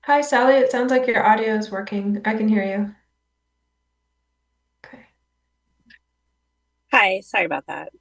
Hi, Sally. It sounds like your audio is working. I can hear you. Okay. Hi, sorry about that.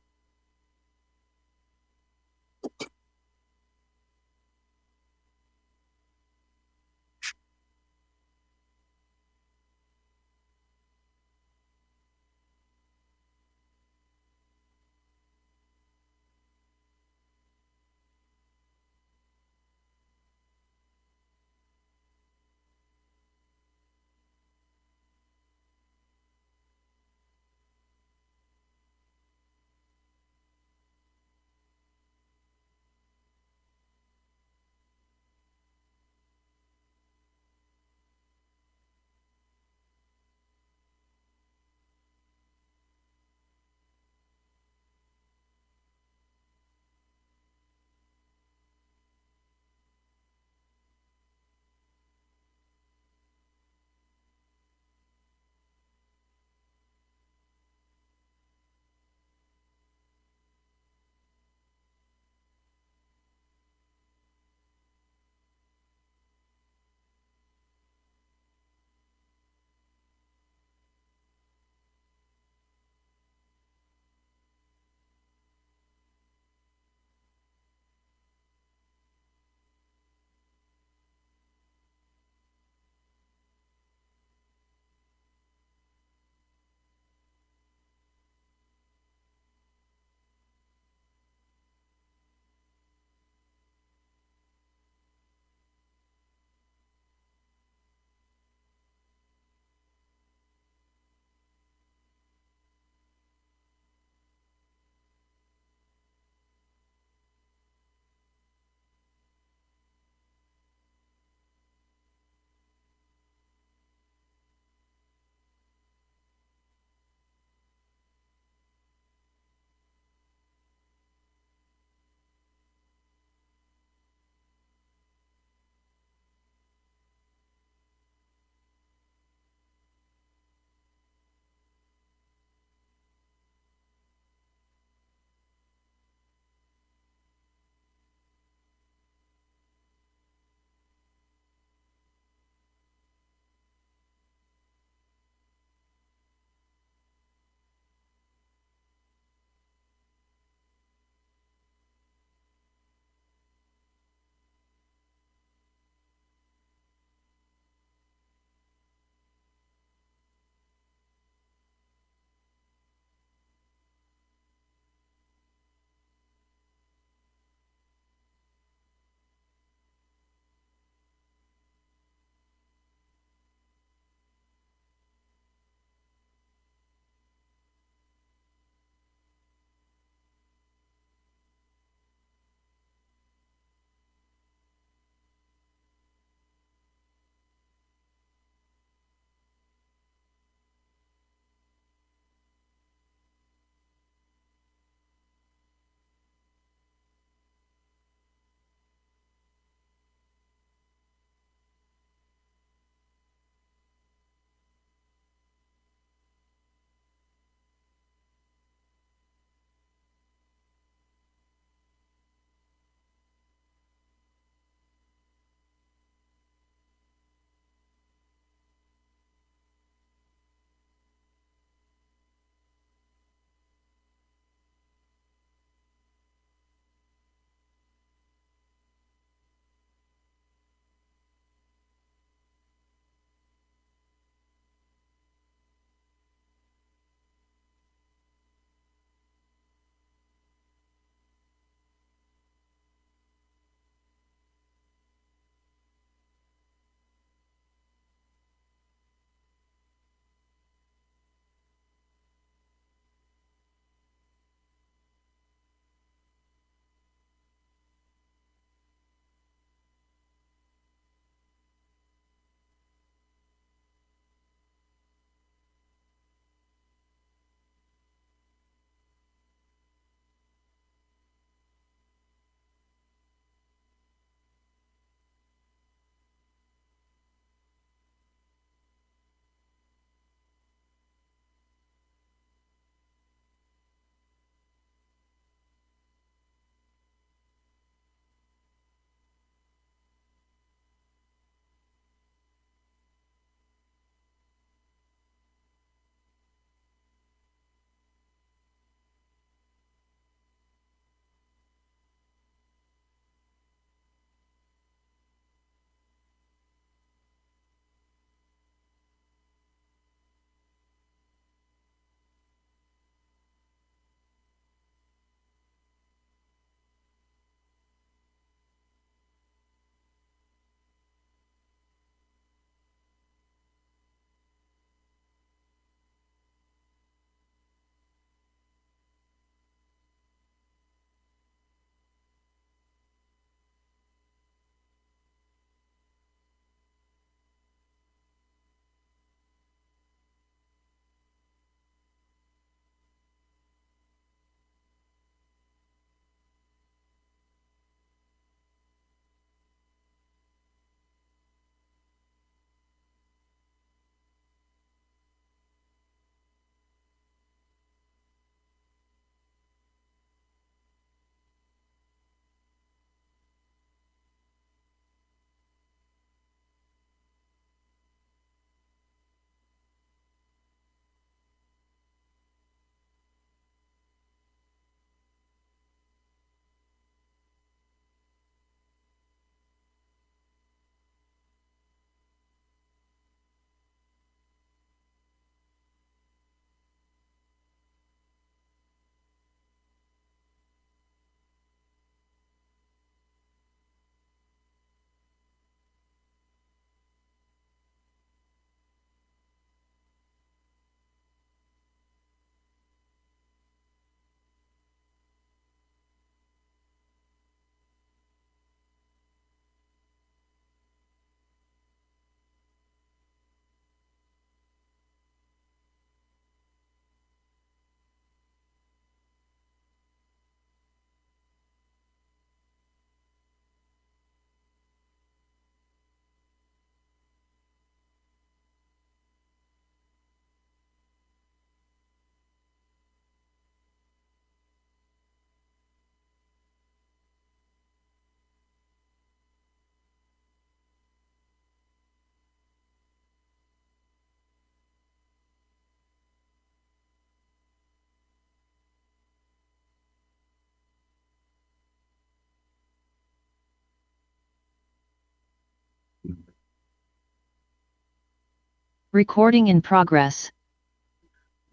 Recording in progress.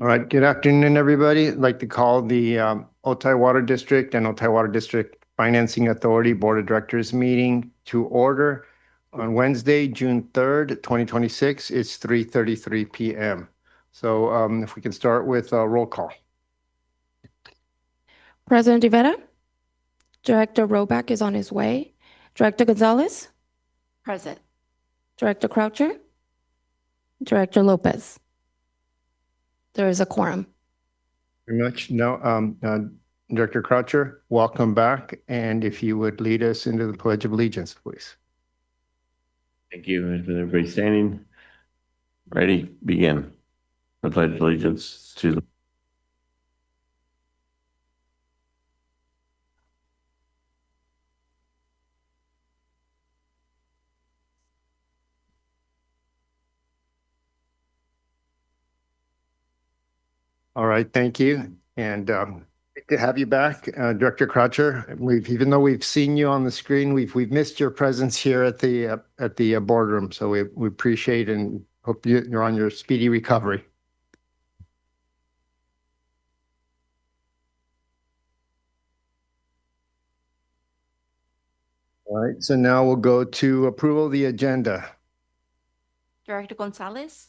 All right, good afternoon, everybody. I'd like to call the Otay Water District and Otay Water District Financing Authority Board of Directors meeting to order on Wednesday, June 3rd, 2026. It's 3:33 p.m. So if we can start with a roll call. President Rivera, Director Roback is on his way. Director Gonzalez, Present. Director Croucher, Director Lopez. There is a quorum. Very much. No, Director Croucher, welcome back. And if you would lead us into the Pledge of Allegiance, please. Thank you. With everybody standing, ready, begin. I pledge allegiance to the All right, thank you. And great to have you back, Director Croucher. Even though we've seen you on the screen, we've missed your presence here at the boardroom. So we appreciate and hope you're on your speedy recovery. All right, so now we'll go to approval of the agenda. Director Gonzalez?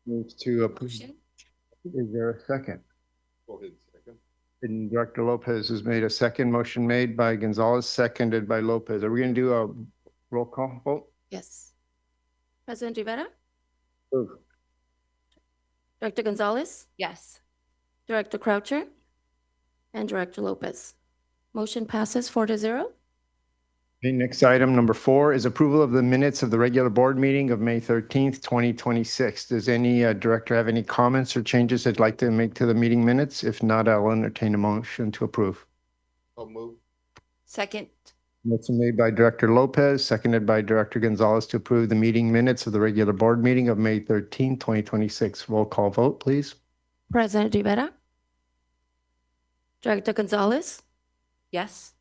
Moves to approve. Is there a second? And Director Lopez has made a second. Motion made by Gonzalez, seconded by Lopez. Are we going to do a roll call vote? Yes. President Rivera, Move. Director Gonzalez, Yes. Director Croucher, and Director Lopez. Motion passes 4-0. Okay, next item, number 4, is approval of the minutes of the regular board meeting of May 13th, 2026. Does any director have any comments or changes they'd like to make to the meeting minutes? If not, I'll entertain a motion to approve. I'll move. Second. Motion made by Director Lopez, seconded by Director Gonzalez to approve the meeting minutes of the regular board meeting of May 13th, 2026. Roll call vote, please. President Rivera, Director Gonzalez, Yes.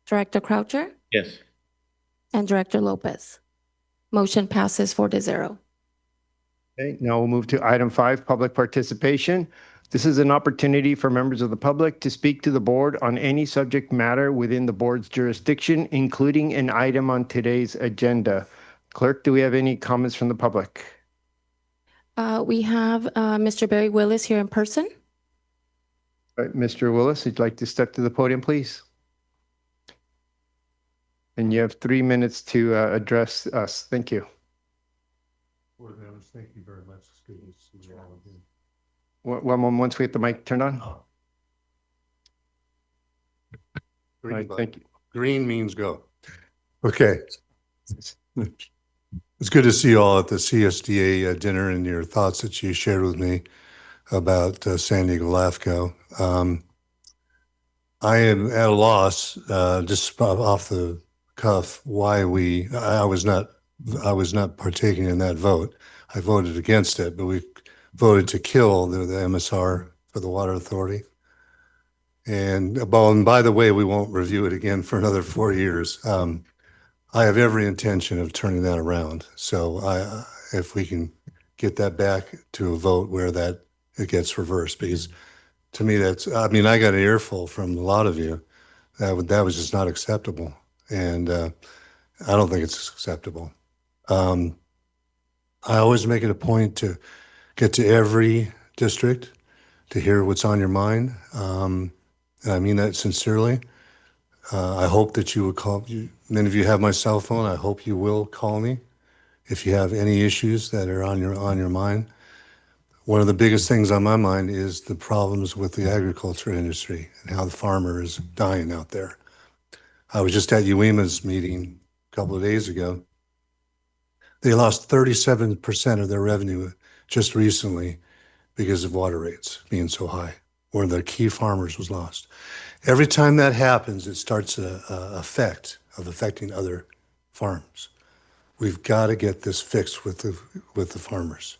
Director Croucher, Yes. and Director Lopez. Motion passes 4-0. Okay, now we'll move to item 5, public participation. This is an opportunity for members of the public to speak to the board on any subject matter within the board's jurisdiction, including an item on today's agenda. Clerk, do we have any comments from the public? We have Mr. Barry Willis here in person. All right, Mr. Willis, you'd like to step to the podium, please? And you have 3 minutes to address us. Thank you. Board members, thank you very much. It's good to see you all again. One moment, once we get the mic turned on. Oh. All Green right, button. thank you. Green means go. Okay. It's good to see you all at the CSDA dinner and your thoughts that you shared with me about San Diego LAFCO. I am at a loss, just off the cuff, why I was not partaking in that vote. I voted against it, but we voted to kill the MSR for the Water Authority. And by the way, we won't review it again for another 4 years. I have every intention of turning that around. So if we can get that back to a vote where it gets reversed, because to me, I got an earful from a lot of you that was just not acceptable. And I don't think it's acceptable. I always make it a point to get to every district to hear what's on your mind. And I mean that sincerely. I hope that you would call. Many of you have my cell phone. I hope you will call me if you have any issues that are on your mind. One of the biggest things on my mind is the problems with the agriculture industry and how the farmer is dying out there. I was just at UEMA's meeting a couple of days ago. They lost 37% of their revenue just recently because of water rates being so high. One of their key farmers was lost. Every time that happens, it starts an effect of affecting other farms. We've got to get this fixed with the farmers.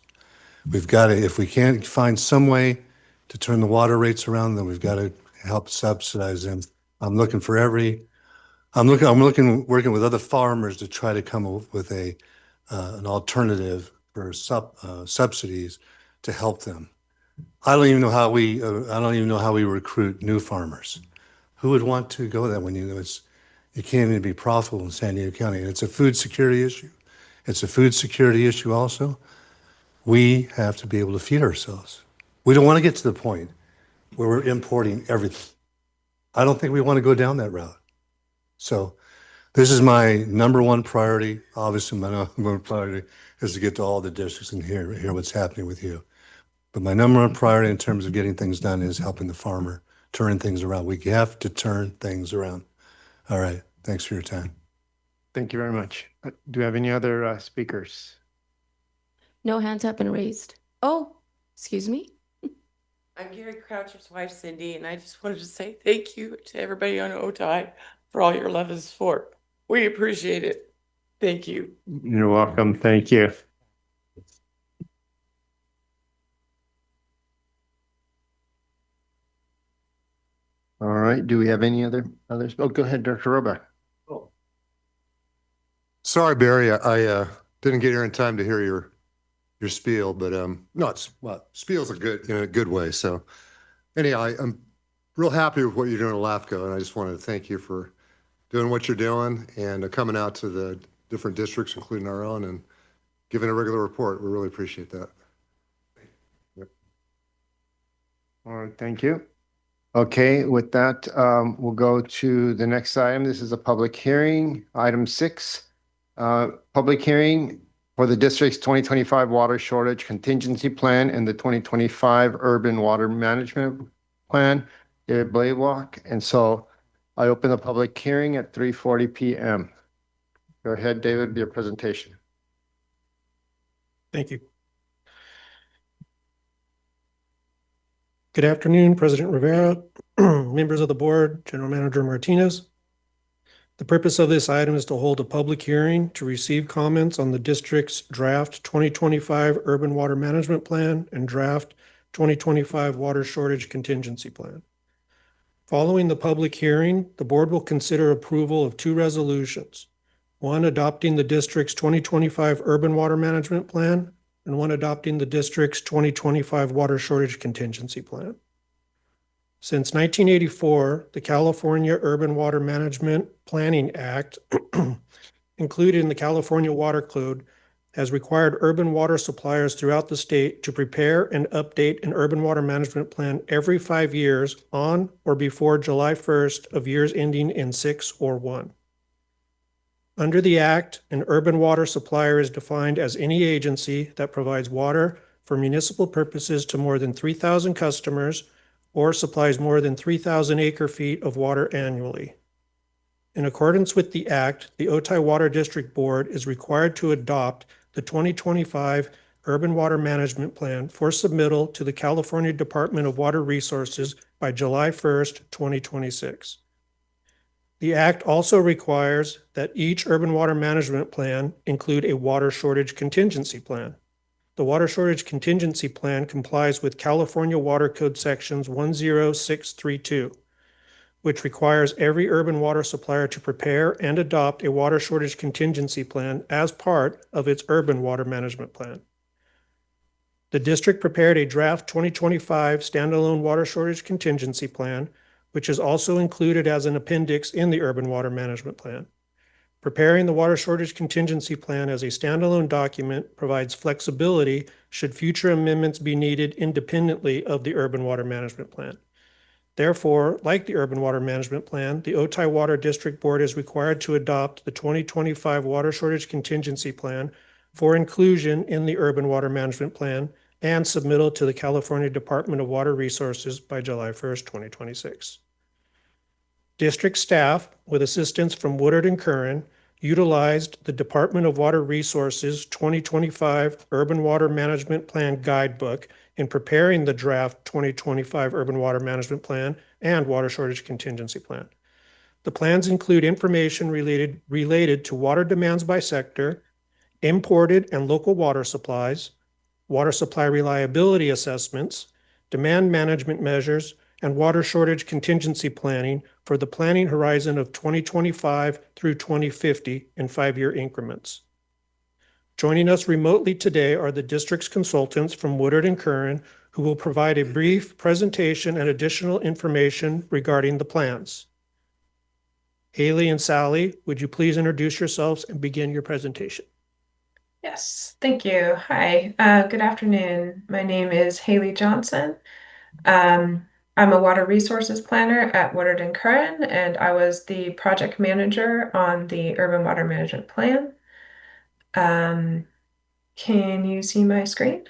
We've got to, if we can't find some way to turn the water rates around, then we've got to help subsidize them. I'm working with other farmers to try to come up with an alternative for subsidies to help them. I don't even know how we recruit new farmers. Who would want to go there when you know you can't even be profitable in San Diego County? And it's a food security issue. It's a food security issue also. We have to be able to feed ourselves. We don't want to get to the point where we're importing everything. I don't think we want to go down that route. So this is my number one priority. Obviously, my number one priority is to get to all the districts and hear what's happening with you. But my number one priority in terms of getting things done is helping the farmer turn things around. We have to turn things around. All right. Thanks for your time. Thank you very much. Do you have any other speakers? No hands have been raised. Oh, excuse me. I'm Gary Croucher's wife, Cindy, and I just wanted to say thank you to everybody on OTI for all your love and support. We appreciate it. Thank you. You're welcome. Thank you. All right. Do we have any others? Oh, go ahead, Director Roback. Sorry, Barry, I didn't get here in time to hear your spiel, but no, spiel's in a good way. So anyhow, I'm real happy with what you're doing at LAFCO, and I just wanted to thank you for doing what you're doing and coming out to the different districts, including our own, and giving a regular report. We really appreciate that. Yep. All right. Thank you. Okay, with that, we'll go to the next item. This is a public hearing, item 6. Public hearing for the district's 2025 water shortage contingency plan and the 2025 urban water management plan, David Blaylock. And so I open the public hearing at 3:40 p.m. Go ahead, David, your presentation. Thank you. Good afternoon, President Rivera, members of the board, General Manager Martinez. The purpose of this item is to hold a public hearing to receive comments on the district's draft 2025 urban water management plan and draft 2025 water shortage contingency plan. Following the public hearing, the board will consider approval of 2 resolutions, one adopting the district's 2025 urban water management plan and one adopting the district's 2025 water shortage contingency plan. Since 1984, the California Urban Water Management Planning Act, included in the California Water Code, has required urban water suppliers throughout the state to prepare and update an urban water management plan every 5 years on or before July 1st of years ending in 6 or 1. Under the Act, an urban water supplier is defined as any agency that provides water for municipal purposes to more than 3,000 customers or supplies more than 3,000 acre-feet of water annually. In accordance with the Act, the Otay Water District Board is required to adopt the 2025 Urban Water Management Plan for submittal to the California Department of Water Resources by July 1st, 2026. The Act also requires that each urban water management plan include a water shortage contingency plan. The water shortage contingency plan complies with California Water Code sections 10632, which requires every urban water supplier to prepare and adopt a water shortage contingency plan as part of its urban water management plan. The district prepared a draft 2025 standalone water shortage contingency plan, which is also included as an appendix in the urban water management plan. Preparing the water shortage contingency plan as a standalone document provides flexibility should future amendments be needed independently of the urban water management plan. Therefore, like the urban water management plan, the Otay Water District Board is required to adopt the 2025 water shortage contingency plan for inclusion in the urban water management plan and submittal to the California Department of Water Resources by July 1st, 2026. District staff, with assistance from Woodard and Curran, utilized the Department of Water Resources 2025 Urban Water Management Plan Guidebook in preparing the draft 2025 Urban Water Management Plan and Water Shortage Contingency Plan. The plans include information related to water demands by sector, imported and local water supplies, water supply reliability assessments, demand management measures, and water shortage contingency planning for the planning horizon of 2025 through 2050 in 5-year increments. Joining us remotely today are the district's consultants from Woodard and Curran, who will provide a brief presentation and additional information regarding the plans. Haley and Sally, would you please introduce yourselves and begin your presentation? Yes, thank you. Hi, good afternoon. My name is Haley Johnson. I'm a water resources planner at Woodard and Curran, and I was the project manager on the urban water management plan. Can you see my screen?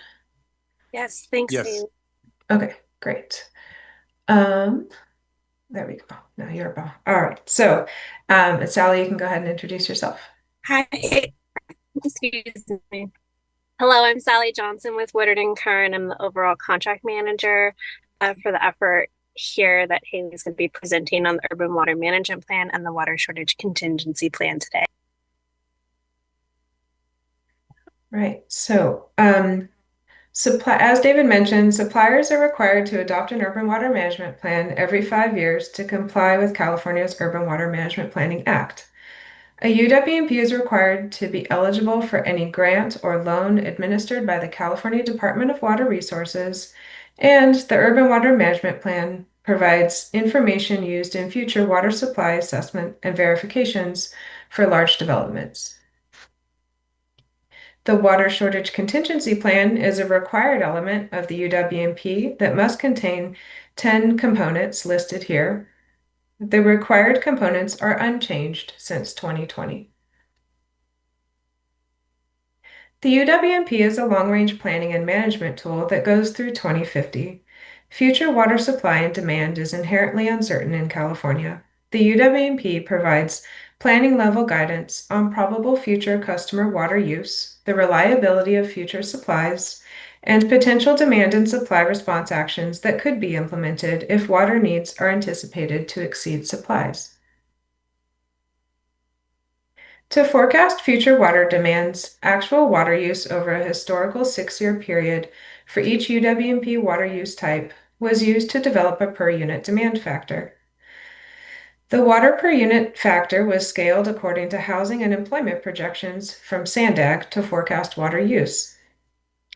Yes, thanks, Yes. Haley. Okay, great. There we go. Now you're above. All right. So, Sally, you can go ahead and introduce yourself. Hi, excuse me. Hello, I'm Sally Johnson with Woodard and Curran. I'm the overall contract manager for the effort here that Haley's going to be presenting on the urban water management plan and the water shortage contingency plan today. Right. So, as David mentioned, suppliers are required to adopt an urban water management plan every 5 years to comply with California's Urban Water Management Planning Act. A UWMP is required to be eligible for any grant or loan administered by the California Department of Water Resources, and the Urban Water Management Plan provides information used in future water supply assessment and verifications for large developments. The Water Shortage Contingency Plan is a required element of the UWMP that must contain 10 components listed here. The required components are unchanged since 2020. The UWMP is a long-range planning and management tool that goes through 2050. Future water supply and demand is inherently uncertain in California. The UWMP provides planning level guidance on probable future customer water use, the reliability of future supplies, and potential demand and supply response actions that could be implemented if water needs are anticipated to exceed supplies. To forecast future water demands, actual water use over a historical 6-year period for each UWMP water use type was used to develop a per unit demand factor. The water per unit factor was scaled according to housing and employment projections from SANDAG to forecast water use.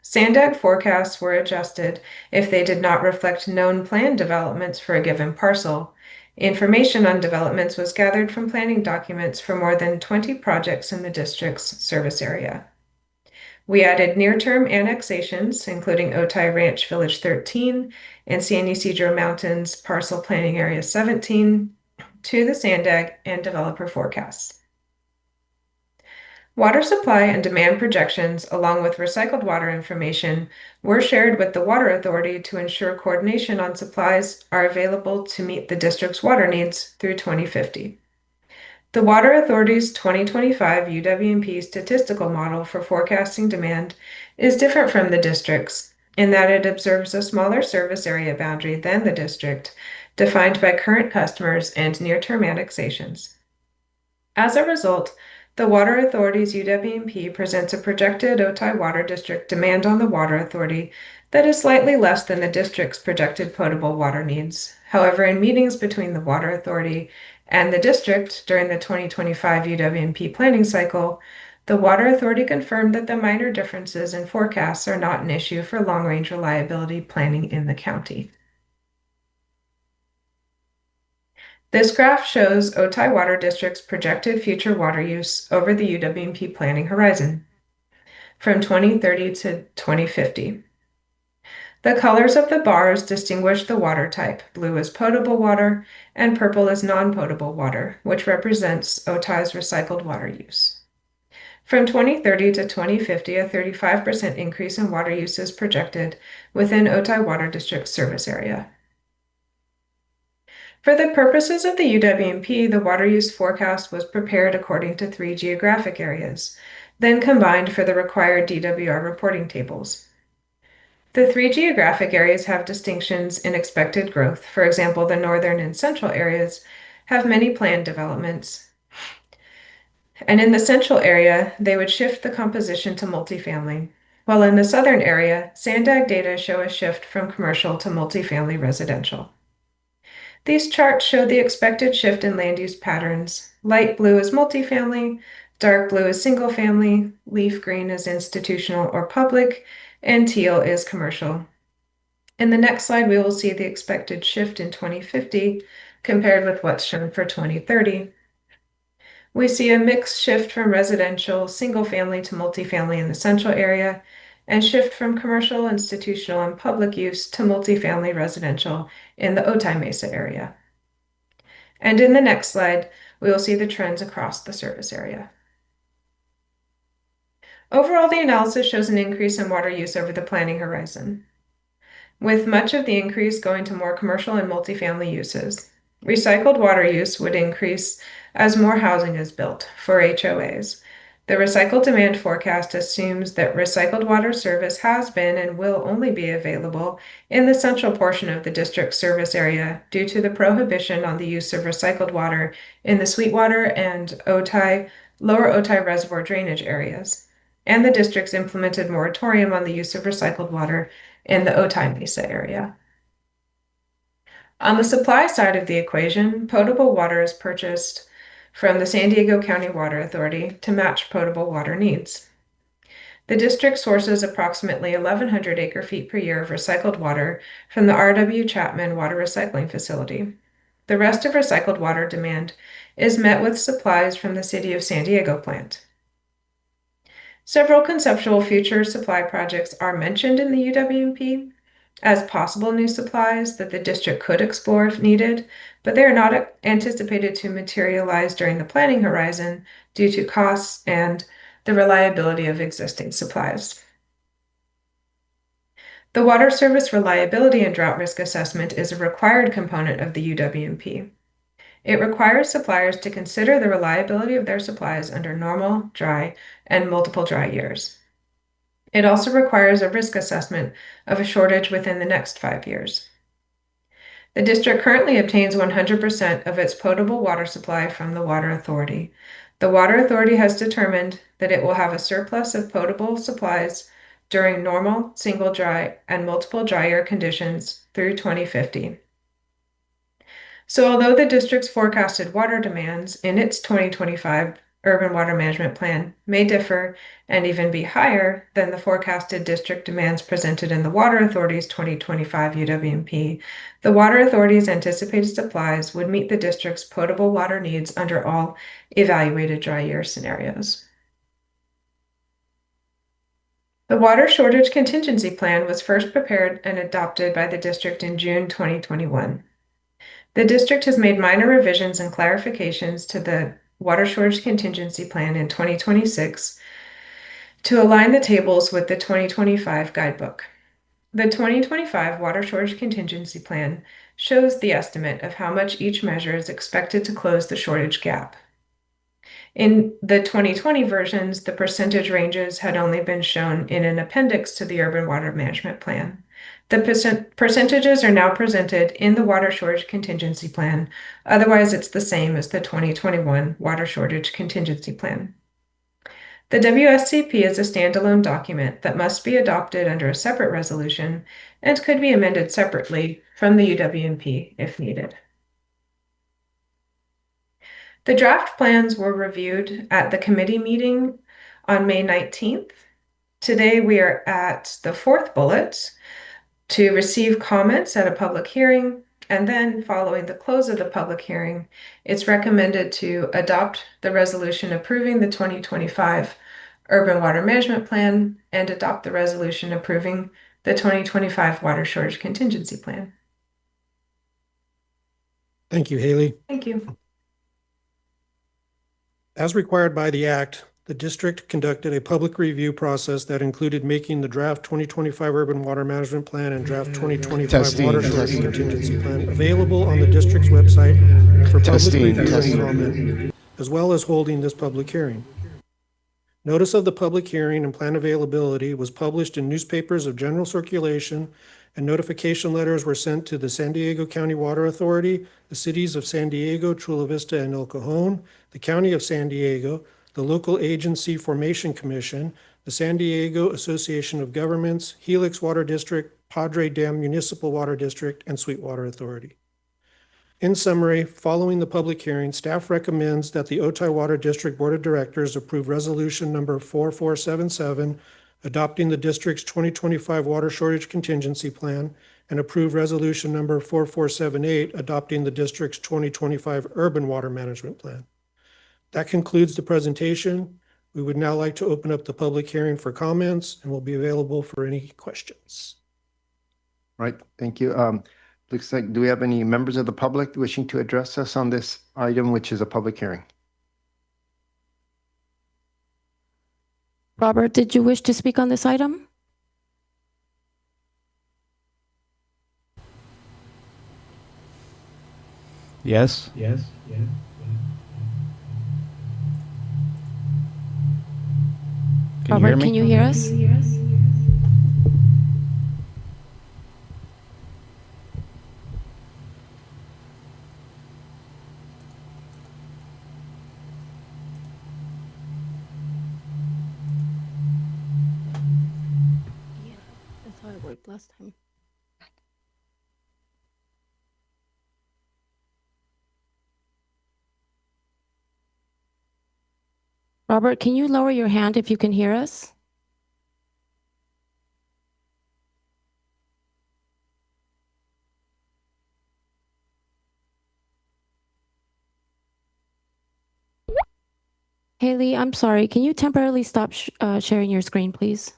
SANDAG forecasts were adjusted if they did not reflect known plan developments for a given parcel. Information on developments was gathered from planning documents for more than 20 projects in the district's service area. We added near-term annexations, including Otay Ranch Village 13 and San Ysidro Mountains Parcel Planning Area 17, to the SANDAG and developer forecasts. Water supply and demand projections, along with recycled water information, were shared with the Water Authority to ensure coordination on supplies are available to meet the district's water needs through 2050. The Water Authority's 2025 UWMP statistical model for forecasting demand is different from the district's in that it observes a smaller service area boundary than the district, defined by current customers and near-term annexations. As a result, the Water Authority's UWMP presents a projected Otay Water District demand on the Water Authority that is slightly less than the district's projected potable water needs. However, in meetings between the Water Authority and the district during the 2025 UWMP planning cycle, the Water Authority confirmed that the minor differences in forecasts are not an issue for long-range reliability planning in the county. This graph shows Otay Water District's projected future water use over the UWMP planning horizon from 2030 to 2050. The colors of the bars distinguish the water type. Blue is potable water and purple is non-potable water, which represents Otay's recycled water use. From 2030 to 2050, a 35% increase in water use is projected within Otay Water District's service area. For the purposes of the UWMP, the water use forecast was prepared according to 3 geographic areas, then combined for the required DWR reporting tables. The 3 geographic areas have distinctions in expected growth. For example, the northern and central areas have many planned developments. And in the central area, they would shift the composition to multifamily, while in the southern area, SANDAG data show a shift from commercial to multifamily residential. These charts show the expected shift in land use patterns. Light blue is multifamily, Dark blue is single family, leaf green is institutional or public, and teal is commercial. In the next slide, we will see the expected shift in 2050 compared with what's shown for 2030. We see a mixed shift from residential, single family to multifamily in the central area, and shift from commercial, institutional, and public use to multifamily residential in the Otay Mesa area. And in the next slide, we will see the trends across the service area. Overall, the analysis shows an increase in water use over the planning horizon, with much of the increase going to more commercial and multifamily uses. Recycled water use would increase as more housing is built for HOAs. The recycled demand forecast assumes that recycled water service has been and will only be available in the central portion of the district service area due to the prohibition on the use of recycled water in the Sweetwater and Lower Otay Reservoir drainage areas, and the district's implemented moratorium on the use of recycled water in the Otay Mesa area. On the supply side of the equation, potable water is purchased from the San Diego County Water Authority to match potable water needs. The district sources approximately 1,100 acre-feet per year of recycled water from the R.W. Chapman Water Recycling Facility. The rest of recycled water demand is met with supplies from the City of San Diego plant. Several conceptual future supply projects are mentioned in the UWMP as possible new supplies that the district could explore if needed, but they are not anticipated to materialize during the planning horizon due to costs and the reliability of existing supplies. The water service reliability and drought risk assessment is a required component of the UWMP. It requires suppliers to consider the reliability of their supplies under normal, dry, and multiple dry years. It also requires a risk assessment of a shortage within the next 5 years. The district currently obtains 100% of its potable water supply from the Water Authority. The Water Authority has determined that it will have a surplus of potable supplies during normal, single dry, and multiple dry year conditions through 2050. So although the district's forecasted water demands in its 2025 Urban Water Management Plan may differ and even be higher than the forecasted district demands presented in the Water Authority's 2025 UWMP, the Water Authority's anticipated supplies would meet the district's potable water needs under all evaluated dry year scenarios. The Water Shortage Contingency Plan was first prepared and adopted by the district in June 2021. The district has made minor revisions and clarifications to the Water Shortage Contingency Plan in 2026 to align the tables with the 2025 guidebook. The 2025 Water Shortage Contingency Plan shows the estimate of how much each measure is expected to close the shortage gap. In the 2020 versions, the percentage ranges had only been shown in an appendix to the Urban Water Management Plan. The percentages are now presented in the Water Shortage Contingency Plan. Otherwise, it's the same as the 2021 Water Shortage Contingency Plan. The WSCP is a standalone document that must be adopted under a separate resolution and could be amended separately from the UWMP if needed. The draft plans were reviewed at the committee meeting on May 19th. Today, we are at the fourth bullet, to receive comments at a public hearing, and then following the close of the public hearing, it's recommended to adopt the resolution approving the 2025 Urban Water Management Plan and adopt the resolution approving the 2025 Water Shortage Contingency Plan. Thank you, Haley. Thank you. As required by the Act, the district conducted a public review process that included making the draft 2025 Urban Water Management Plan and draft 2025 Water Shortage Contingency Plan available on the district's website for public review and comment, as well as holding this public hearing. Notice of the public hearing and plan availability was published in newspapers of general circulation, and notification letters were sent to the San Diego County Water Authority, the cities of San Diego, Chula Vista, and El Cajon, the County of San Diego, the Local Agency Formation Commission, the San Diego Association of Governments, Helix Water District, Padre Dam Municipal Water District, and Sweetwater Authority. In summary, following the public hearing, staff recommends that the Otay Water District Board of Directors approve resolution number 4477, adopting the district's 2025 water shortage contingency plan, and approve resolution number 4478, adopting the district's 2025 urban water management plan. That concludes the presentation. We would now like to open up the public hearing for comments and will be available for any questions. Right, thank you. Looks like, do we have any members of the public wishing to address us on this item, which is a public hearing? Robert, did you wish to speak on this item? Yes. Robert, can you hear us? Yeah, that's how it worked last time. Robert, can you lower your hand if you can hear us? Haley, I'm sorry. Can you temporarily stop sharing your screen, please?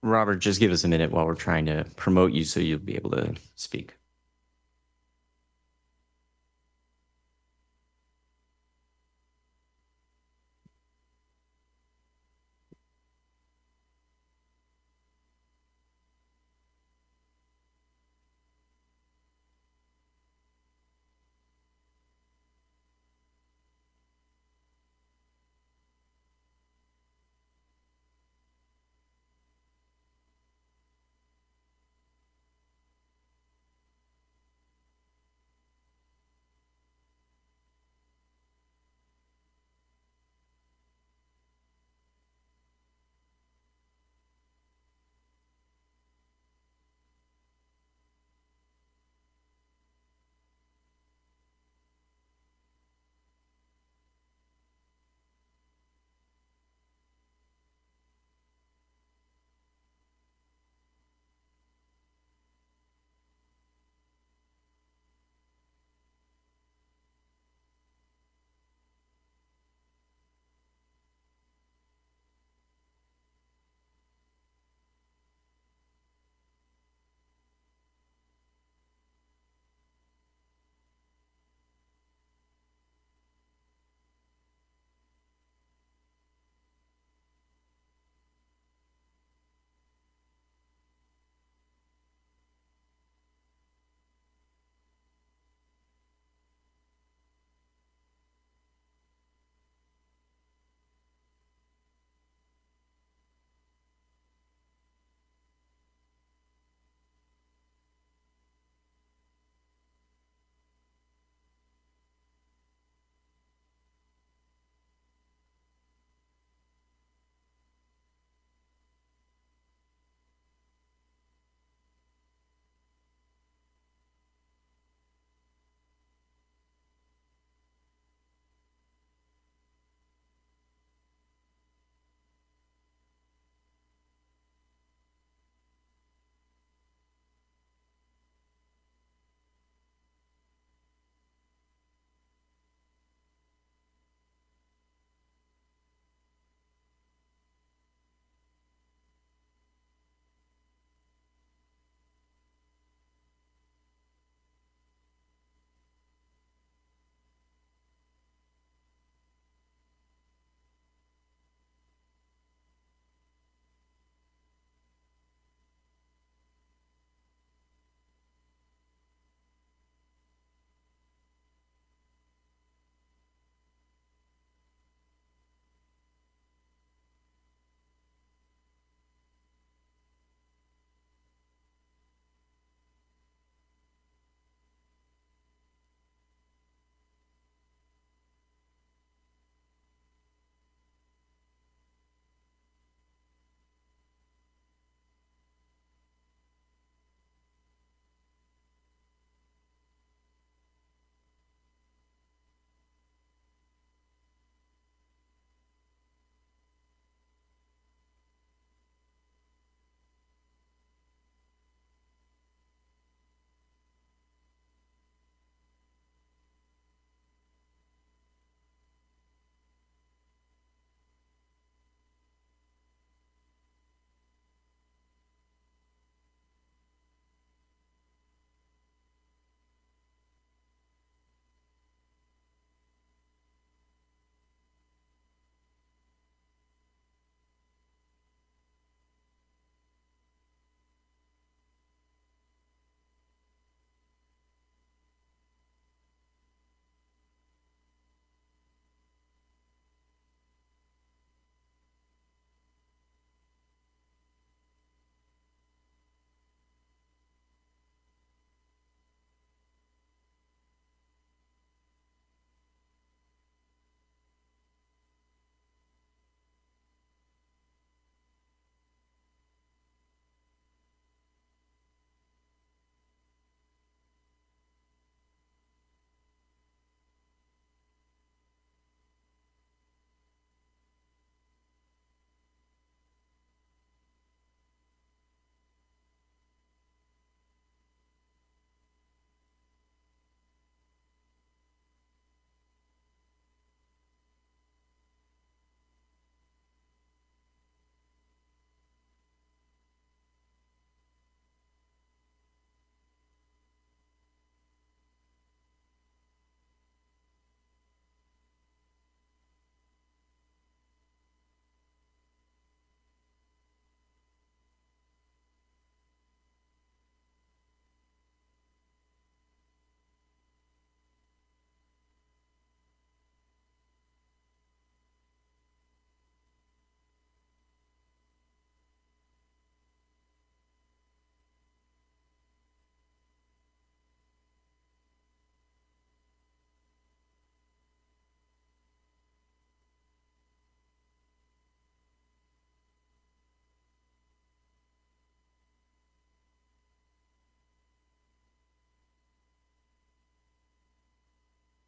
Robert, just give us a minute while we're trying to promote you so you'll be able to speak.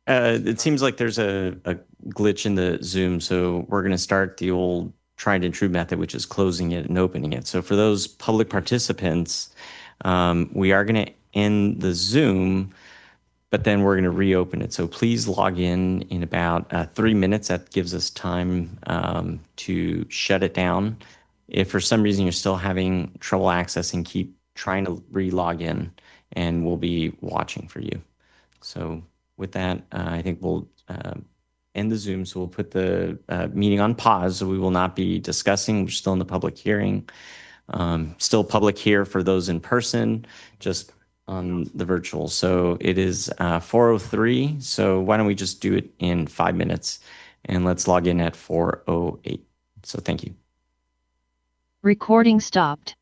It seems like there's a glitch in the Zoom, so we're going to start the old tried and true method, which is closing it and opening it. So for those public participants, we are going to end the Zoom, but then we're going to reopen it. So please log in about 3 minutes. That gives us time to shut it down. If for some reason you're still having trouble accessing, keep trying to re-log in, and we'll be watching for you. So with that, I think we'll end the Zoom. So we'll put the meeting on pause. So we will not be discussing. We're still in the public hearing. Still public here for those in person, just on the virtual. So it is 4:03. So why don't we just do it in 5 minutes, and let's log in at 4:08. So thank you. Recording stopped.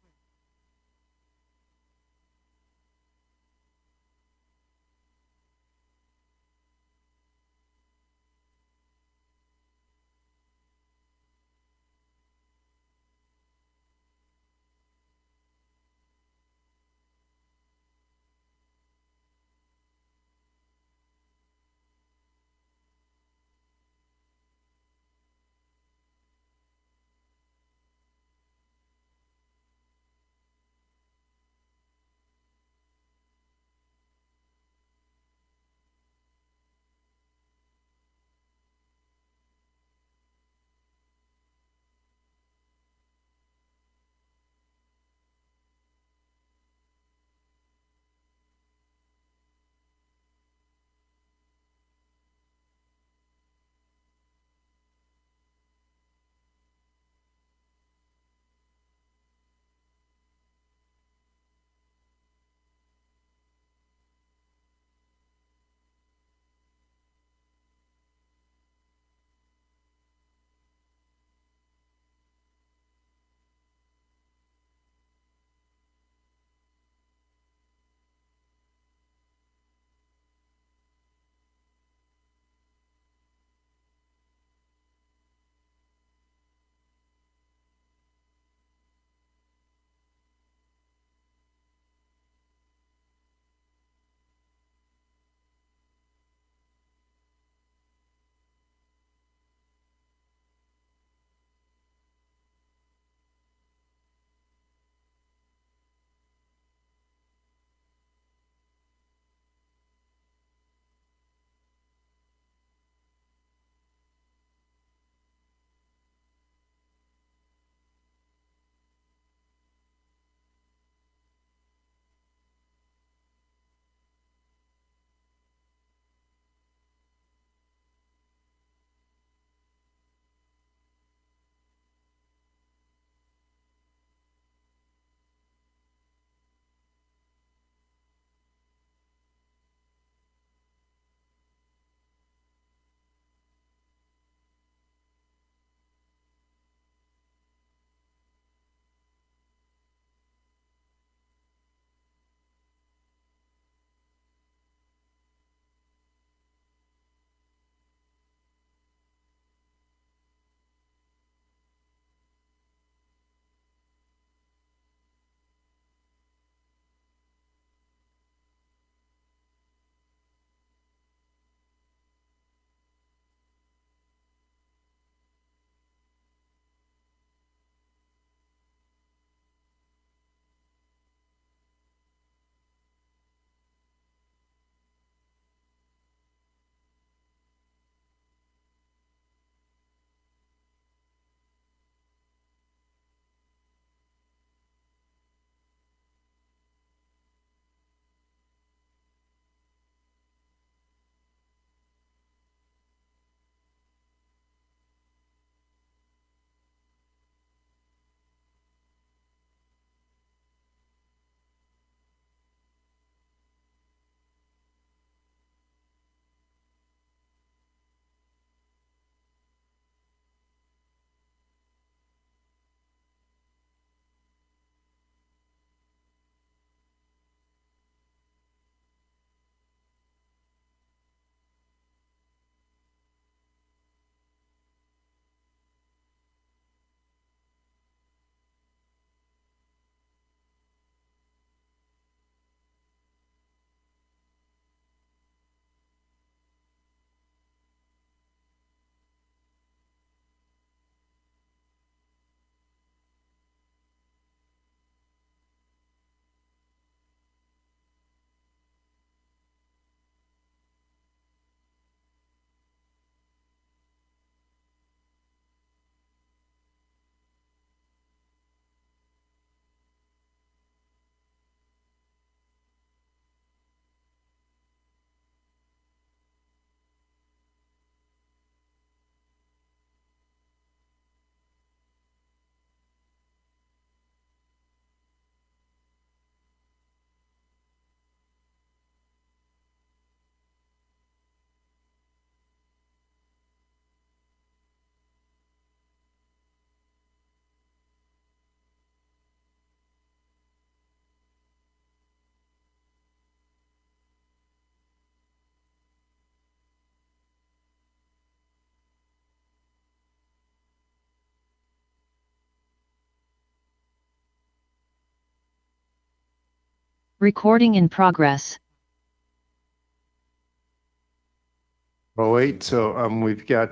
Recording in progress. Oh, wait, so we've got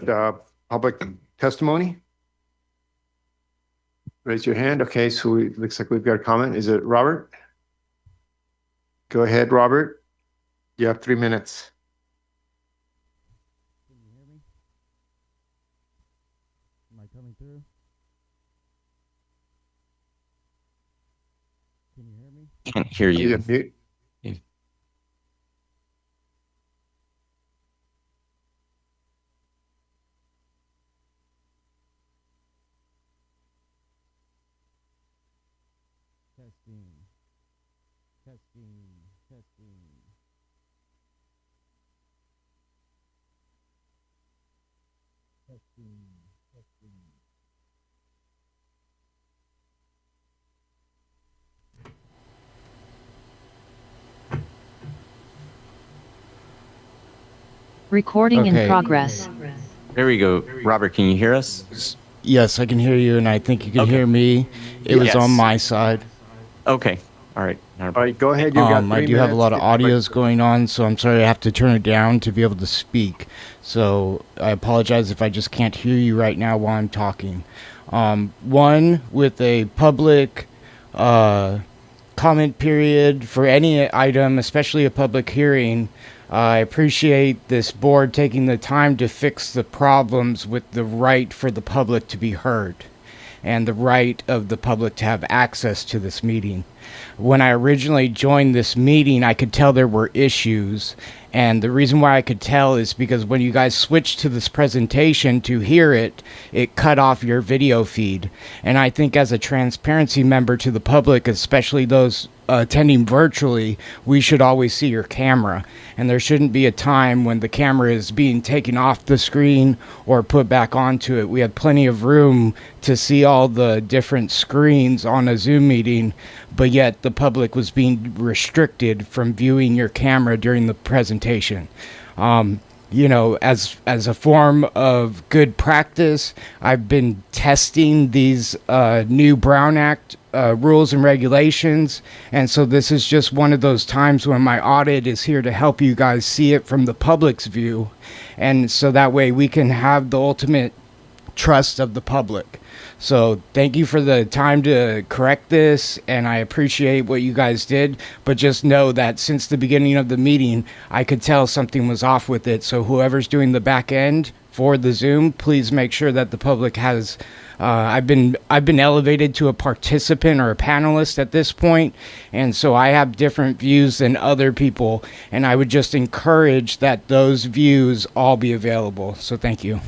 public testimony. Raise your hand. Okay, so looks like we've got a comment. Is it Robert? Go ahead, Robert. You have 3 minutes. Can you hear me? Am I coming through? Can you hear me? Can't hear You you. mute. Testing. Testing. Testing. Testing. Testing. Recording in Okay. progress. There we go. Robert, can you hear us? Yes, I can hear you, and I think you can Okay. hear me. It was Yes. on my side. Okay. All right. Not a All problem. right, go ahead. You've got 3 I do have a minutes. lot of audios going on, so I'm sorry I have to turn it down to be able to speak. So I apologize if I just can't hear you right now while I'm talking. One, with a public comment period for any item, especially a public hearing, I appreciate this board taking the time to fix the problems with the right for the public to be heard and the right of the public to have access to this meeting. When I originally joined this meeting, I could tell there were issues. And the reason why I could tell is because when you guys switched to this presentation to hear it, it cut off your video feed. And I think as a transparency member to the public, especially those attending virtually, we should always see your camera. And there shouldn't be a time when the camera is being taken off the screen or put back onto it. We have plenty of room to see all the different screens on a Zoom meeting, but yet the public was being restricted from viewing your camera during the presentation. You know, as a form of good practice, I've been testing these new Brown Act rules and regulations, and so this is just one of those times when my audit is here to help you guys see it from the public's view, and so that way we can have the ultimate trust of the public. So thank you for the time to correct this, and I appreciate what you guys did, but just know that since the beginning of the meeting, I could tell something was off with it. So whoever's doing the back end for the Zoom, please make sure that the public has, I've been elevated to a participant or a panelist at this point, and so I have different views than other people, and I would just encourage that those views all be available. So thank you.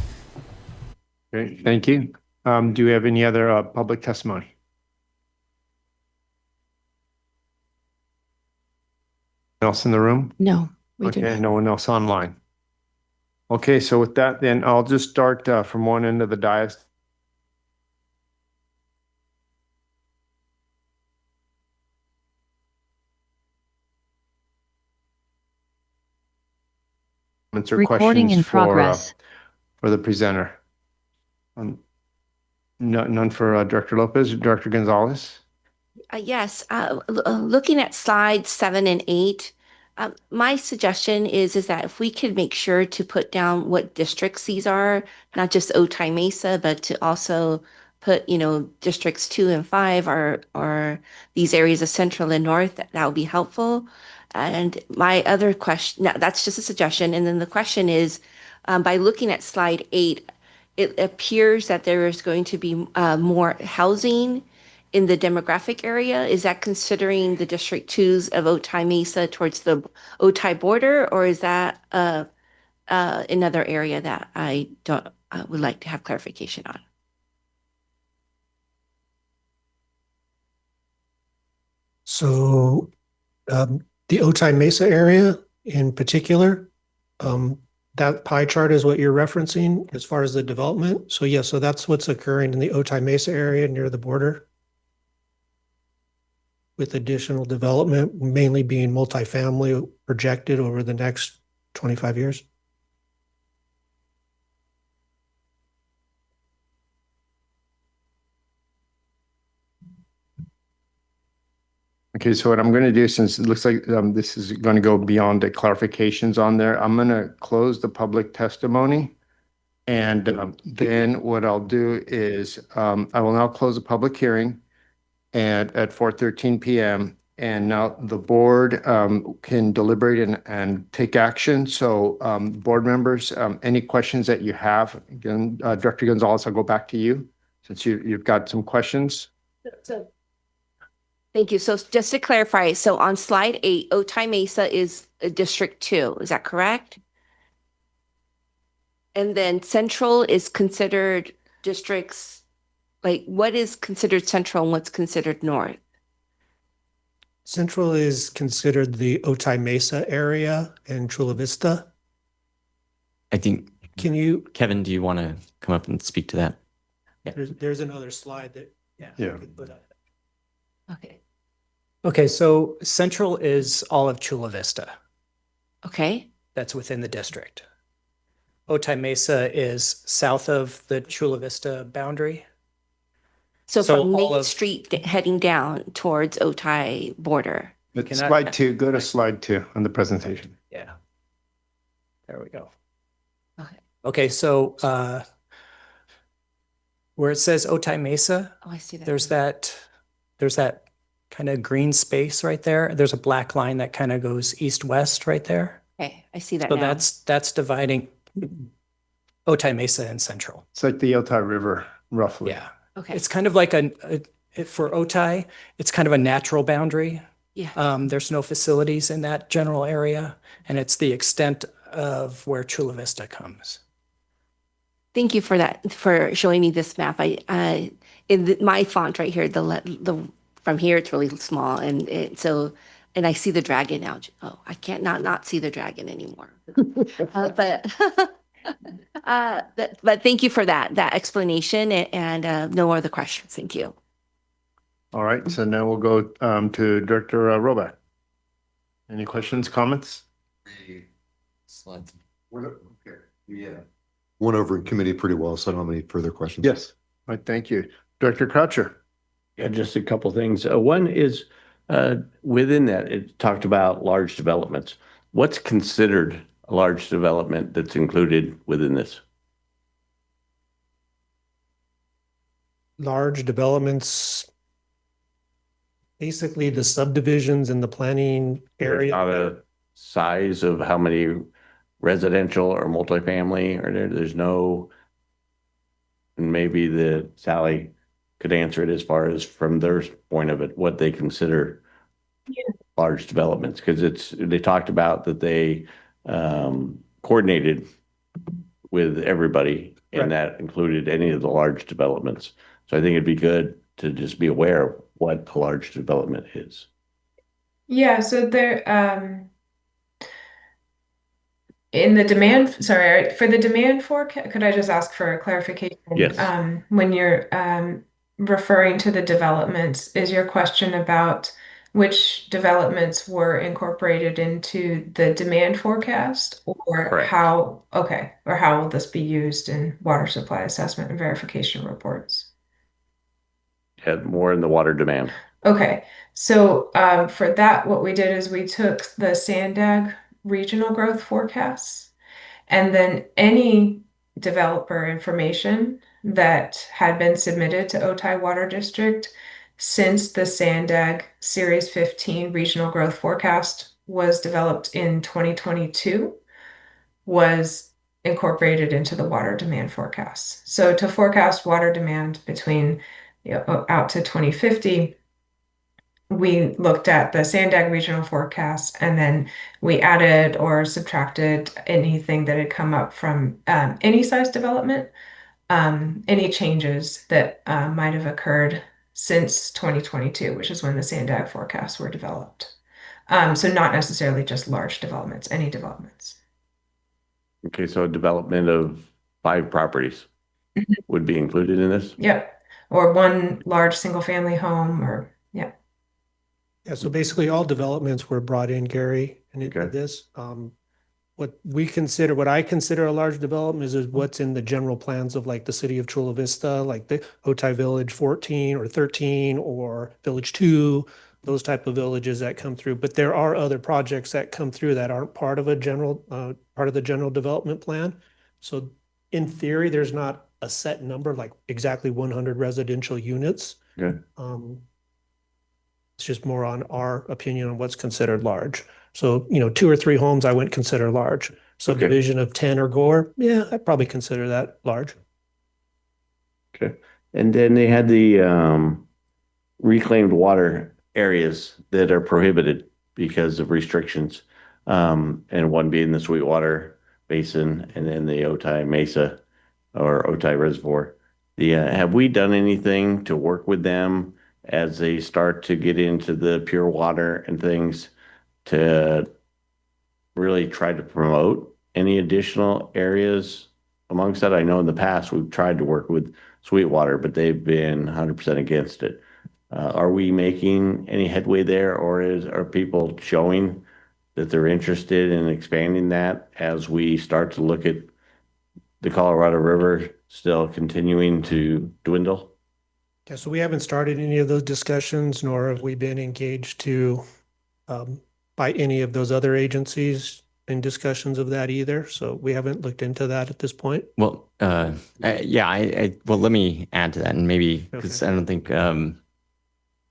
Great, thank you. Do we have any other public testimony? Else in the room? No, we do Okay, not. no one else online. Okay, so with that, then I'll just start from one end of the dais. Comments or Recording questions in progress. for the presenter? None for Director Lopez. Director Gonzalez? Yes, looking at slides 7 and 8, my suggestion is that if we could make sure to put down what districts these are, not just Otay Mesa, but to also put, districts 2 and 5 are these areas of Central and North, that would be helpful. And my other question, now that's just a suggestion. And then the question is, by looking at slide 8, it appears that there is going to be more housing in the demographic area. Is that considering the District 2s of Otay Mesa towards the Otay border, or is that another area that I would like to have clarification on? So the Otay Mesa area in particular, that pie chart is what you're referencing as far as the development. So yeah, so that's what's occurring in the Otay Mesa area near the border, with additional development mainly being multifamily projected over the next 25 years. Okay, so what I'm going to do, since it looks like this is going to go beyond the clarifications on there, I'm going to close the public testimony. And then what I'll do is I will now close the public hearing and at 4:13 p.m. And now the board can deliberate and take action. So board members, any questions that you have, again, Director Gonzalez, I'll go back to you since you've got some questions. Thank you. So just to clarify, so on slide 8, Otay Mesa is District 2, is that correct? And then Central is considered districts, like what is considered Central and what's considered North? Central is considered the Otay Mesa area and Chula Vista. I think, Can you, Kevin, do you want to come up and speak to that? Yeah. there's another slide that, yeah. Yeah. we could put up. Okay. Okay, so Central is all of Chula Vista. Okay. That's within the district. Otay Mesa is south of the Chula Vista boundary. So So from all Main of- Street heading down towards Otay border. But Cannot- slide 2, go to slide 2 on the presentation. Yeah. There we go. Okay. Okay, so where it says Otay Mesa, Oh, I see that. there's that kind of green space right there. There's a black line that kind of goes east-west right there. Okay, I see that So now. that's dividing Otay Mesa and Central. It's like the Otay River, roughly. Yeah. Okay. It's kind of like for Otay, it's kind of a natural boundary. Yeah. There's no facilities in that general area, and it's the extent of where Chula Vista comes. Thank you for that, for showing me this map. My font right here, the from here it's really small, and I see the dragon now. Oh, I can't not see the dragon anymore. But thank you for that explanation, and no other questions. Thank you. All right, so now we'll go to Director Roback. Any questions, comments? Slide. Yeah. Went over in committee pretty well, so I don't have any further questions. Yes. All right, thank you. Director Croucher. Yeah, just a couple things. One is within that, it talked about large developments. What's considered a large development that's included within this? Large developments, basically the subdivisions in the planning There's area. not a size of how many residential or multifamily or there's no, and maybe Sally could answer it as far as from their point of it, what they consider large developments, because they talked about that they coordinated with everybody, and that included any of the large developments. So I think it'd be good to just be aware of what a large development is. Yeah, so there, in the demand, sorry, for the demand forecast, could I just ask for a clarification? Yes. When you're referring to the developments, is your question about which developments were incorporated into the demand forecast, or Correct. how will this be used in water supply assessment and verification reports? Had more in the water demand. Okay, so for that, what we did is we took the Sandag regional growth forecasts, and then any developer information that had been submitted to Otay Water District since the Sandag Series 15 regional growth forecast was developed in 2022 was incorporated into the water demand forecasts. So to forecast water demand between out to 2050, we looked at the Sandag regional forecast, and then we added or subtracted anything that had come up from any size development, any changes that might have occurred since 2022, which is when the Sandag forecasts were developed. So not necessarily just large developments, any developments. Okay, so a development of 5 properties would be included in this? Yep. Or one large single family home, or yeah. Yeah, so basically all developments were brought in, Gary, and Okay. this. What I consider a large development is what's in the general plans of like the city of Chula Vista, like the Otay Village 14 or 13 or Village 2. those type of villages that come through. But there are other projects that come through that aren't part of the general development plan. So in theory, there's not a set number, like exactly 100 residential units. Okay. It's just more on our opinion on what's considered large. So, 2 or 3 homes I wouldn't consider large. Subdivision of 10 or more, yeah, I'd probably consider that large. Okay. And then they had the reclaimed water areas that are prohibited because of restrictions. And one being the Sweetwater Basin and then the Otay Mesa or Otay Reservoir. Have we done anything to work with them as they start to get into the pure water and things to really try to promote any additional areas amongst that? I know in the past we've tried to work with Sweetwater, but they've been 100% against it. Are we making any headway there, or are people showing that they're interested in expanding that as we start to look at the Colorado River still continuing to dwindle? Yeah, so we haven't started any of those discussions, nor have we been engaged by any of those other agencies in discussions of that either. So we haven't looked into that at this point. Well, yeah, well, let me add to that, and maybe because I don't think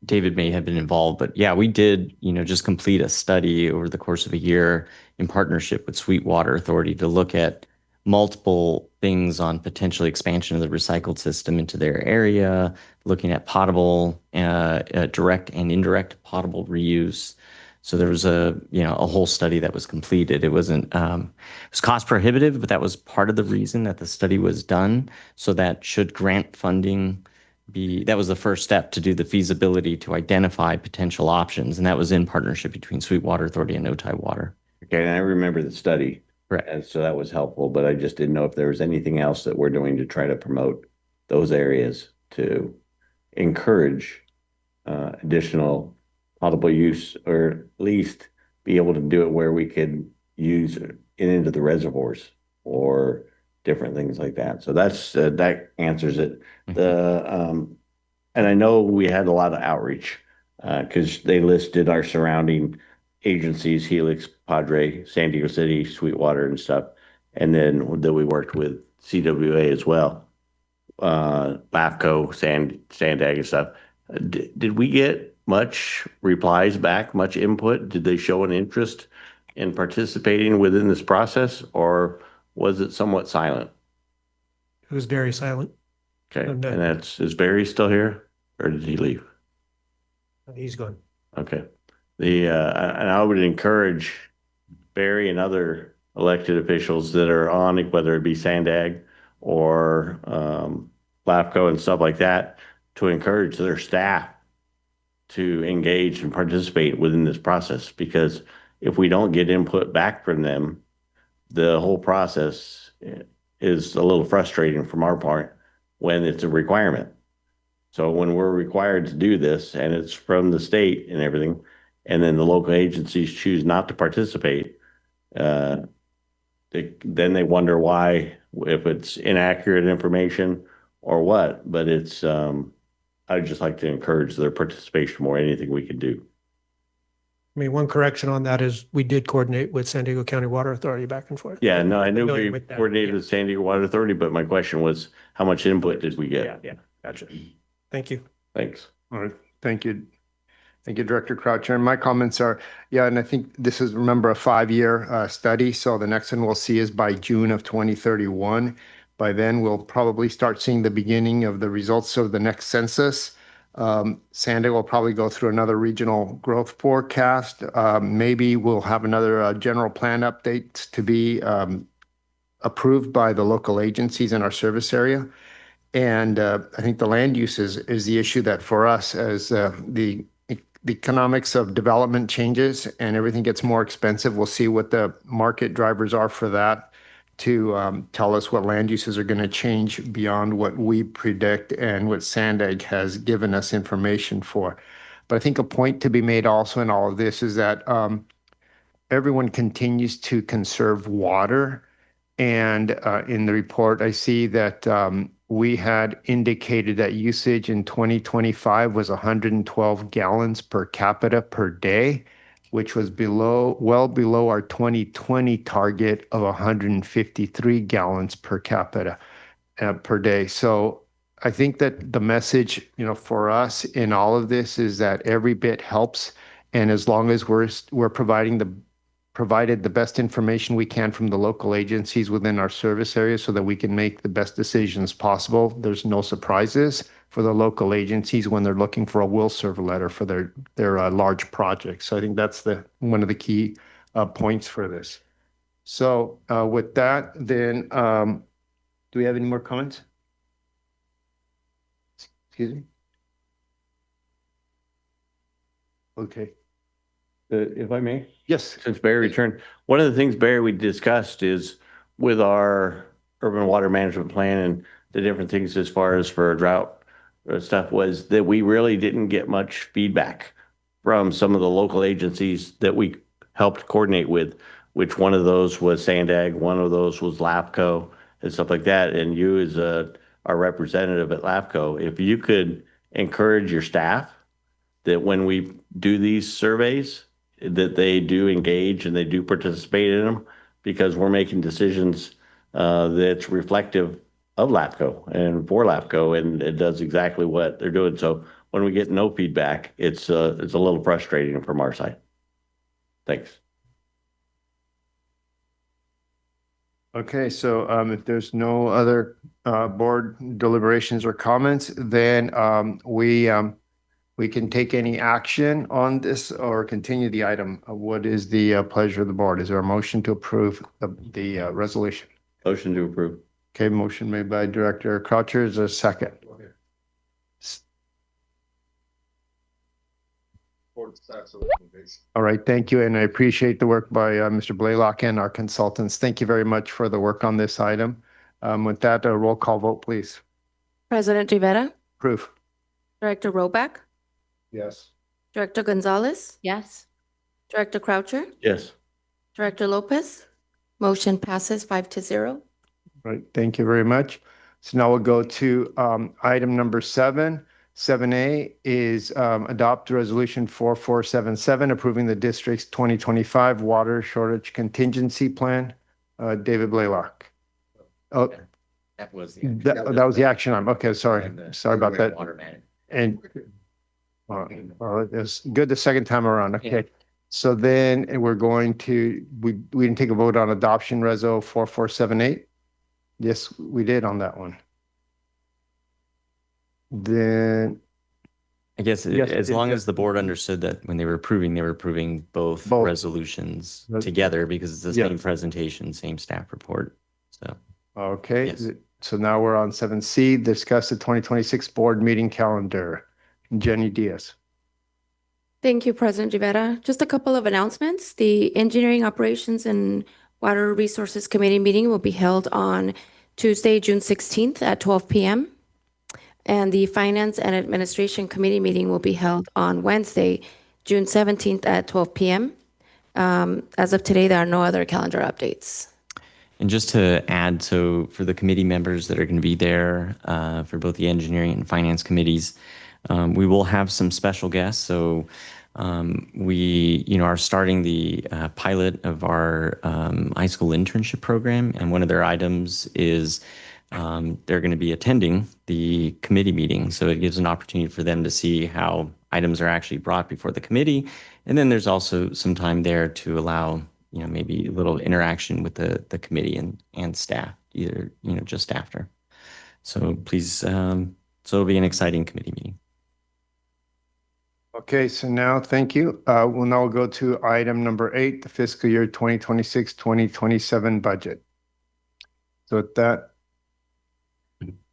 David may have been involved, but yeah, we did, just complete a study over the course of a year in partnership with Sweetwater Authority to look at multiple things on potential expansion of the recycled system into their area, looking at potable, direct and indirect potable reuse. So there was a whole study that was completed. It wasn't, it was cost prohibitive, but that was part of the reason that the study was done. So that should grant funding that was the first step to do the feasibility to identify potential options. And that was in partnership between Sweetwater Authority and Otay Water. Okay, and I remember the study. Right. And so that was helpful, but I just didn't know if there was anything else that we're doing to try to promote those areas to encourage additional potable use, or at least be able to do it where we could use it into the reservoirs or different things like that. So that's that answers it. And I know we had a lot of outreach because they listed our surrounding agencies: Helix, Padre, San Diego City, Sweetwater, and stuff. And then we worked with CWA as well, LAFCO, Sandag, and stuff. Did we get much replies back, much input? Did they show an interest in participating within this process, or was it somewhat silent? It was very silent. Okay, and is Barry still here, or did he leave? He's gone. Okay. And I would encourage Barry and other elected officials that are on it, whether it be Sandag or LAFCO and stuff like that, to encourage their staff to engage and participate within this process. Because if we don't get input back from them, the whole process is a little frustrating from our part when it's a requirement. So when we're required to do this and it's from the state and everything, and then the local agencies choose not to participate, then they wonder why, if it's inaccurate information or what. But it's, I'd just like to encourage their participation more, anything we can do. I mean, one correction on that is we did coordinate with San Diego County Water Authority back and forth. Yeah, no, I knew we coordinated with San Diego Water Authority, but my question was, how much input did we get? Yeah, gotcha. Thank you. Thanks. All right, thank you. Thank you, Director Croucher. And my comments are, yeah, and I think this is, remember, a 5-year study. So the next one we'll see is by June of 2031. By then, we'll probably start seeing the beginning of the results of the next census. Sandy will probably go through another regional growth forecast. Maybe we'll have another general plan update to be approved by the local agencies in our service area. And I think the land use is the issue that for us, as the economics of development changes and everything gets more expensive, we'll see what the market drivers are for that to tell us what land uses are going to change beyond what we predict and what Sandag has given us information for. But I think a point to be made also in all of this is that everyone continues to conserve water. And in the report, I see that we had indicated that usage in 2025 was 112 gallons per capita per day, which was well below our 2020 target of 153 gallons per capita per day. So I think that the message, for us in all of this is that every bit helps. And as long as we're provided the best information we can from the local agencies within our service area so that we can make the best decisions possible. There's no surprises for the local agencies when they're looking for a will serve letter for their large projects. So I think that's one of the key points for this. So with that, then, do we have any more comments? Excuse me? Okay. If I may? Yes. Since Barry returned, one of the things, Barry, we discussed is with our urban water management plan and the different things as far as for drought stuff was that we really didn't get much feedback from some of the local agencies that we helped coordinate with, which one of those was Sandag, one of those was LAFCO and stuff like that. And you as our representative at LAFCO, if you could encourage your staff that when we do these surveys, that they do engage and they do participate in them, because we're making decisions that's reflective of LAFCO and for LAFCO, and it does exactly what they're doing. So when we get no feedback, it's a little frustrating from our side. Thanks. Okay, so if there's no other board deliberations or comments, then we can take any action on this or continue the item. What is the pleasure of the board? Is there a motion to approve the resolution? Motion to approve. Okay, motion made by Director Croucher. Is there a second? All right, thank you. And I appreciate the work by Mr. Blaylock and our consultants. Thank you very much for the work on this item. With that, a roll call vote, please. President Rivera, Approve. Director Roback, Yes. Director Gonzalez, Yes. Director Croucher, Yes. Director Lopez. Motion passes 5-0. Right, thank you very much. So now we'll go to item number 7. 7A is adopt resolution 4477, approving the district's 2025 water shortage contingency plan. David Blaylock. Oh, That was that was the action item. Okay, sorry. Sorry about that. And well, it was good the second time around. Okay. So then we're going to, we didn't take a vote on adoption reso 4478. Yes, we did on that one. Then I guess Yes, as it- long yeah. as the board understood that when they were approving both Both. resolutions Res- together, because it's the Yeah. same presentation, same staff report. So Okay, Yes. so now we're on 7C, discuss the 2026 board meeting calendar. Jenny Diaz. Thank you, President Rivera. Just a couple of announcements. The Engineering Operations and Water Resources Committee meeting will be held on Tuesday, June 16th at 12 p.m. And the Finance and Administration Committee meeting will be held on Wednesday, June 17th at 12 p.m. As of today, there are no other calendar updates. And just to add, so for the committee members that are going to be there for both the engineering and finance committees, we will have some special guests. So we, are starting the pilot of our high school internship program, and one of their items is they're going to be attending the committee meeting. So it gives an opportunity for them to see how items are actually brought before the committee. And then there's also some time there to allow, maybe a little interaction with the committee and staff, either, just after. So please, so it'll be an exciting committee meeting. Okay, so now, thank you. We'll now go to item number 8, the fiscal year 2026-2027 budget. So with that,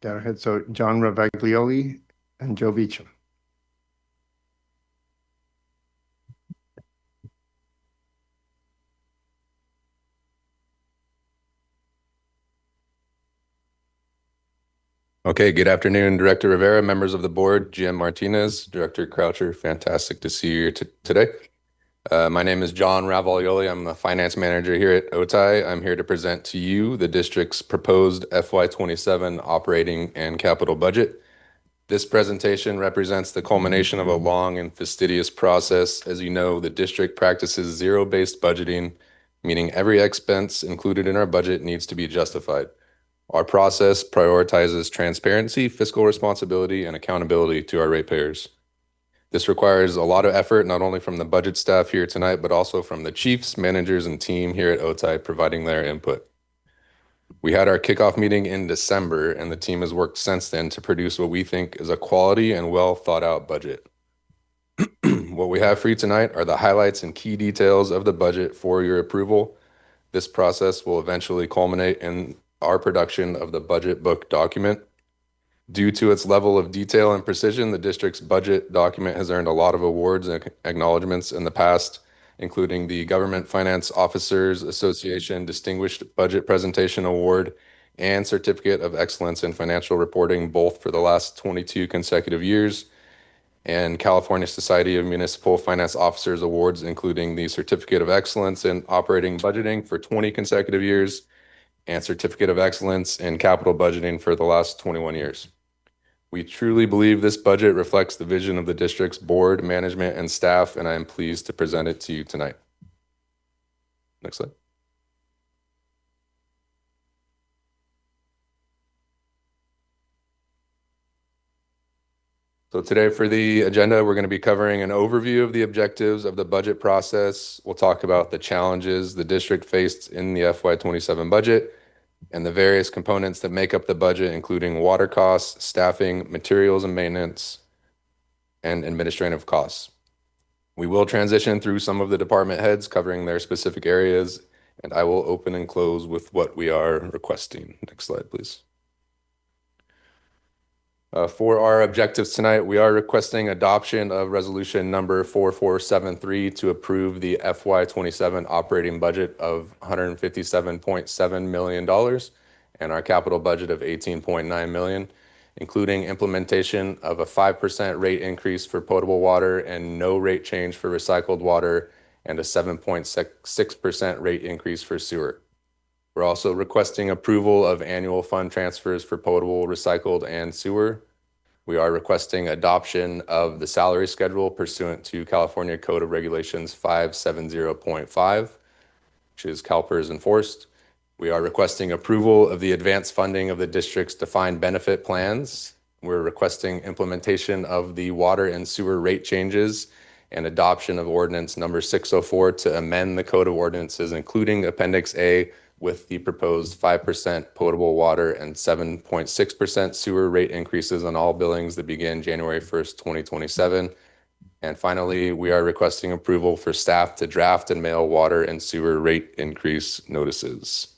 go ahead. So John Ravaglioli and Joe Beecham. Okay, good afternoon, Director Rivera, members of the board, Jim Martinez, Director Croucher. Fantastic to see you here today. My name is John Ravaglioli. I'm the finance manager here at OTI. I'm here to present to you the district's proposed FY27 operating and capital budget. This presentation represents the culmination of a long and fastidious process. As you know, the district practices zero-based budgeting, meaning every expense included in our budget needs to be justified. Our process prioritizes transparency, fiscal responsibility, and accountability to our ratepayers. This requires a lot of effort, not only from the budget staff here tonight, but also from the chiefs, managers, and team here at OTI providing their input. We had our kickoff meeting in December, and the team has worked since then to produce what we think is a quality and well thought out budget. What we have for you tonight are the highlights and key details of the budget for your approval. This process will eventually culminate in our production of the budget book document. Due to its level of detail and precision, the district's budget document has earned a lot of awards and acknowledgments in the past, including the Government Finance Officers Association Distinguished Budget Presentation Award and Certificate of Excellence in Financial Reporting, both for the last 22 consecutive years, and California Society of Municipal Finance Officers Awards, including the Certificate of Excellence in Operating Budgeting for 20 consecutive years and Certificate of Excellence in Capital Budgeting for the last 21 years. We truly believe this budget reflects the vision of the district's board, management, and staff, and I am pleased to present it to you tonight. Next slide. So today for the agenda, we're going to be covering an overview of the objectives of the budget process. We'll talk about the challenges the district faced in the FY27 budget and the various components that make up the budget, including water costs, staffing, materials and maintenance, and administrative costs. We will transition through some of the department heads covering their specific areas, and I will open and close with what we are requesting. Next slide, please. For our objectives tonight, we are requesting adoption of resolution number 4473 to approve the FY27 operating budget of $157.7 million and our capital budget of $18.9 million, including implementation of a 5% rate increase for potable water and no rate change for recycled water and a 7.6% rate increase for sewer. We're also requesting approval of annual fund transfers for potable, recycled, and sewer. We are requesting adoption of the salary schedule pursuant to California Code of Regulations 570.5, which is CalPERS enforced. We are requesting approval of the advanced funding of the district's defined benefit plans. We're requesting implementation of the water and sewer rate changes and adoption of ordinance number 604 to amend the Code of Ordinances, including Appendix A, with the proposed 5% potable water and 7.6% sewer rate increases on all billings that begin January 1st, 2027. And finally, we are requesting approval for staff to draft and mail water and sewer rate increase notices.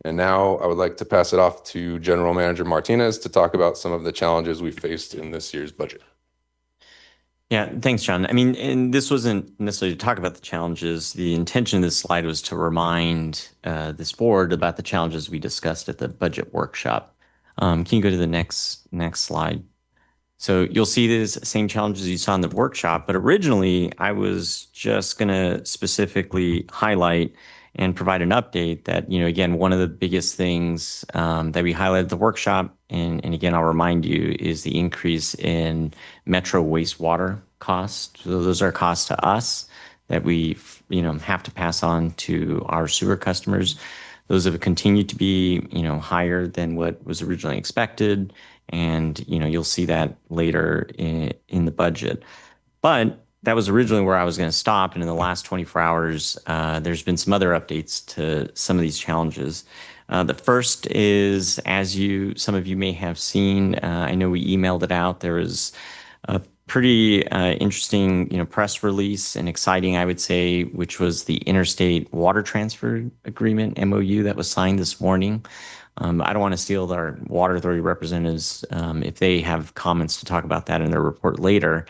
And now I would like to pass it off to General Manager Martinez to talk about some of the challenges we faced in this year's budget. Yeah, thanks, John. I mean, and this wasn't necessarily to talk about the challenges. The intention of this slide was to remind this board about the challenges we discussed at the budget workshop. Can you go to the next slide? So you'll see these same challenges you saw in the workshop, but originally I was just going to specifically highlight and provide an update that, again, one of the biggest things that we highlighted at the workshop, and again, I'll remind you, is the increase in metro wastewater costs. So those are costs to us that we, have to pass on to our sewer customers. Those have continued to be, higher than what was originally expected. And, you'll see that later in the budget. But that was originally where I was going to stop. And in the last 24 hours, there's been some other updates to some of these challenges. The first is, as some of you may have seen, I know we emailed it out. There was a pretty interesting, press release and exciting, I would say, which was the Interstate Water Transfer Agreement, MOU, that was signed this morning. I don't want to steal our Water Authority representatives if they have comments to talk about that in their report later.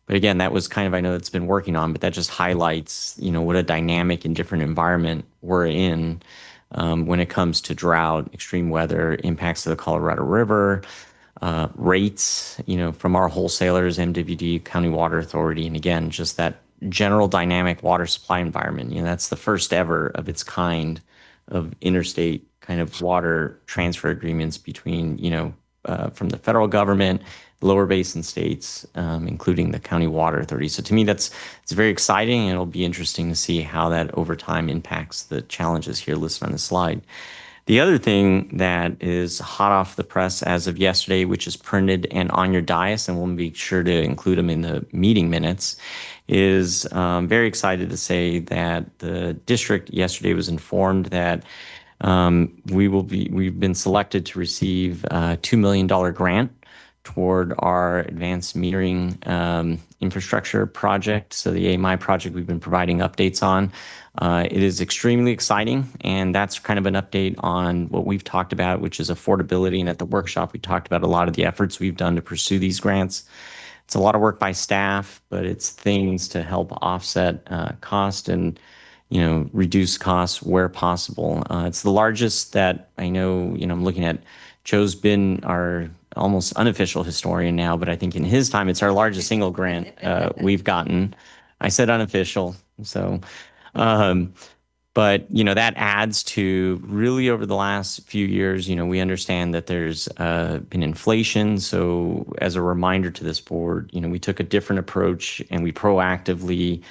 But again, that was kind of, I know it's been working on, but that just highlights, what a dynamic and different environment we're in when it comes to drought, extreme weather, impacts to the Colorado River, rates, from our wholesalers, MWD, County Water Authority, and again, just that general dynamic water supply environment. That's the first ever of its kind of interstate kind of water transfer agreements between, from the federal government, lower basin states, including the county water authority. So to me, it's very exciting, and it'll be interesting to see how that over time impacts the challenges here listed on the slide. The other thing that is hot off the press as of yesterday, which is printed and on your dais, and we'll be sure to include them in the meeting minutes, is very excited to say that the district yesterday was informed that we've been selected to receive a $2 million grant toward our advanced metering infrastructure project. So the AMI project we've been providing updates on. It is extremely exciting, and that's kind of an update on what we've talked about, which is affordability. And at the workshop, we talked about a lot of the efforts we've done to pursue these grants. It's a lot of work by staff, but it's things to help offset cost and reduce costs where possible. It's the largest that I know. I'm looking at Joe's been our almost unofficial historian now, but I think in his time, it's our largest single grant we've gotten. I said unofficial, so. But that adds to really over the last few years, we understand that there's been inflation. So as a reminder to this board, we took a different approach, and we proactively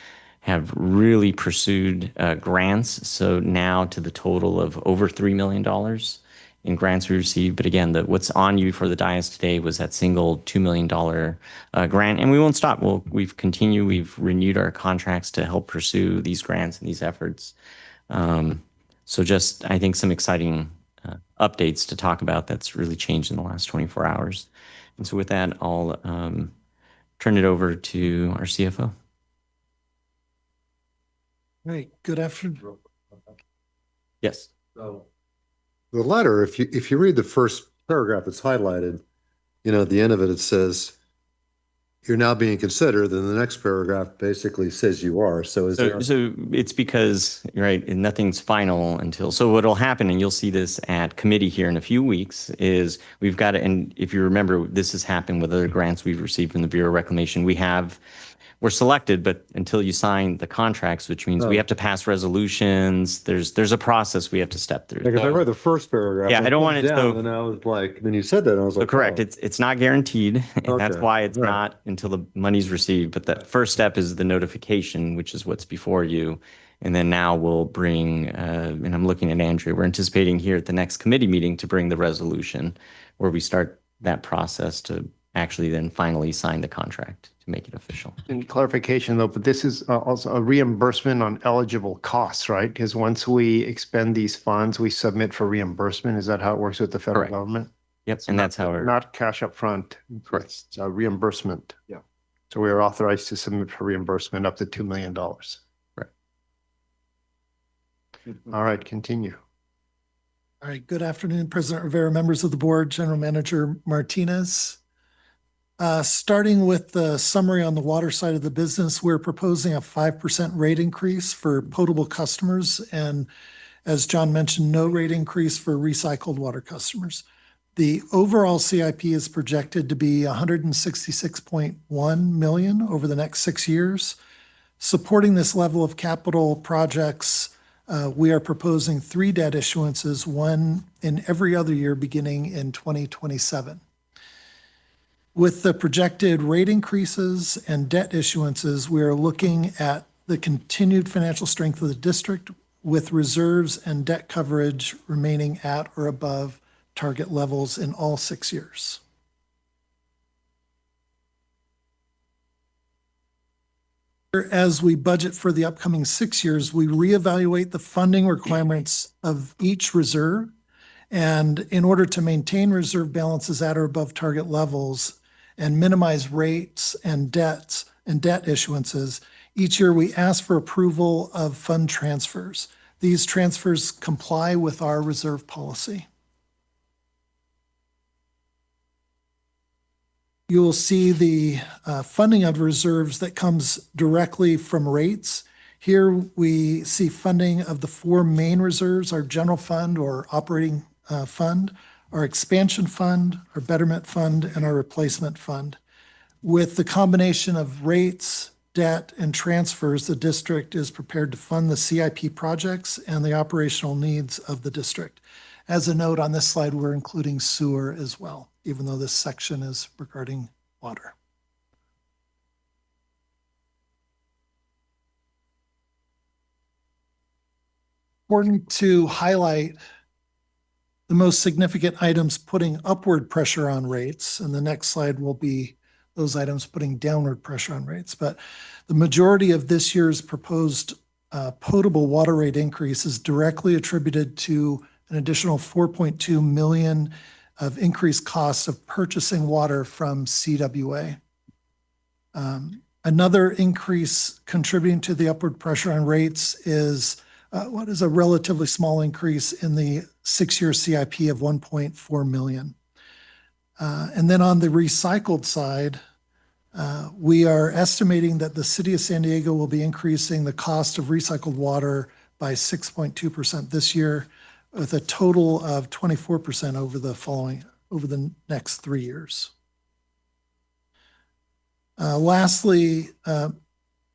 have really pursued grants. So now to the total of over $3 million in grants we received. But again, what's on you for the dais today was that single $2 million grant. And we won't stop. We've renewed our contracts to help pursue these grants and these efforts. So just, I think, some exciting updates to talk about that's really changed in the last 24 hours. And so with that, I'll turn it over to our CFO. Hey, good afternoon. Yes. So the letter, if you read the first paragraph, it's highlighted. At the end of it, it says you're now being considered. Then the next paragraph basically says you are. So it's because, right, and nothing's final until. So what'll happen, and you'll see this at committee here in a few weeks, is we've got to, and if you remember, this has happened with other grants we've received from the Bureau of Reclamation. We're selected, but until you sign the contracts, which means we have to pass resolutions. There's a process we have to step through. Because I read the first paragraph. Yeah, I don't want it to. And I was like, when you said that, I was like, correct. Oh. It's not guaranteed, and that's Okay. why it's not until the money's received. But the first step is the notification, which is what's before you. And then now we'll bring, and I'm looking at Andrea, we're anticipating here at the next committee meeting to bring the resolution where we start that process to actually then finally sign the contract to make it official. And clarification though, but this is also a reimbursement on eligible costs, right? Because once we expend these funds, we submit for reimbursement. Is that how it works with the federal Correct. government? Yep, and that's how we're. Not cash up front. Correct. It's a reimbursement. Yeah. So we are authorized to submit for reimbursement up to $2 million. Right. All right, continue. All right, good afternoon, President Rivera, members of the board, General Manager Martinez. Starting with the summary on the water side of the business, we're proposing a 5% rate increase for potable customers. And as John mentioned, no rate increase for recycled water customers. The overall CIP is projected to be $166.1 million over the next 6 years. Supporting this level of capital projects, we are proposing 3 debt issuances, one in every other year beginning in 2027. With the projected rate increases and debt issuances, we are looking at the continued financial strength of the district with reserves and debt coverage remaining at or above target levels in all 6 years. As we budget for the upcoming 6 years, we reevaluate the funding requirements of each reserve. And in order to maintain reserve balances at or above target levels and minimize rates and debt issuances, each year we ask for approval of fund transfers. These transfers comply with our reserve policy. You will see the funding of reserves that comes directly from rates. Here we see funding of the 4 main reserves: our general fund or operating fund, our expansion fund, our betterment fund, and our replacement fund. With the combination of rates debt and transfers, the district is prepared to fund the CIP projects and the operational needs of the district. As a note on this slide, we're including sewer as well, even though this section is regarding water. Important to highlight the most significant items putting upward pressure on rates, and the next slide will be those items putting downward pressure on rates. But the majority of this year's proposed potable water rate increase is directly attributed to an additional 4.2 million of increased costs of purchasing water from CWA. Another increase contributing to the upward pressure on rates is what is a relatively small increase in the 6-year CIP of 1.4 million. And then on the recycled side, we are estimating that the city of San Diego will be increasing the cost of recycled water by 6.2% this year, with a total of 24% over the next 3 years. Lastly,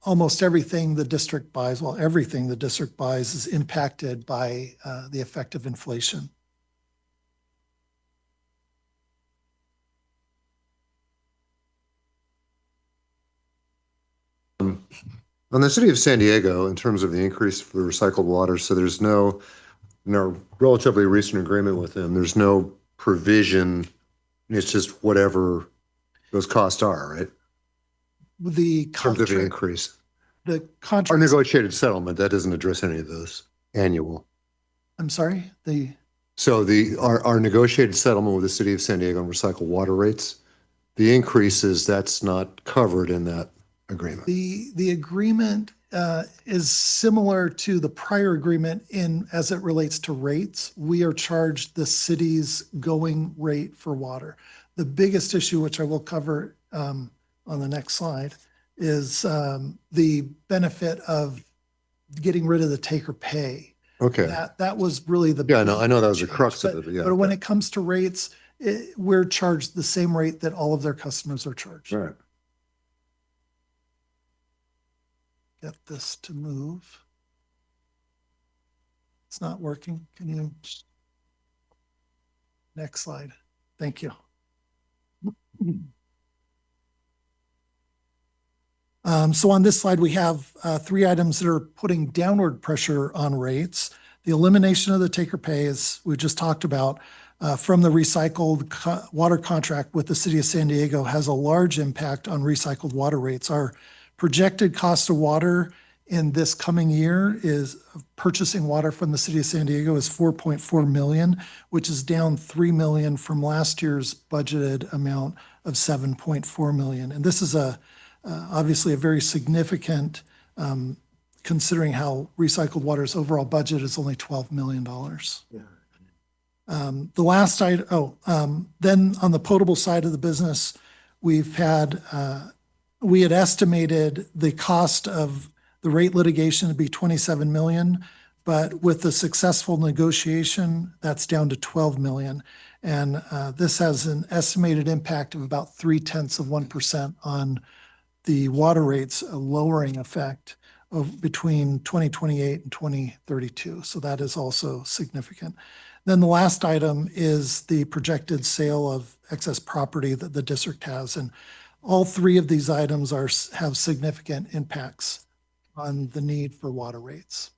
almost everything the district buys, well, everything the district buys is impacted by the effect of inflation. On the city of San Diego, in terms of the increase for the recycled water, so there's no, in our relatively recent agreement with them, there's no provision. It's just whatever those costs are, right? The In terms of the increase. The Our contract, negotiated settlement, that doesn't address any of those annual. I'm sorry, So our negotiated settlement with the city of San Diego on recycled water rates, the increases, that's not covered in that agreement. the agreement is similar to the prior agreement as it relates to rates. We are charged the city's going rate for water. The biggest issue, which I will cover on the next slide, is the benefit of getting rid of the take or pay. Okay. That was really the Yeah, I know that was the change. crux of it, yeah. But when it comes to rates, we're charged the same rate that all of their customers are charged. Right. Get this to move. It's not working. Can you? Next slide. Thank you. So on this slide, we have 3 items that are putting downward pressure on rates. The elimination of the take or pay, as we just talked about, from the recycled water contract with the city of San Diego has a large impact on recycled water rates. Our projected cost of water in this coming year is purchasing water from the city of San Diego is 4.4 million, which is down 3 million from last year's budgeted amount of 7.4 million. And this is obviously a very significant, considering how recycled water's overall budget is only $12 million. The last item, then on the potable side of the business, we had estimated the cost of the rate litigation to be 27 million, but with the successful negotiation, that's down to 12 million. And this has an estimated impact of about 0.3% on the water rates, a lowering effect of between 2028 and 2032. So that is also significant. Then the last item is the projected sale of excess property that the district has. And all 3 of these items have significant impacts on the need for water rates.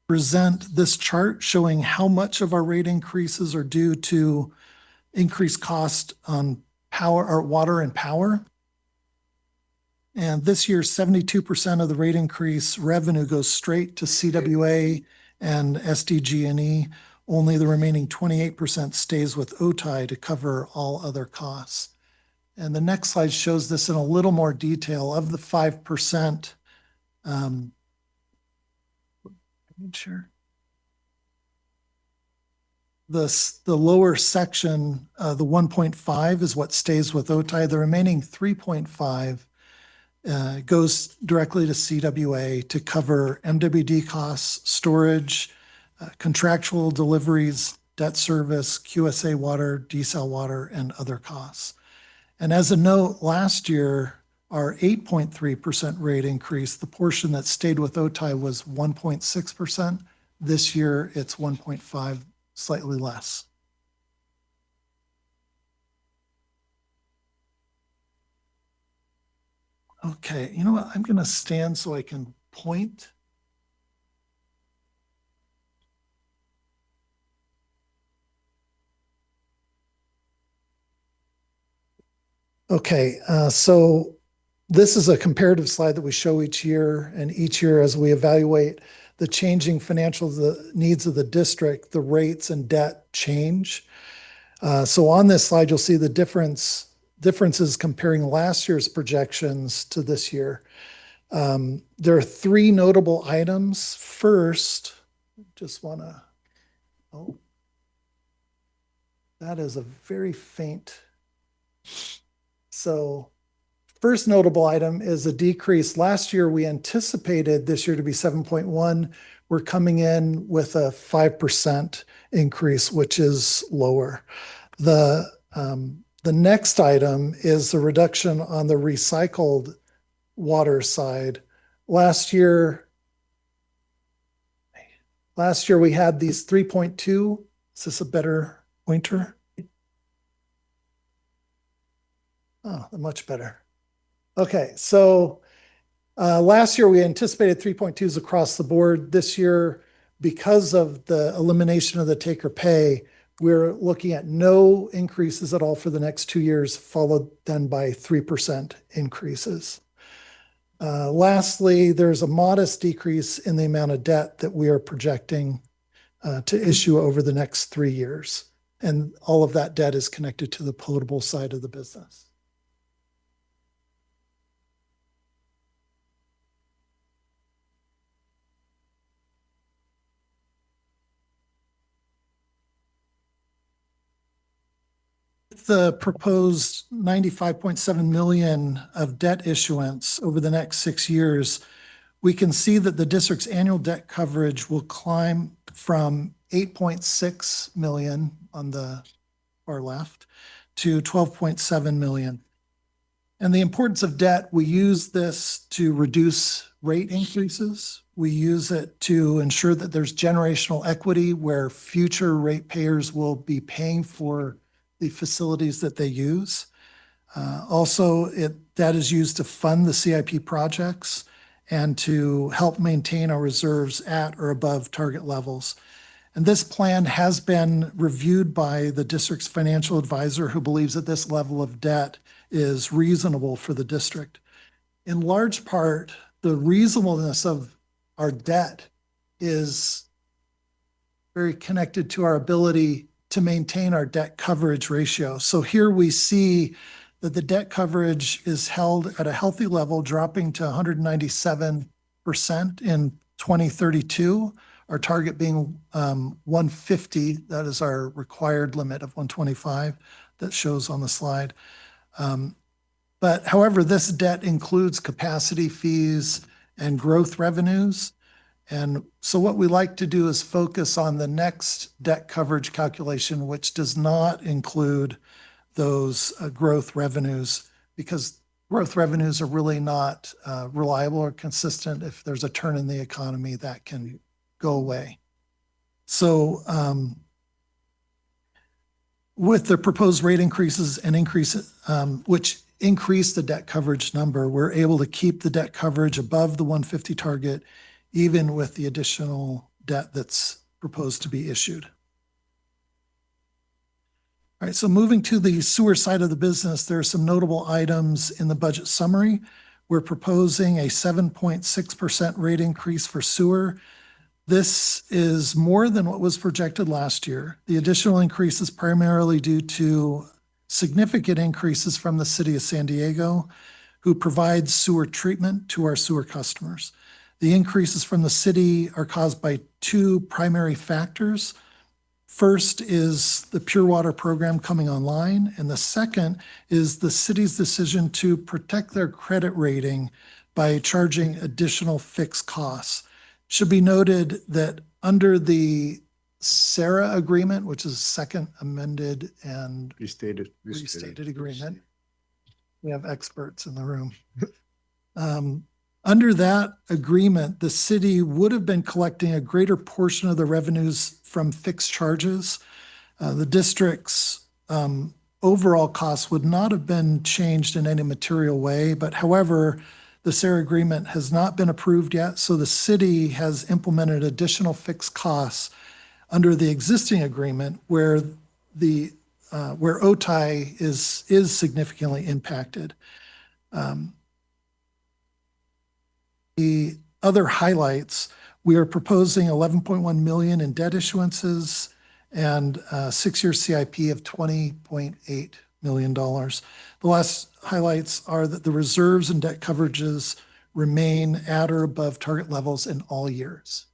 Present this chart showing how much of our rate increases are due to increased cost on power or water and power. And this year, 72% of the rate increase revenue goes straight to CWA and SDG&E. Only the remaining 28% stays with OTI to cover all other costs. And the next slide shows this in a little more detail. Of the 5%, sure. The lower section, the 1.5 is what stays with OTI. The remaining 3.5 goes directly to CWA to cover MWD costs, storage, contractual deliveries, debt service, QSA water, desal water, and other costs. And as a note, last year, our 8.3% rate increase, the portion that stayed with OTI was 1.6%. This year, it's 1.5, slightly less. Okay, you know what? I'm going to stand so I can point. Okay, so this is a comparative slide that we show each year, and each year as we evaluate the changing financial needs of the district, the rates and debt change. So on this slide, you'll see the differences comparing last year's projections to this year. There are three notable items. First, just want to, oh, that is a very faint. So first notable item is a decrease. Last year, we anticipated this year to be 7.1. We're coming in with a 5% increase, which is lower. The next item is the reduction on the recycled water side. Last year we had these 3.2. Is this a better pointer? Oh, much better. Okay, so last year we anticipated 3.2s across the board. This year, because of the elimination of the take or pay, we're looking at no increases at all for the next 2 years, followed then by 3% increases. Lastly, there's a modest decrease in the amount of debt that we are projecting to issue over the next 3 years. And all of that debt is connected to the potable side of the business. The proposed 95.7 million of debt issuance over the next 6 years, we can see that the district's annual debt coverage will climb from 8.6 million on the far left to 12.7 million. And the importance of debt, we use this to reduce rate increases. We use it to ensure that there's generational equity where future ratepayers will be paying for the facilities that they use. Also, that is used to fund the CIP projects and to help maintain our reserves at or above target levels. And this plan has been reviewed by the district's financial advisor, who believes that this level of debt is reasonable for the district. In large part, the reasonableness of our debt is very connected to our ability to maintain our debt coverage ratio. So here we see that the debt coverage is held at a healthy level, dropping to 197% in 2032, our target being 150. That is our required limit of 125 that shows on the slide. But however, this debt includes capacity fees and growth revenues. And so what we like to do is focus on the next debt coverage calculation, which does not include those growth revenues, because growth revenues are really not reliable or consistent. If there's a turn in the economy, that can go away. So with the proposed rate increases and increases, which increase the debt coverage number, we're able to keep the debt coverage above the 150 target, even with the additional debt that's proposed to be issued. All right, so moving to the sewer side of the business, there are some notable items in the budget summary. We're proposing a 7.6% rate increase for sewer. This is more than what was projected last year. The additional increase is primarily due to significant increases from the city of San Diego, who provides sewer treatment to our sewer customers. The increases from the city are caused by two primary factors. First is the Pure Water program coming online, and the second is the city's decision to protect their credit rating by charging additional fixed costs. It should be noted that under the SARA agreement, which is second amended and restated agreement, We have experts in the room. Under that agreement, the city would have been collecting a greater portion of the revenues from fixed charges. The district's overall costs would not have been changed in any material way, but however, the SARE agreement has not been approved yet, so the city has implemented additional fixed costs under the existing agreement where OTI is significantly impacted. The other highlights, we are proposing 11.1 million in debt issuances and a 6-year CIP of $20.8 million. The last highlights are that the reserves and debt coverages remain at or above target levels in all years.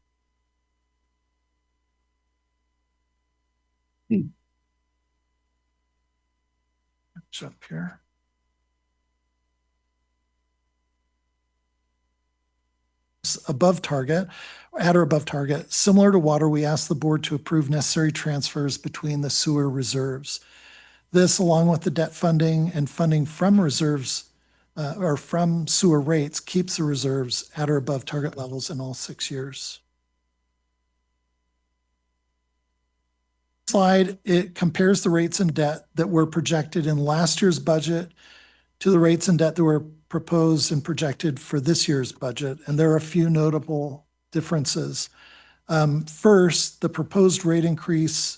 Jump here. Above target, at or above target. Similar to water, we asked the board to approve necessary transfers between the sewer reserves. This, along with the debt funding and funding from reserves or from sewer rates, keeps the reserves at or above target levels in all 6 years. Slide, it compares the rates and debt that were projected in last year's budget to the rates and debt that were proposed and projected for this year's budget, and there are a few notable differences. First, the proposed rate increase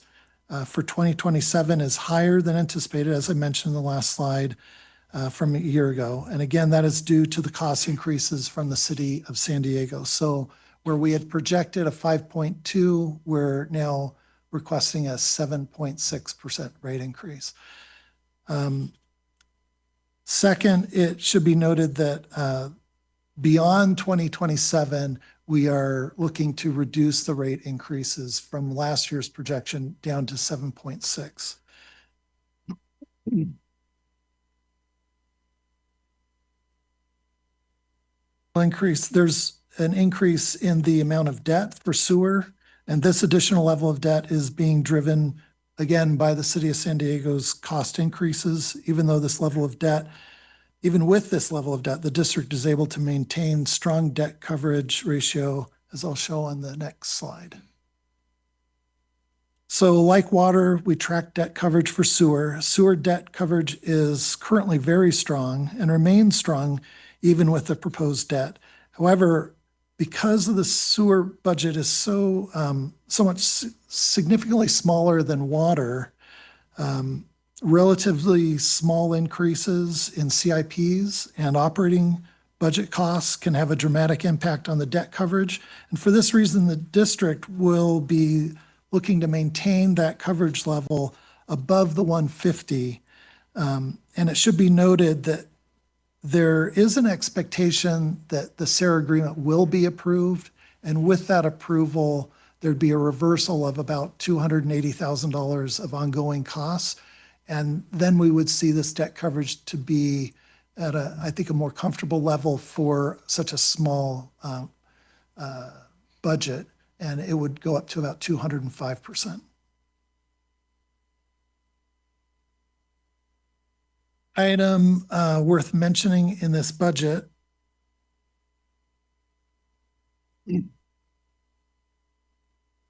for 2027 is higher than anticipated, as I mentioned in the last slide from a year ago. And again, that is due to the cost increases from the city of San Diego. So where we had projected a 5.2, we're now requesting a 7.6% rate increase. Second, it should be noted that beyond 2027, we are looking to reduce the rate increases from last year's projection down to 7.6. There's an increase in the amount of debt for sewer, and this additional level of debt is being driven again by the city of San Diego's cost increases. Even with this level of debt, the district is able to maintain strong debt coverage ratio, as I'll show on the next slide. So like water, we track debt coverage for sewer. Sewer debt coverage is currently very strong and remains strong even with the proposed debt. However, because of the sewer budget is so much significantly smaller than water, relatively small increases in CIPs and operating budget costs can have a dramatic impact on the debt coverage. And for this reason, the district will be looking to maintain that coverage level above the 150. And it should be noted that there is an expectation that the SARE agreement will be approved. And with that approval, there'd be a reversal of about $280,000 of ongoing costs. And then we would see this debt coverage to be at I think, a more comfortable level for such a small budget. And it would go up to about 205%. Item worth mentioning in this budget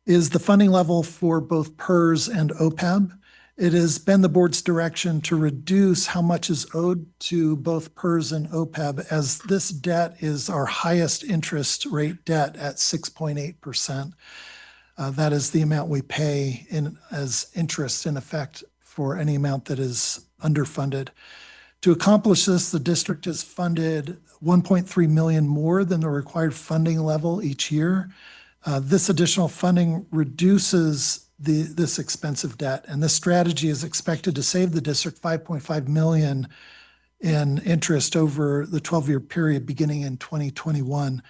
is the funding level for both PERS and OPEB. It has been the board's direction to reduce how much is owed to both PERS and OPEB, as this debt is our highest interest rate debt at 6.8%. That is the amount we pay as interest in effect for any amount that is underfunded. To accomplish this, the district has funded $1.3 million more than the required funding level each year. This additional funding reduces this expensive debt, and this strategy is expected to save the district $5.5 million in interest over the 12-year period beginning in 2021.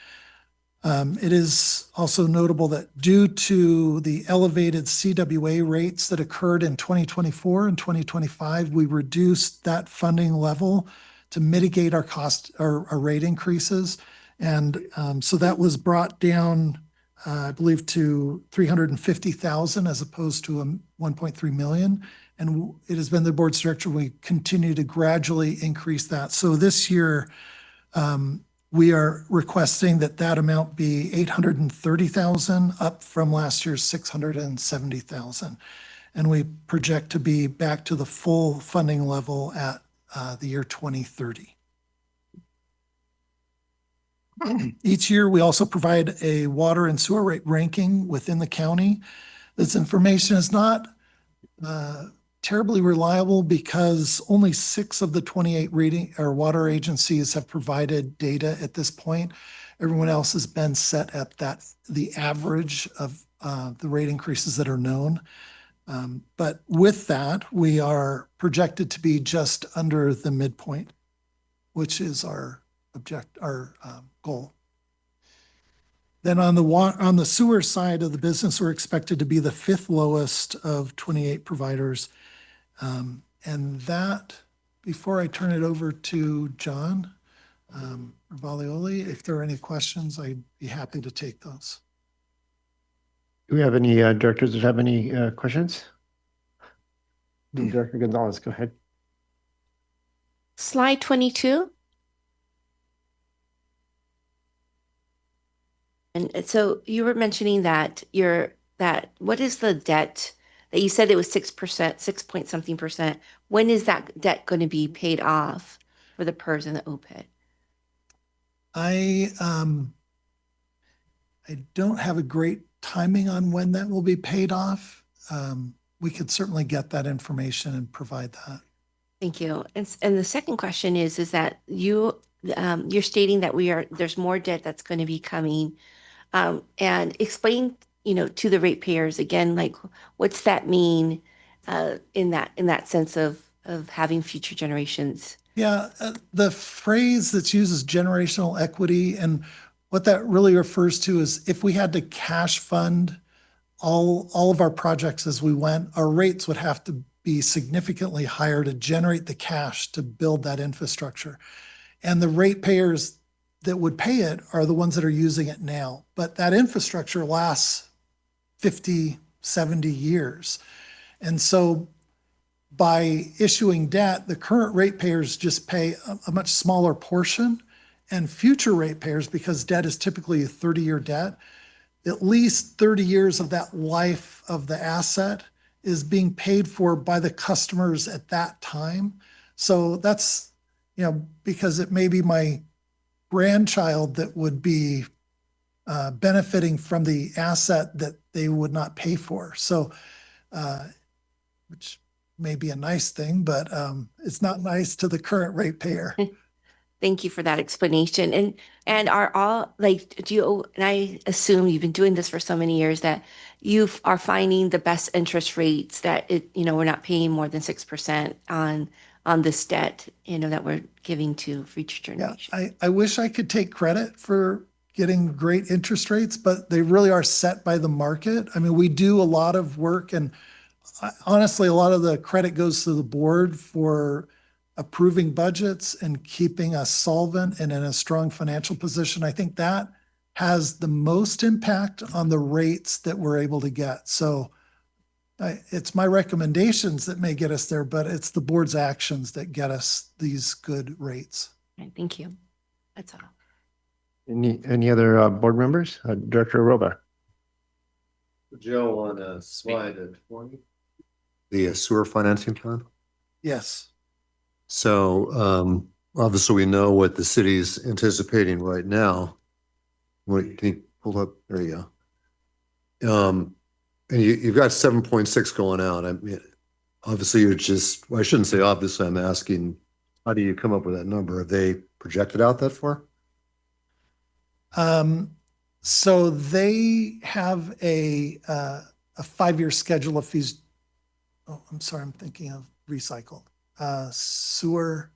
It is also notable that due to the elevated CWA rates that occurred in 2024 and 2025, we reduced that funding level to mitigate our rate increases. And so that was brought down, I believe, to $350,000 as opposed to $1.3 million. And it has been the board's direction, we continue to gradually increase that. So this year, we are requesting that that amount be 830,000, up from last year's 670,000. And we project to be back to the full funding level at the year 2030. Each year, we also provide a water and sewer rate ranking within the county. This information is not terribly reliable because only 6 of the 28 rating or water agencies have provided data at this point. Everyone else has been set at the average of the rate increases that are known. But with that, we are projected to be just under the midpoint, which is our goal. Then on the sewer side of the business, we're expected to be the 5th lowest of 28 providers. And that, before I turn it over to John Valioli, if there are any questions, I'd be happy to take those. Do we have any directors that have any questions? Director Gonzalez, go ahead. Slide 22. And so you were mentioning that what is the debt that you said it was 6%, 6 point something percent? When is that debt going to be paid off for the PERS and the OPID? I don't have a great timing on when that will be paid off. We could certainly get that information and provide that. Thank you. And the second question is that you're stating that there's more debt that's going to be coming, and explain, to the ratepayers again, like what's that mean in that sense of having future generations? Yeah, the phrase that's used is generational equity, and what that really refers to is if we had to cash fund all of our projects as we went, our rates would have to be significantly higher to generate the cash to build that infrastructure. And the ratepayers that would pay it are the ones that are using it now. But that infrastructure lasts 50, 70 years. And so by issuing debt, the current ratepayers just pay a much smaller portion, and future ratepayers, because debt is typically a 30-year debt, at least 30 years of that life of the asset is being paid for by the customers at that time. So that's, because it may be my grandchild that would be benefiting from the asset that they would not pay for. So, which may be a nice thing, but it's not nice to the current ratepayer. Thank you for that explanation. And are all and I assume you've been doing this for so many years that you are finding the best interest rates that we're not paying more than 6% on this debt, that we're giving to future generations. Yeah, I wish I could take credit for getting great interest rates, but they really are set by the market. I mean, we do a lot of work, and honestly, a lot of the credit goes to the board for approving budgets and keeping us solvent and in a strong financial position. I think that has the most impact on the rates that we're able to get. So it's my recommendations that may get us there, but it's the board's actions that get us these good rates. Right, thank you. That's all. Any other board members? Director Roba. Joe, on slide 20, the sewer financing plan. Yes. So obviously we know what the city's anticipating right now. Can you pull up? There you go. And you've got 7.6 going out. I mean, obviously I shouldn't say obviously, I'm asking, how do you come up with that number? Are they projected out that far? So they have a 5-year schedule of fees. Oh, I'm sorry, I'm thinking of recycled. Sewer.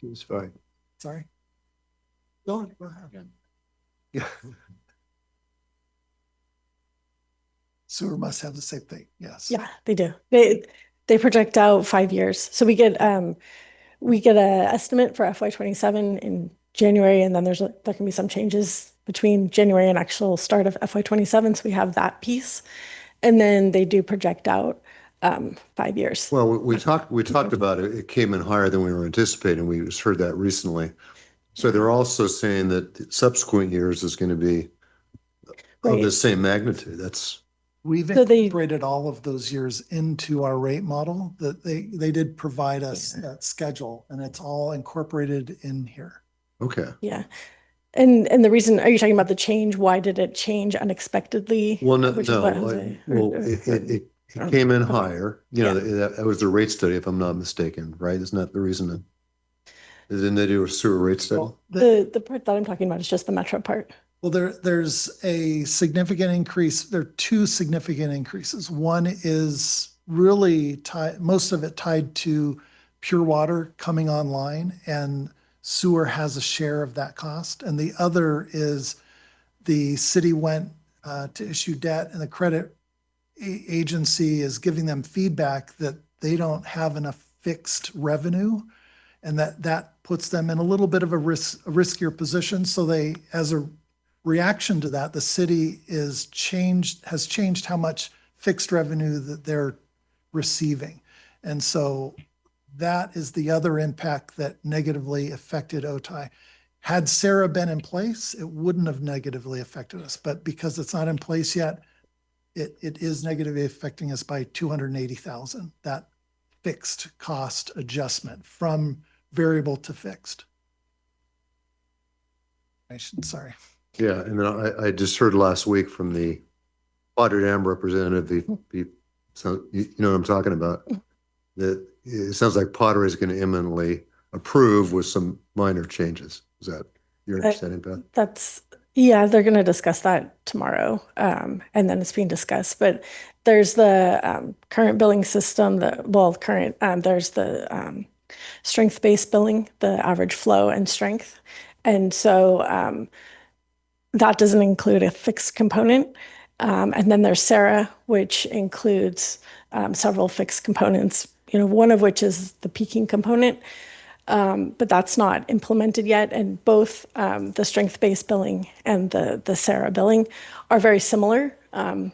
Sewer's fine. Sorry. Go ahead. Yeah. Sewer must have the same thing. Yes. Yeah, they do. They project out 5 years. So we get a estimate for FY27 in January, and then there can be some changes between January and actual start of FY27. So we have that piece, and then they do project out 5 years. Well, we talked about it. It came in higher than we were anticipating. We just heard that recently. So they're also saying that subsequent years is going to be of the same magnitude. We've So they- incorporated all of those years into our rate model, that they did provide us that schedule, and it's all incorporated in here. Okay. Yeah. And the reason, are you talking about the change? Why did it change unexpectedly? Well, no, Which is what I was it came in higher. You know, that was the rate study, if I'm not mistaken, right? Isn't that the reason? Didn't they do a sewer rate study? Well, the part that I'm talking about is just the metro part. Well, there's a significant increase. There are two significant increases. One is really tied, most of it tied to pure water coming online, and sewer has a share of that cost. And the other is the city went to issue debt, and the credit agency is giving them feedback that they don't have enough fixed revenue, and that puts them in a little bit of a riskier position. So they, as a reaction to that, the city has changed how much fixed revenue that they're receiving. And so that is the other impact that negatively affected OTI. Had Sarah been in place, it wouldn't have negatively affected us. But because it's not in place yet, it is negatively affecting us by 280,000, that fixed cost adjustment from variable to fixed. Sorry. Yeah, and then I just heard last week from the Potter Dam representative, so you know what I'm talking about, that it sounds like Potter is going to imminently approve with some minor changes. Is that your understanding, Beth? Yeah, they're going to discuss that tomorrow, and then it's being discussed. But there's the current billing system, there's the strength-based billing, the average flow and strength. And so that doesn't include a fixed component. And then there's Sarah, which includes several fixed components, one of which is the peaking component. But that's not implemented yet. And both the strength-based billing and the Sarah billing are very similar. And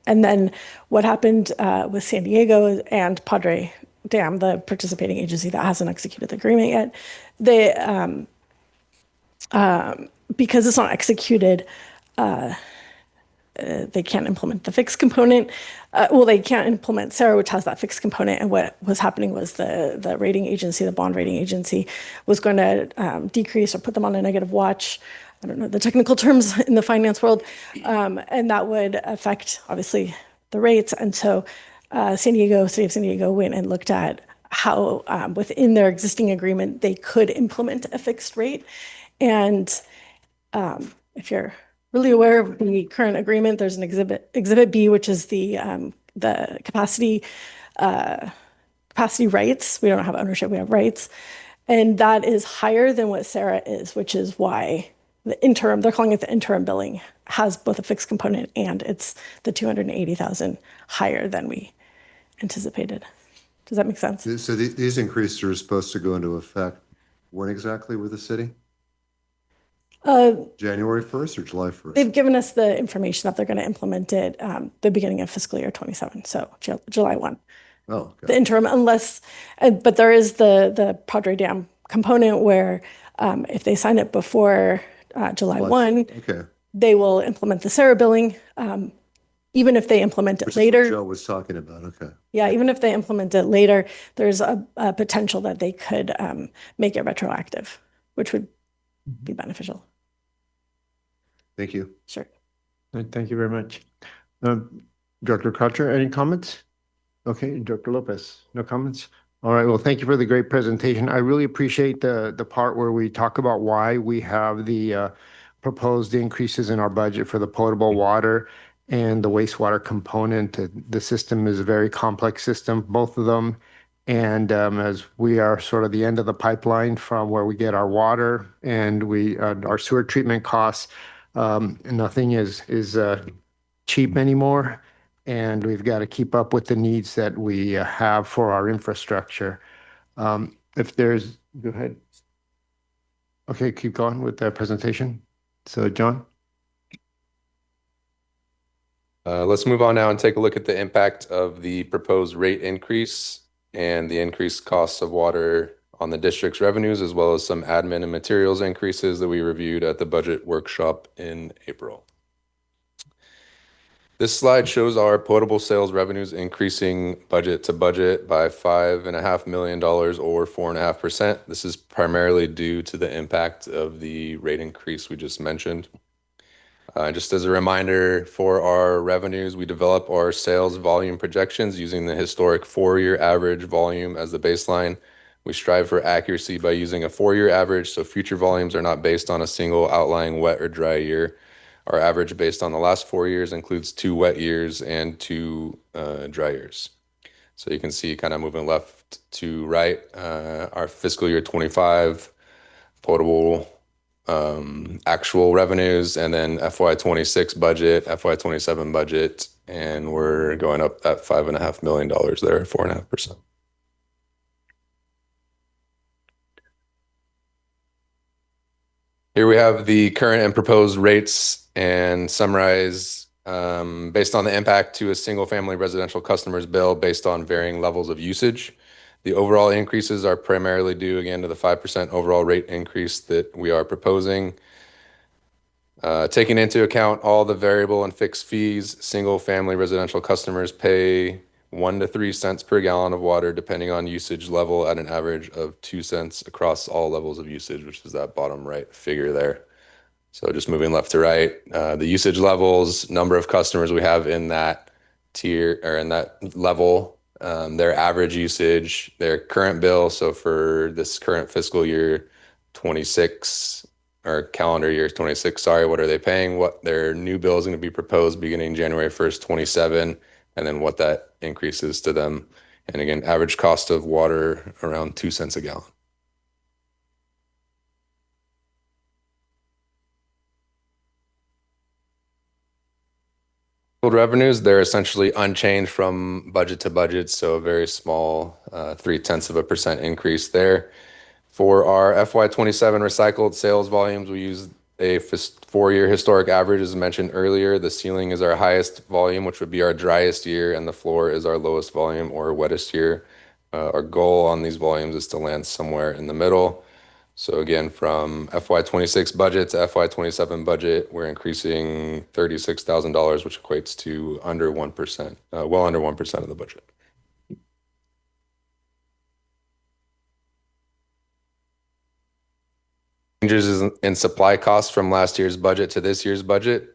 then what happened with San Diego and Padre Dam, the participating agency that hasn't executed the agreement yet, they because it's not executed, they can't implement the fixed component. They can't implement Sarah, which has that fixed component. And what was happening was the rating agency, the bond rating agency, was going to decrease or put them on a negative watch. I don't know the technical terms in the finance world. And that would affect, obviously, the rates. And so City of San Diego went and looked at how within their existing agreement, they could implement a fixed rate. And if you're really aware of the current agreement, there's an exhibit B, which is the capacity rights. We don't have ownership, we have rights. And that is higher than what Sarah is, which is why they're calling it the interim billing, has both a fixed component and it's the 280,000 higher than we anticipated. Does that make sense? So these increases are supposed to go into effect when exactly with the city? January 1st or July 1st? They've given us the information that they're going to implement it the beginning of fiscal year 27, so July 1. Oh, okay. The interim, but there is the Padre Dam component where if they sign it before July 1, okay, they will implement the Sarah billing. Even if they implement it later. Joe was talking about, okay. Yeah, even if they implement it later, there's a potential that they could make it retroactive, which would be beneficial. Thank you. Sure. Thank you very much. Director Croucher, any comments? Okay, Director Lopez, no comments? All right, well, thank you for the great presentation. I really appreciate the part where we talk about why we have the proposed increases in our budget for the potable water and the wastewater component. The system is a very complex system, both of them. And as we are sort of the end of the pipeline from where we get our water and our sewer treatment costs, nothing is cheap anymore. And we've got to keep up with the needs that we have for our infrastructure. Go ahead. Okay, keep going with the presentation. So, John? Let's move on now and take a look at the impact of the proposed rate increase and the increased costs of water on the district's revenues, as well as some admin and materials increases that we reviewed at the budget workshop in April. This slide shows our potable sales revenues increasing budget to budget by $5.5 million or 4.5%. This is primarily due to the impact of the rate increase we just mentioned. Just as a reminder, for our revenues, we develop our sales volume projections using the historic 4-year average volume as the baseline. We strive for accuracy by using a 4-year average, so future volumes are not based on a single outlying wet or dry year. Our average based on the last 4 years includes 2 wet years and 2 dry years. So you can see, kind of moving left to right, our fiscal year 25 potable actual revenues, and then FY26 budget, FY27 budget, and we're going up that $5.5 million there, 4.5%. Here we have the current and proposed rates and summarize based on the impact to a single family residential customer's bill based on varying levels of usage. The overall increases are primarily due again to the 5% overall rate increase that we are proposing. Taking into account all the variable and fixed fees, single family residential customers pay 1 to 3 cents per gallon of water depending on usage level at an average of 2 cents across all levels of usage, which is that bottom right figure there. So just moving left to right, the usage levels, number of customers we have in that tier or in that level, their average usage, their current bill. So for this current fiscal year 26 or calendar year 26, sorry, what are they paying? What their new bill is going to be proposed beginning January 1st, 27, and then what that increases to them. And again, average cost of water around 2 cents a gallon. Revenues, they're essentially unchanged from budget to budget, so a very small 0.3% increase there. For our FY27 recycled sales volumes, we use a 4-year historic average, as mentioned earlier. The ceiling is our highest volume, which would be our driest year, and the floor is our lowest volume or wettest year. Our goal on these volumes is to land somewhere in the middle. So again, from FY26 budget to FY27 budget, we're increasing $36,000, which equates to under 1%, well under 1% of the budget. Changes in supply costs from last year's budget to this year's budget.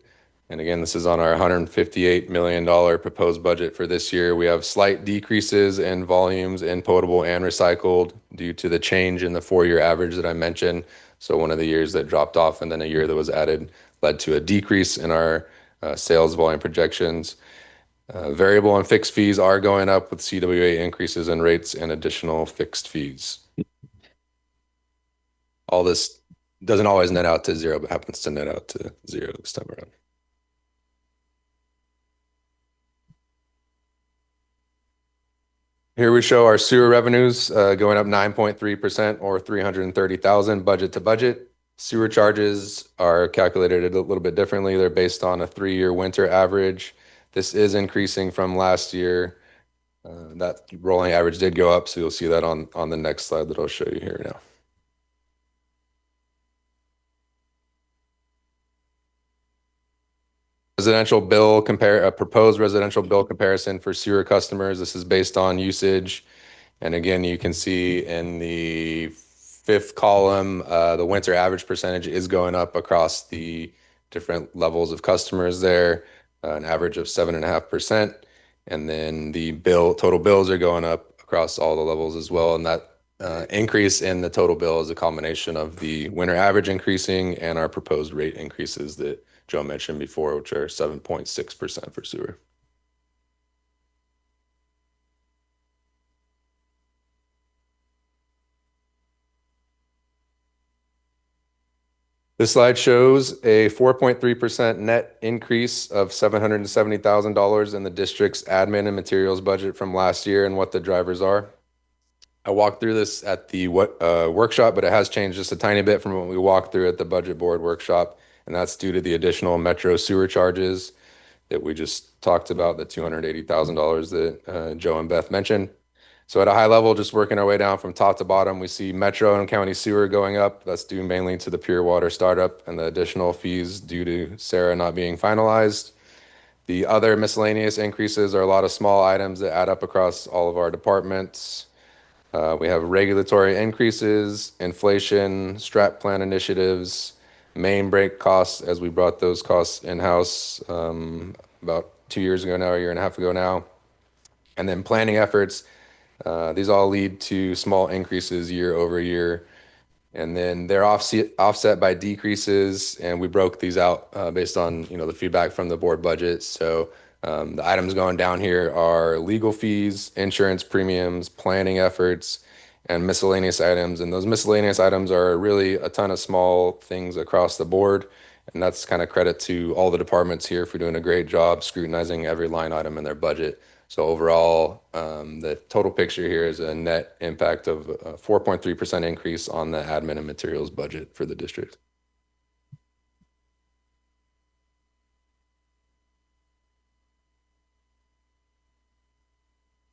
And again, this is on our $158 million proposed budget for this year. We have slight decreases in volumes in potable and recycled due to the change in the 4-year average that I mentioned. So one of the years that dropped off and then a year that was added led to a decrease in our sales volume projections. Variable and fixed fees are going up with CWA increases in rates and additional fixed fees. All this doesn't always net out to zero, but happens to net out to zero this time around. Here we show our sewer revenues going up 9.3% or $330,000 budget to budget. Sewer charges are calculated a little bit differently. They're based on a 3-year winter average. This is increasing from last year. That rolling average did go up, so you'll see that on the next slide that I'll show you here now. Proposed residential bill comparison for sewer customers. This is based on usage. And again, you can see in the 5th column, the winter average percentage is going up across the different levels of customers there, an average of 7.5%. And then the total bills are going up across all the levels as well. And that increase in the total bill is a combination of the winter average increasing and our proposed rate increases that Joe mentioned before, which are 7.6% for sewer. This slide shows a 4.3% net increase of $770,000 in the district's admin and materials budget from last year and what the drivers are. I walked through this at the workshop, but it has changed just a tiny bit from what we walked through at the budget board workshop, and that's due to the additional metro sewer charges. that we just talked about, the $280,000 that Joe and Beth mentioned. So at a high level, just working our way down from top to bottom, we see Metro and County Sewer going up. That's due mainly to the Pure Water startup and the additional fees due to Sarah not being finalized. The other miscellaneous increases are a lot of small items that add up across all of our departments. We have regulatory increases, inflation, strat plan initiatives, main break costs, as we brought those costs in-house about 2 years ago now, a year and a half ago now. And then planning efforts. These all lead to small increases year over year. And then they're offset by decreases, and we broke these out based on the feedback from the board budget. So the items going down here are legal fees, insurance premiums, planning efforts, and miscellaneous items. And those miscellaneous items are really a ton of small things across the board. And that's kind of credit to all the departments here for doing a great job scrutinizing every line item in their budget. So overall, the total picture here is a net impact of a 4.3% increase on the admin and materials budget for the district.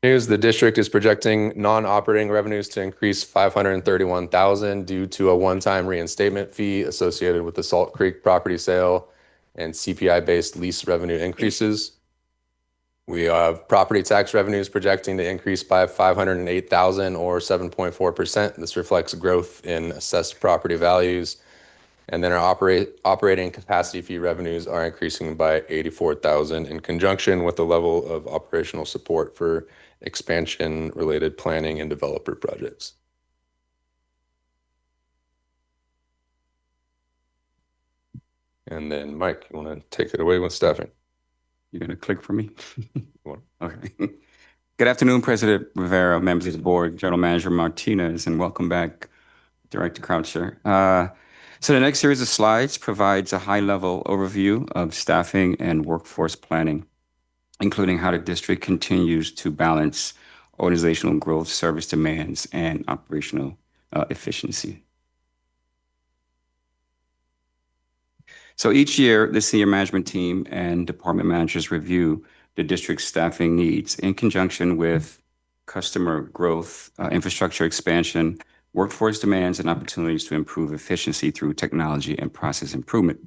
News, the district is projecting non-operating revenues to increase 531,000 due to a one-time reinstatement fee associated with the Salt Creek property sale and CPI-based lease revenue increases. We have property tax revenues projecting to increase by 508,000 or 7.4%. This reflects growth in assessed property values. And then our operating capacity fee revenues are increasing by 84,000 in conjunction with the level of operational support for expansion-related planning and developer projects. And then Mike, you want to take it away with staffing? You're going to click for me? Okay. Good afternoon, President Rivera, members of the board, General Manager Martinez, and welcome back, Director Croucher. So the next series of slides provides a high-level overview of staffing and workforce planning, including how the district continues to balance organizational growth, service demands, and operational efficiency. So each year, the senior management team and department managers review the district's staffing needs in conjunction with customer growth, infrastructure expansion, workforce demands, and opportunities to improve efficiency through technology and process improvement.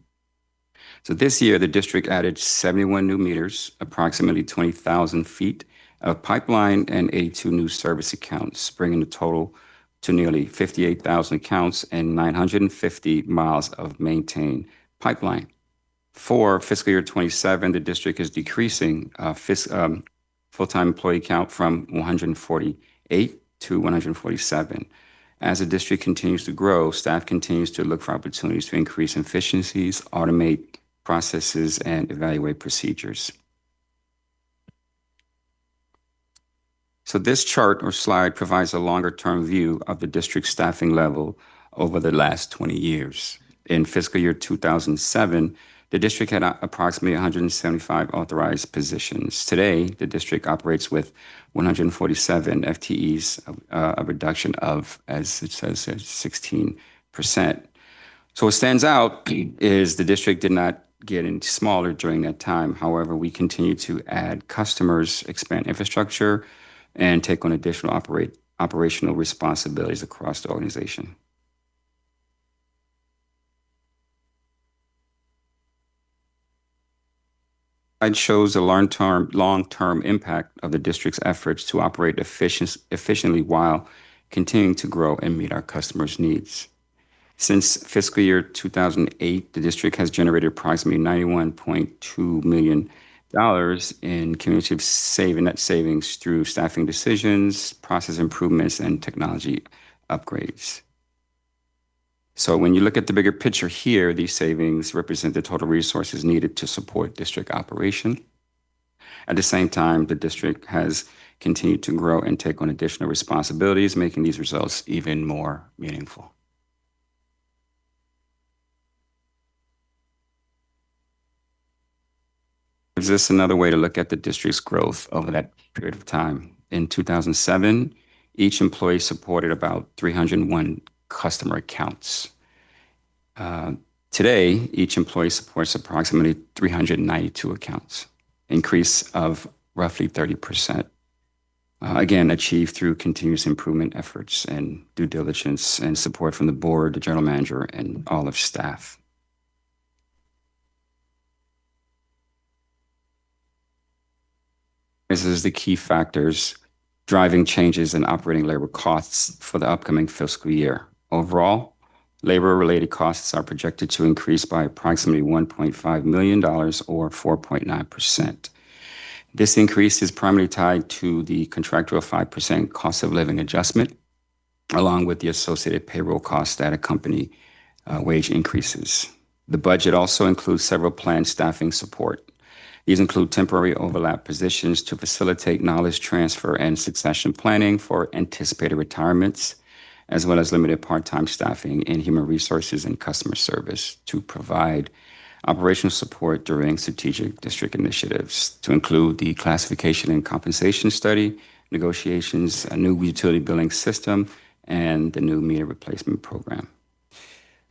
So this year, the district added 71 new meters, approximately 20,000 feet of pipeline, and 82 new service accounts, bringing the total to nearly 58,000 accounts and 950 miles of maintained pipeline. For fiscal year 27, the district is decreasing full-time employee count from 148 to 147. As the district continues to grow, staff continues to look for opportunities to increase efficiencies, automate processes, and evaluate procedures. So this chart or slide provides a longer-term view of the district's staffing level over the last 20 years. In fiscal year 2007, the district had approximately 175 authorized positions. Today, the district operates with 147 FTEs, a reduction of, as it says, 16%. So what stands out is the district did not get any smaller during that time. However, we continue to add customers, expand infrastructure, and take on additional operational responsibilities across the organization. It shows the long-term impact of the district's efforts to operate efficiently while continuing to grow and meet our customers' needs. Since fiscal year 2008, the district has generated approximately $91.2 million in cumulative net savings through staffing decisions, process improvements, and technology upgrades. So when you look at the bigger picture here, these savings represent the total resources needed to support district operation. At the same time, the district has continued to grow and take on additional responsibilities, making these results even more meaningful. Is this another way to look at the district's growth over that period of time? In 2007, each employee supported about 301 customer accounts. Today, each employee supports approximately 392 accounts. increase of roughly 30%. Again, achieved through continuous improvement efforts and due diligence and support from the board, the general manager, and all of staff. This is the key factors driving changes in operating labor costs for the upcoming fiscal year. Overall, labor-related costs are projected to increase by approximately $1.5 million or 4.9%. This increase is primarily tied to the contractual 5% cost of living adjustment, along with the associated payroll costs that accompany wage increases. The budget also includes several planned staffing support. These include temporary overlap positions to facilitate knowledge transfer and succession planning for anticipated retirements, as well as limited part-time staffing in human resources and customer service to provide operational support during strategic district initiatives, to include the classification and compensation study, negotiations, a new utility billing system, and the new meter replacement program.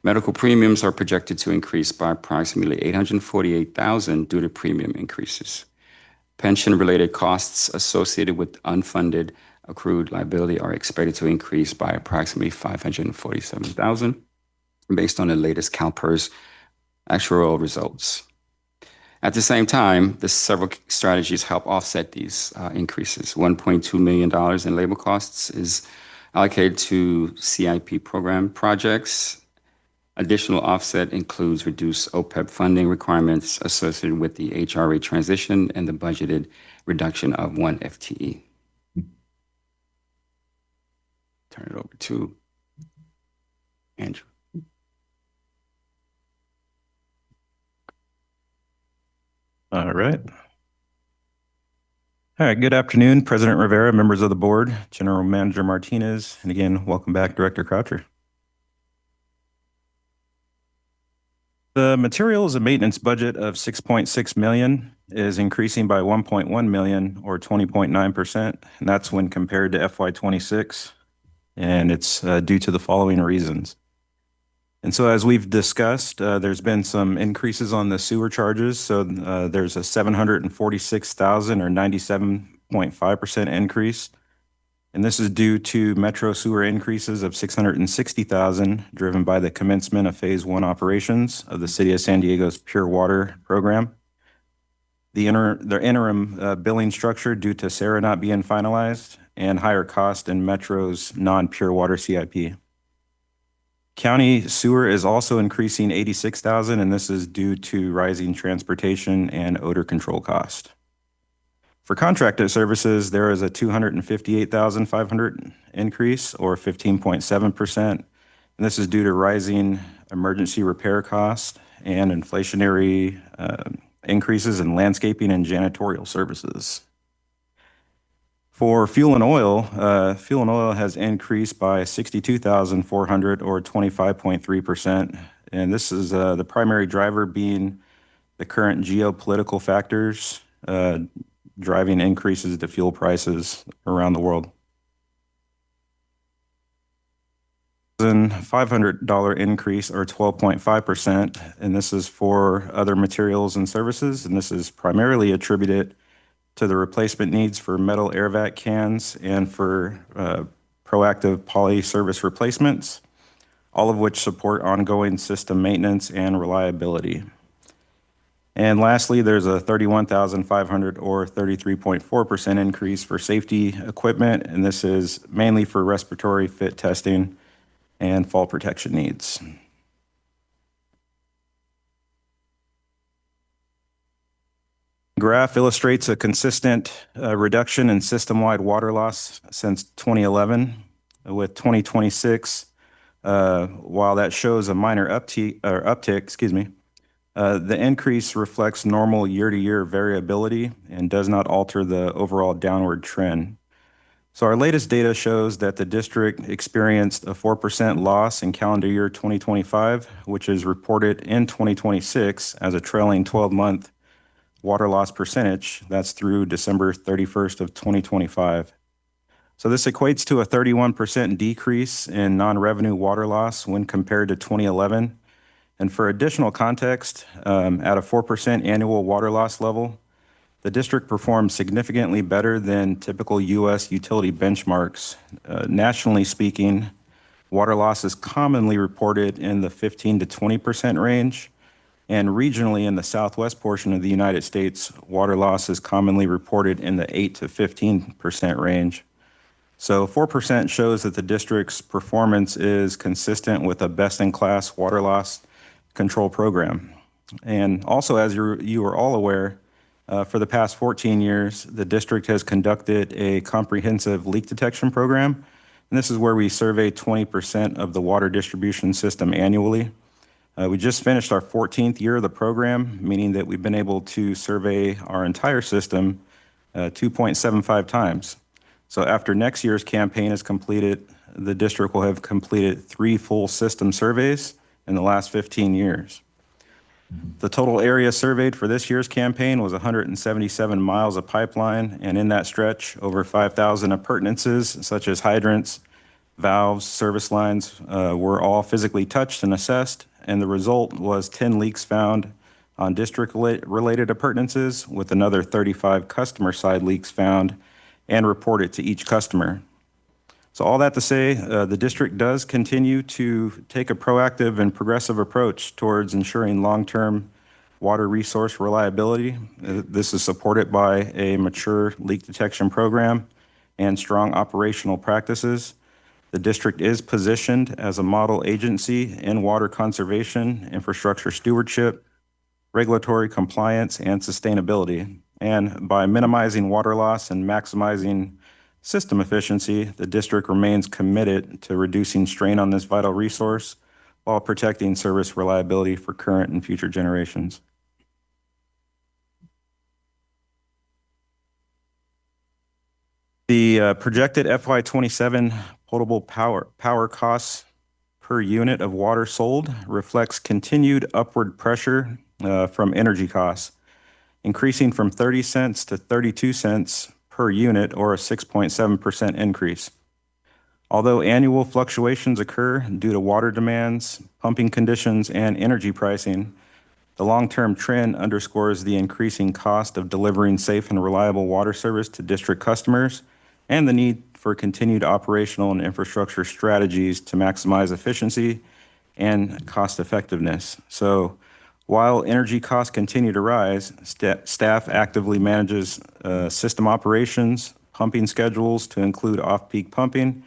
Medical premiums are projected to increase by approximately $848,000 due to premium increases. Pension-related costs associated with unfunded accrued liability are expected to increase by approximately $547,000 based on the latest CalPERS actuarial results. At the same time, the several strategies help offset these increases. $1.2 million in labor costs is allocated to CIP program projects. Additional offset includes reduced OPEB funding requirements associated with the HRA transition and the budgeted reduction of 1 FTE. Turn it over to Andrew. All right. All right, good afternoon, President Rivera, members of the board, General Manager Martinez, and again, welcome back, Director Croucher. The materials and maintenance budget of $6.6 million is increasing by $1.1 million or 20.9%, and that's when compared to FY26, and it's due to the following reasons. And so as we've discussed, there's been some increases on the sewer charges. So there's a $746,000 or 97.5% increase. And this is due to Metro sewer increases of $660,000 driven by the commencement of phase 1 operations of the City of San Diego's Pure Water program. The interim billing structure due to SARA not being finalized and higher cost in Metro's non-Pure Water CIP. County sewer is also increasing $86,000, and this is due to rising transportation and odor control cost. For contracted services, there is a $258,500 increase or 15.7%, and this is due to rising emergency repair costs and inflationary increases in landscaping and janitorial services. For fuel and oil has increased by $62,400 or 25.3%. And this is the primary driver being the current geopolitical factors driving increases to fuel prices around the world. $500 increase or 12.5%. And this is for other materials and services. And this is primarily attributed to the replacement needs for metal air vac cans and for proactive poly service replacements, all of which support ongoing system maintenance and reliability. And lastly, there's a $31,500 or 33.4% increase for safety equipment, and this is mainly for respiratory fit testing and fall protection needs. Graph illustrates a consistent reduction in system-wide water loss since 2011. With 2026, while that shows a minor uptick, the increase reflects normal year-to-year variability and does not alter the overall downward trend. So our latest data shows that the district experienced a 4% loss in calendar year 2025, which is reported in 2026 as a trailing 12-month water loss percentage. That's through December 31st of 2025. So this equates to a 31% decrease in non-revenue water loss when compared to 2011. And for additional context, at a 4% annual water loss level, The district performed significantly better than typical U.S. utility benchmarks. Nationally speaking, water loss is commonly reported in the 15 to 20% range, and regionally in the southwest portion of the United States, water loss is commonly reported in the 8 to 15% range. So 4% shows that the district's performance is consistent with a best-in-class water loss control program. And also, as you are all aware, for the past 14 years, the district has conducted a comprehensive leak detection program. And this is where we survey 20% of the water distribution system annually. We just finished our 14th year of the program, meaning that we've been able to survey our entire system 2.75 times. So after next year's campaign is completed, the district will have completed 3 full system surveys in the last 15 years. The total area surveyed for this year's campaign was 177 miles of pipeline, and in that stretch, over 5,000 appurtenances such as hydrants, valves, service lines were all physically touched and assessed, and the result was 10 leaks found on district-related appurtenances, with another 35 customer-side leaks found and reported to each customer. So all that to say, the district does continue to take a proactive and progressive approach towards ensuring long-term water resource reliability. This is supported by a mature leak detection program and strong operational practices. The district is positioned as a model agency in water conservation, infrastructure stewardship, regulatory compliance, and sustainability. And by minimizing water loss and maximizing system efficiency, the district remains committed to reducing strain on this vital resource while protecting service reliability for current and future generations. The projected FY27 potable power costs per unit of water sold reflects continued upward pressure from energy costs, increasing from 30 cents to 32 cents per unit, or a 6.7% increase. Although annual fluctuations occur due to water demands, pumping conditions, and energy pricing, the long-term trend underscores the increasing cost of delivering safe and reliable water service to district customers and the need for continued operational and infrastructure strategies to maximize efficiency and cost effectiveness. So while energy costs continue to rise, staff actively manages system operations, pumping schedules to include off-peak pumping,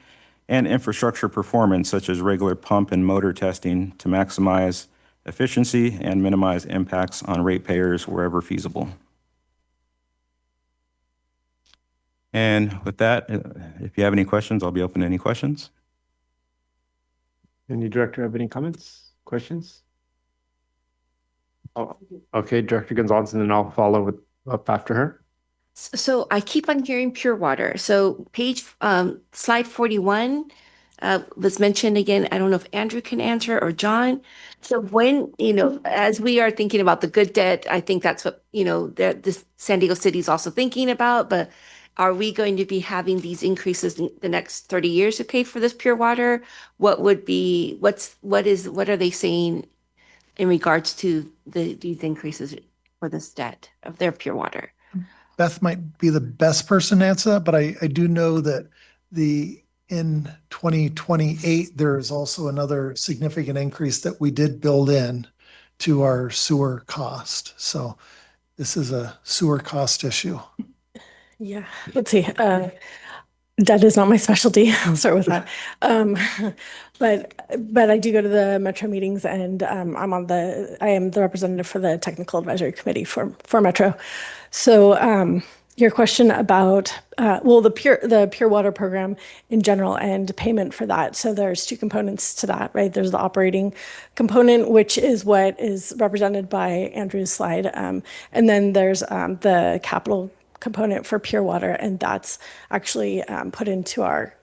and infrastructure performance such as regular pump and motor testing to maximize efficiency and minimize impacts on ratepayers wherever feasible. And with that, if you have any questions, I'll be open to any questions. Any director have any comments, questions? Oh, okay, Director Gonzalez, and then I'll follow up after her. So I keep on hearing pure water. So slide 41 was mentioned again. I don't know if Andrew can answer or John. So when, as we are thinking about the good debt, I think that's what, the San Diego City is also thinking about, but are we going to be having these increases in the next 30 years to pay for this pure water? What are they saying in regards to these increases for this debt of their pure water? Beth might be the best person to answer that, but I do know that in 2028, there is also another significant increase that we did build in to our sewer cost. So this is a sewer cost issue. Yeah, let's see. Debt is not my specialty. I'll start with that. But I do go to the Metro meetings, and I am the representative for the technical advisory committee for Metro. So your question about the pure water program in general and payment for that. So there's 2 components to that, right? There's the operating component, which is what is represented by Andrew's slide, and then there's the capital component for pure water, and that's actually put into our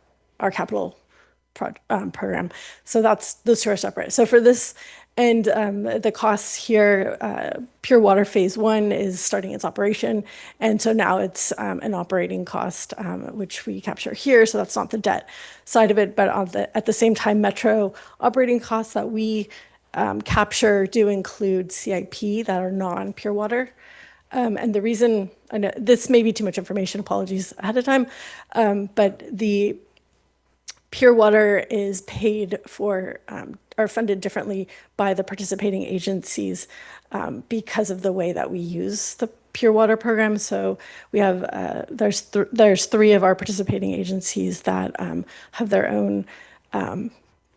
capital program. So those 2 are separate. So for this, and the costs here, pure water phase 1 is starting its operation, and so now it's an operating cost, which we capture here. So that's not the debt side of it, but at the same time, Metro operating costs that we capture do include CIP that are non-pure water And the reason, I know this may be too much information, apologies ahead of time, but the pure water is paid for or funded differently by the participating agencies because of the way that we use the pure water program. So we have there's three of our participating agencies that have their own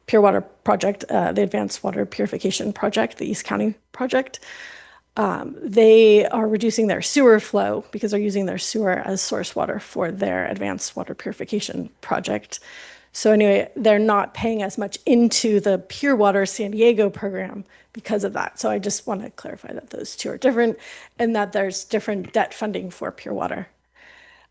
pure water project, the Advanced Water Purification Project, the East County project. They are reducing their sewer flow because they're using their sewer as source water for their Advanced Water Purification Project. So anyway, they're not paying as much into the Pure Water San Diego program because of that. So I just want to clarify that those two are different and that there's different debt funding for Pure Water.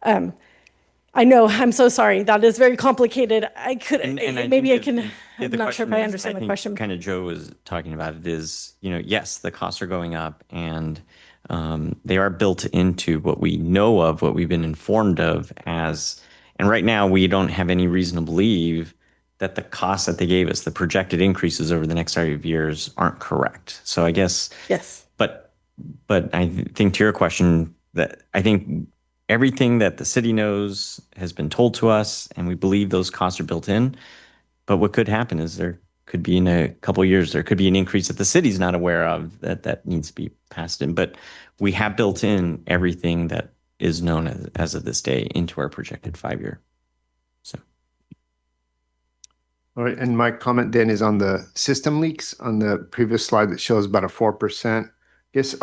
I know, I'm so sorry. That is very complicated. I could, maybe I can, I'm not sure if I understand the question. Kind of Joe was talking about it is, yes, the costs are going up and they are built into what we know of, what we've been informed of as, and right now we don't have any reason to believe that the costs that they gave us, the projected increases over the next 5 years aren't correct. So I guess, yes, but I think to your question that I think everything that the city knows has been told to us, and we believe those costs are built in. But what could happen is there could be in a couple of years, there could be an increase that the city's not aware of that needs to be passed in. But we have built in everything that is known as of this day into our projected 5-year. So. All right, and my comment then is on the system leaks on the previous slide that shows about a 4%. Yes,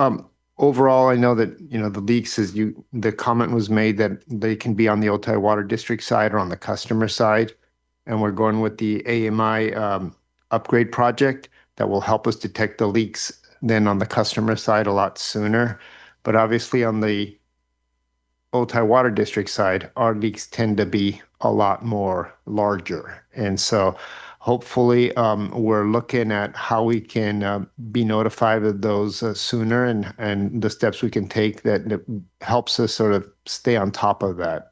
overall, I know that, the leaks the comment was made that they can be on the Otay Water District side or on the customer side. And we're going with the AMI upgrade project that will help us detect the leaks then on the customer side a lot sooner. But obviously on the Otay Water District side, our leaks tend to be a lot more larger. And so hopefully we're looking at how we can be notified of those sooner and the steps we can take that helps us sort of stay on top of that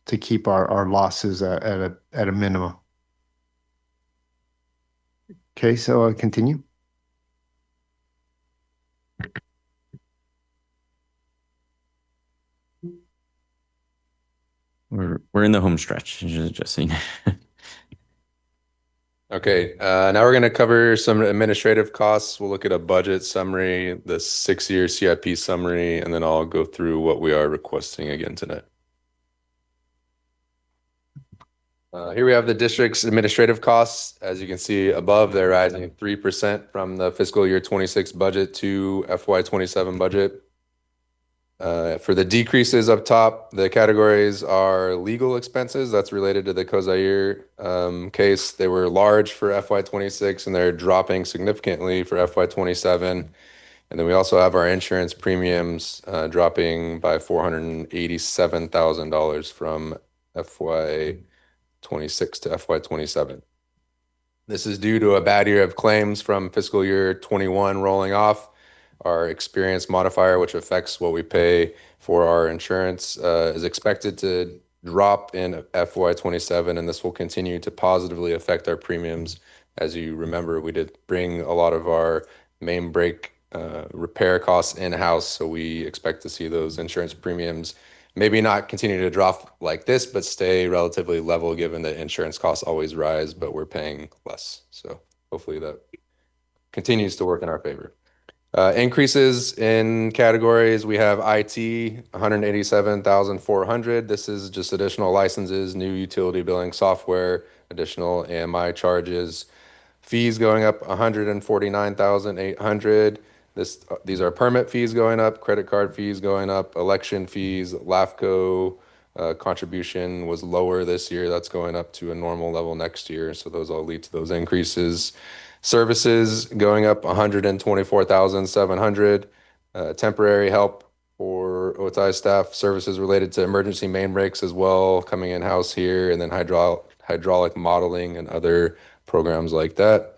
to keep our losses at a minimum. Okay, so I'll continue. We're in the home stretch, just so you know. Okay, now we're going to cover some administrative costs. We'll look at a budget summary, the 6-year CIP summary, and then I'll go through what we are requesting again tonight. Here we have the district's administrative costs. As you can see above, they're rising 3% from the fiscal year 26 budget to FY27 budget. For the decreases up top, the categories are legal expenses. That's related to the Kozair case. They were large for FY26 and they're dropping significantly for FY27. And then we also have our insurance premiums dropping by $487,000 from FY26 to FY27. This is due to a bad year of claims from fiscal year 21 rolling off. Our experience modifier, which affects what we pay for our insurance, is expected to drop in FY27, and this will continue to positively affect our premiums. As you remember, we did bring a lot of our main break repair costs in-house, so we expect to see those insurance premiums maybe not continue to drop like this, but stay relatively level given that insurance costs always rise, but we're paying less. So hopefully that continues to work in our favor. Increases in categories, we have IT, $187,400. This is just additional licenses, new utility billing software, additional AMI charges. Fees going up $149,800. These are permit fees going up, credit card fees going up, election fees. LAFCO contribution was lower this year. That's going up to a normal level next year. So those all lead to those increases. Services going up $124,700. Temporary help for OTI staff, services related to emergency main breaks as well, coming in-house here, and then hydraulic modeling and other programs like that.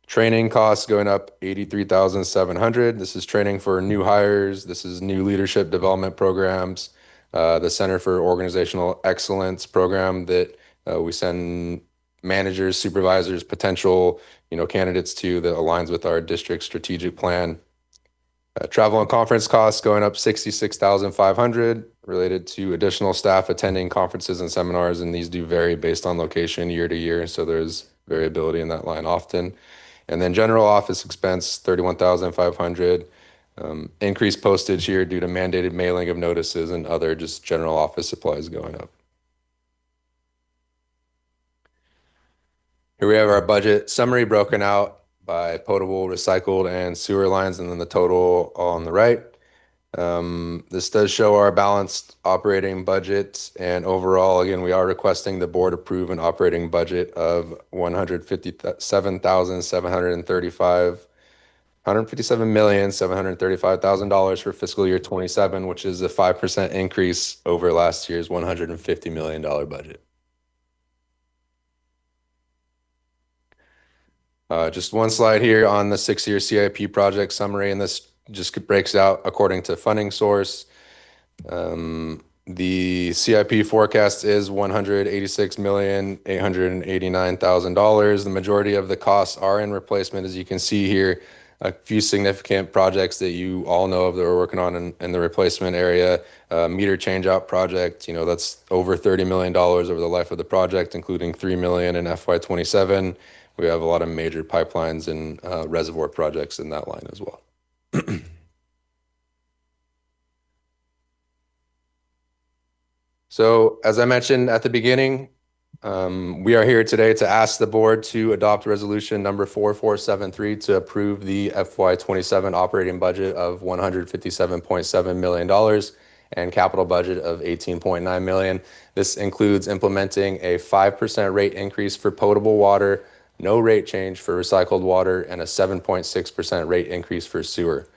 Training costs going up $83,700. This is training for new hires. This is new leadership development programs. The Center for Organizational Excellence program that we send managers, supervisors, potential candidates to that aligns with our district strategic plan. Travel and conference costs going up 66,500 related to additional staff attending conferences and seminars, and these do vary based on location year to year, so there's variability in that line often. And then general office expense 31,500. Increased postage here due to mandated mailing of notices and other just general office supplies going up. Here we have our budget summary broken out by potable, recycled, and sewer lines, and then the total on the right. This does show our balanced operating budget, and overall, again, we are requesting the board approve an operating budget of $157,735,000 for fiscal year 27, which is a 5% increase over last year's $150 million budget. Just one slide here on the 6-year CIP project summary, and this just breaks out according to funding source. The CIP forecast is $186,889,000. The majority of the costs are in replacement, as you can see here. A few significant projects that you all know of that we're working on in the replacement area. Meter change-out project, that's over $30 million over the life of the project, including $3 million in FY27. We have a lot of major pipelines and reservoir projects in that line as well. So as I mentioned at the beginning, we are here today to ask the board to adopt resolution number 4473 to approve the FY27 operating budget of $157.7 million and capital budget of $18.9 million. This includes implementing a 5% rate increase for potable water, no rate change for recycled water, and a 7.6% rate increase for sewer.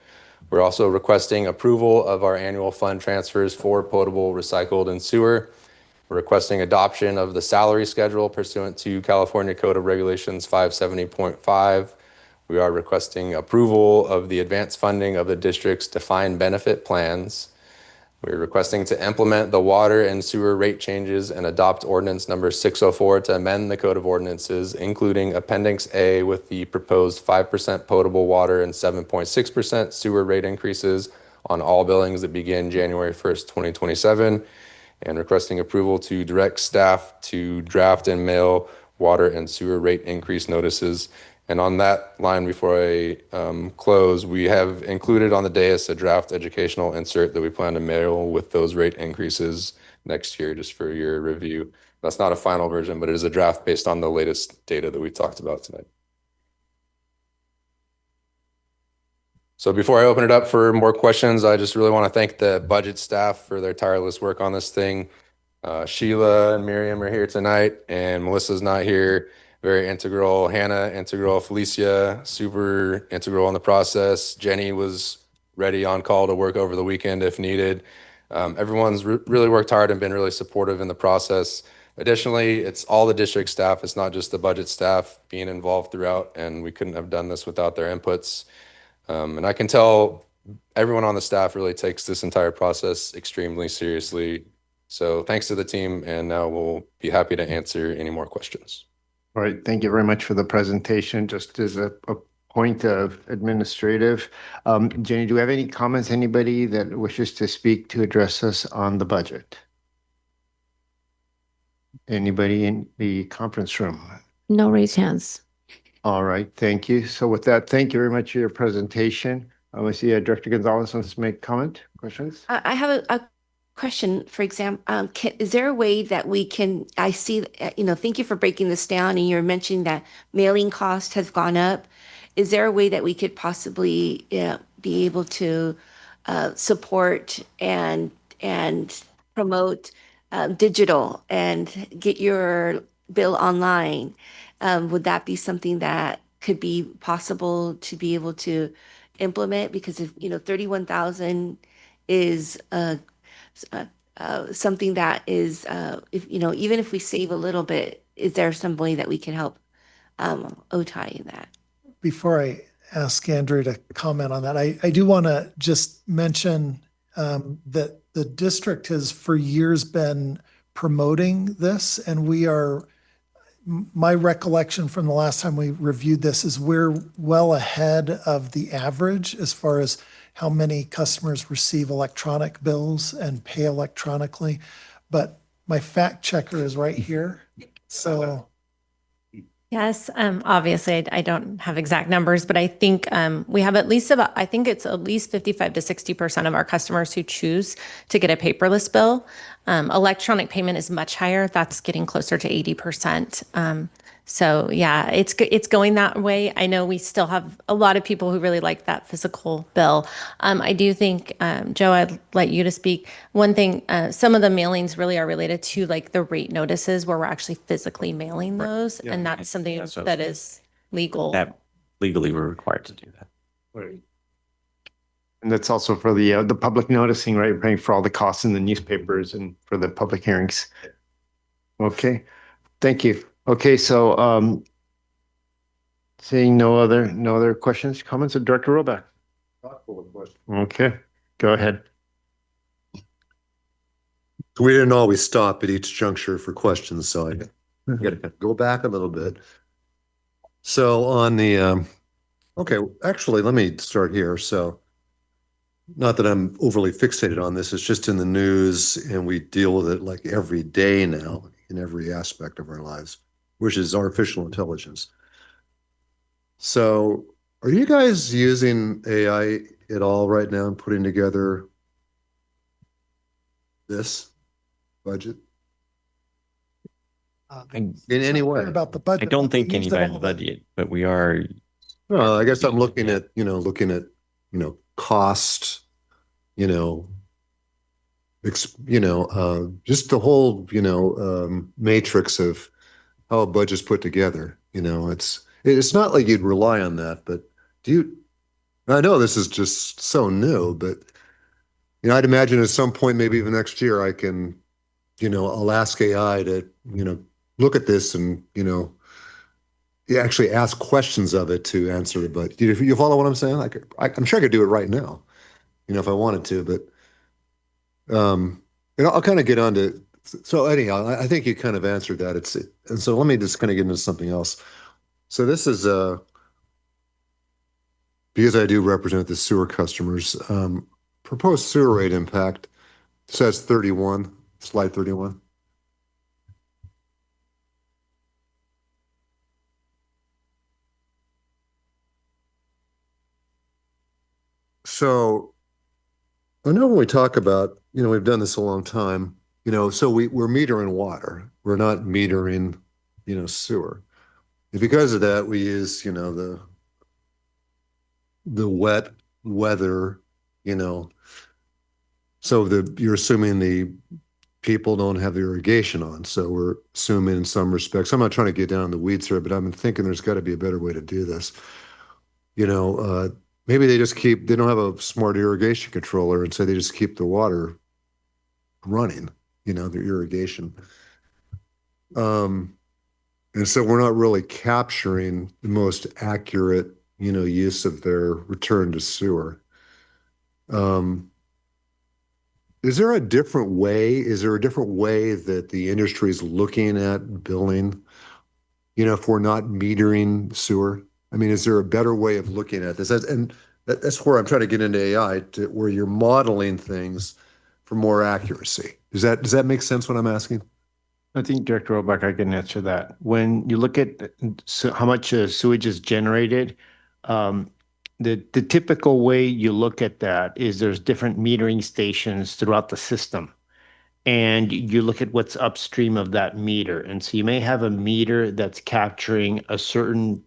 We're also requesting approval of our annual fund transfers for potable, recycled, and sewer. We're requesting adoption of the salary schedule pursuant to California Code of Regulations 570.5. We are requesting approval of the advanced funding of the district's defined benefit plans. We're requesting to implement the water and sewer rate changes and adopt ordinance number 604 to amend the Code of Ordinances, including Appendix A with the proposed 5% potable water and 7.6% sewer rate increases on all billings that begin January 1st, 2027, and requesting approval to direct staff to draft and mail water and sewer rate increase notices. And on that line, before I close, we have included on the dais a draft educational insert that we plan to mail with those rate increases next year, just for your review. That's not a final version, but it is a draft based on the latest data that we talked about tonight. So before I open it up for more questions, I just really want to thank the budget staff for their tireless work on this thing. Sheila and Miriam are here tonight, and Melissa's not here. Very integral. Hannah, integral. Felicia, super integral in the process. Jenny was ready on call to work over the weekend if needed. Everyone's really worked hard and been really supportive in the process. Additionally, it's all the district staff. It's not just the budget staff being involved throughout, and we couldn't have done this without their inputs. And I can tell everyone on the staff really takes this entire process extremely seriously. So thanks to the team, and now we'll be happy to answer any more questions. All right, thank you very much for the presentation. Just as a point of administrative, Jenny, do we have any comments? Anybody that wishes to speak to address us on the budget? Anybody in the conference room? No raised hands. All right, thank you. So with that, thank you very much for your presentation. I see Director Gonzalez wants to make comment, questions? I have a question. For example, is there a way that we can, I see, thank you for breaking this down, and you're mentioning that mailing cost has gone up. Is there a way that we could possibly be able to support and promote digital and get your bill online? Would that be something that could be possible to be able to implement? Because if 31,000 is something that is, if even if we save a little bit, is there some way that we can help OTI in that? Before I ask Andrew to comment on that, I do want to just mention that the district has for years been promoting this, and we are my recollection from the last time we reviewed this is we're well ahead of the average as far as how many customers receive electronic bills and pay electronically. But my fact checker is right here. So Yes, obviously, I don't have exact numbers, but I think we have at least about, I think it's at least 55 to 60% of our customers who choose to get a paperless bill. Electronic payment is much higher. That's getting closer to 80%. So yeah, it's going that way. I know we still have a lot of people who really like that physical bill. I do think, Joe, I'd like you to speak. One thing, some of the mailings really are related to like the rate notices where we're actually physically mailing those, Yeah. and that's something That's what I that was is legal. That legally we're required to do that. Right. And that's also for the public noticing, right? Paying for all the costs in the newspapers and for the public hearings. Okay, thank you. Okay, so seeing no other questions, comments, Director Roback. Okay, go ahead. We didn't always stop at each juncture for questions, so I gotta go back a little bit. So on the, okay, actually, let me start here. So not that I'm overly fixated on this, it's just in the news and we deal with it like every day now in every aspect of our lives, which is artificial intelligence. So are you guys using AI at all right now and putting together this budget? In any way? About the budget. I don't think we used it anybody all budget, but we are. Well, I guess I'm looking at, cost, just the whole, matrix of how a budget's put together. It's not like you'd rely on that, but I know this is just so new, but, I'd imagine at some point, maybe even next year, I can, I'll ask AI to, look at this and, you actually ask questions of it to answer it. But you follow what I'm saying? I'm sure I could do it right now, if I wanted to, but I'll kind of get on to, so anyhow, I think you kind of answered that. And so let me just kind of get into something else. So this is, because I do represent the sewer customers, proposed sewer rate impact says 31, slide 31. So I know when we talk about, we've done this a long time, so we're metering water. We're not metering, sewer. And because of that, we use, the wet weather, so you're assuming the people don't have the irrigation on. So we're assuming in some respects, I'm not trying to get down in the weeds here, but I'm thinking there's got to be a better way to do this. Maybe they don't have a smart irrigation controller, and so they just keep the water running, their irrigation. And so we're not really capturing the most accurate, use of their return to sewer. Is there a different way? Is there a different way that the industry is looking at billing? If we're not metering sewer? I mean, is there a better way of looking at this? That's where I'm trying to get into AI, where you're modeling things for more accuracy. Does that make sense what I'm asking? I think Director Roback, I can answer that. When you look at how much sewage is generated, the typical way you look at that is there's different metering stations throughout the system. And you look at what's upstream of that meter. And so you may have a meter that's capturing a certain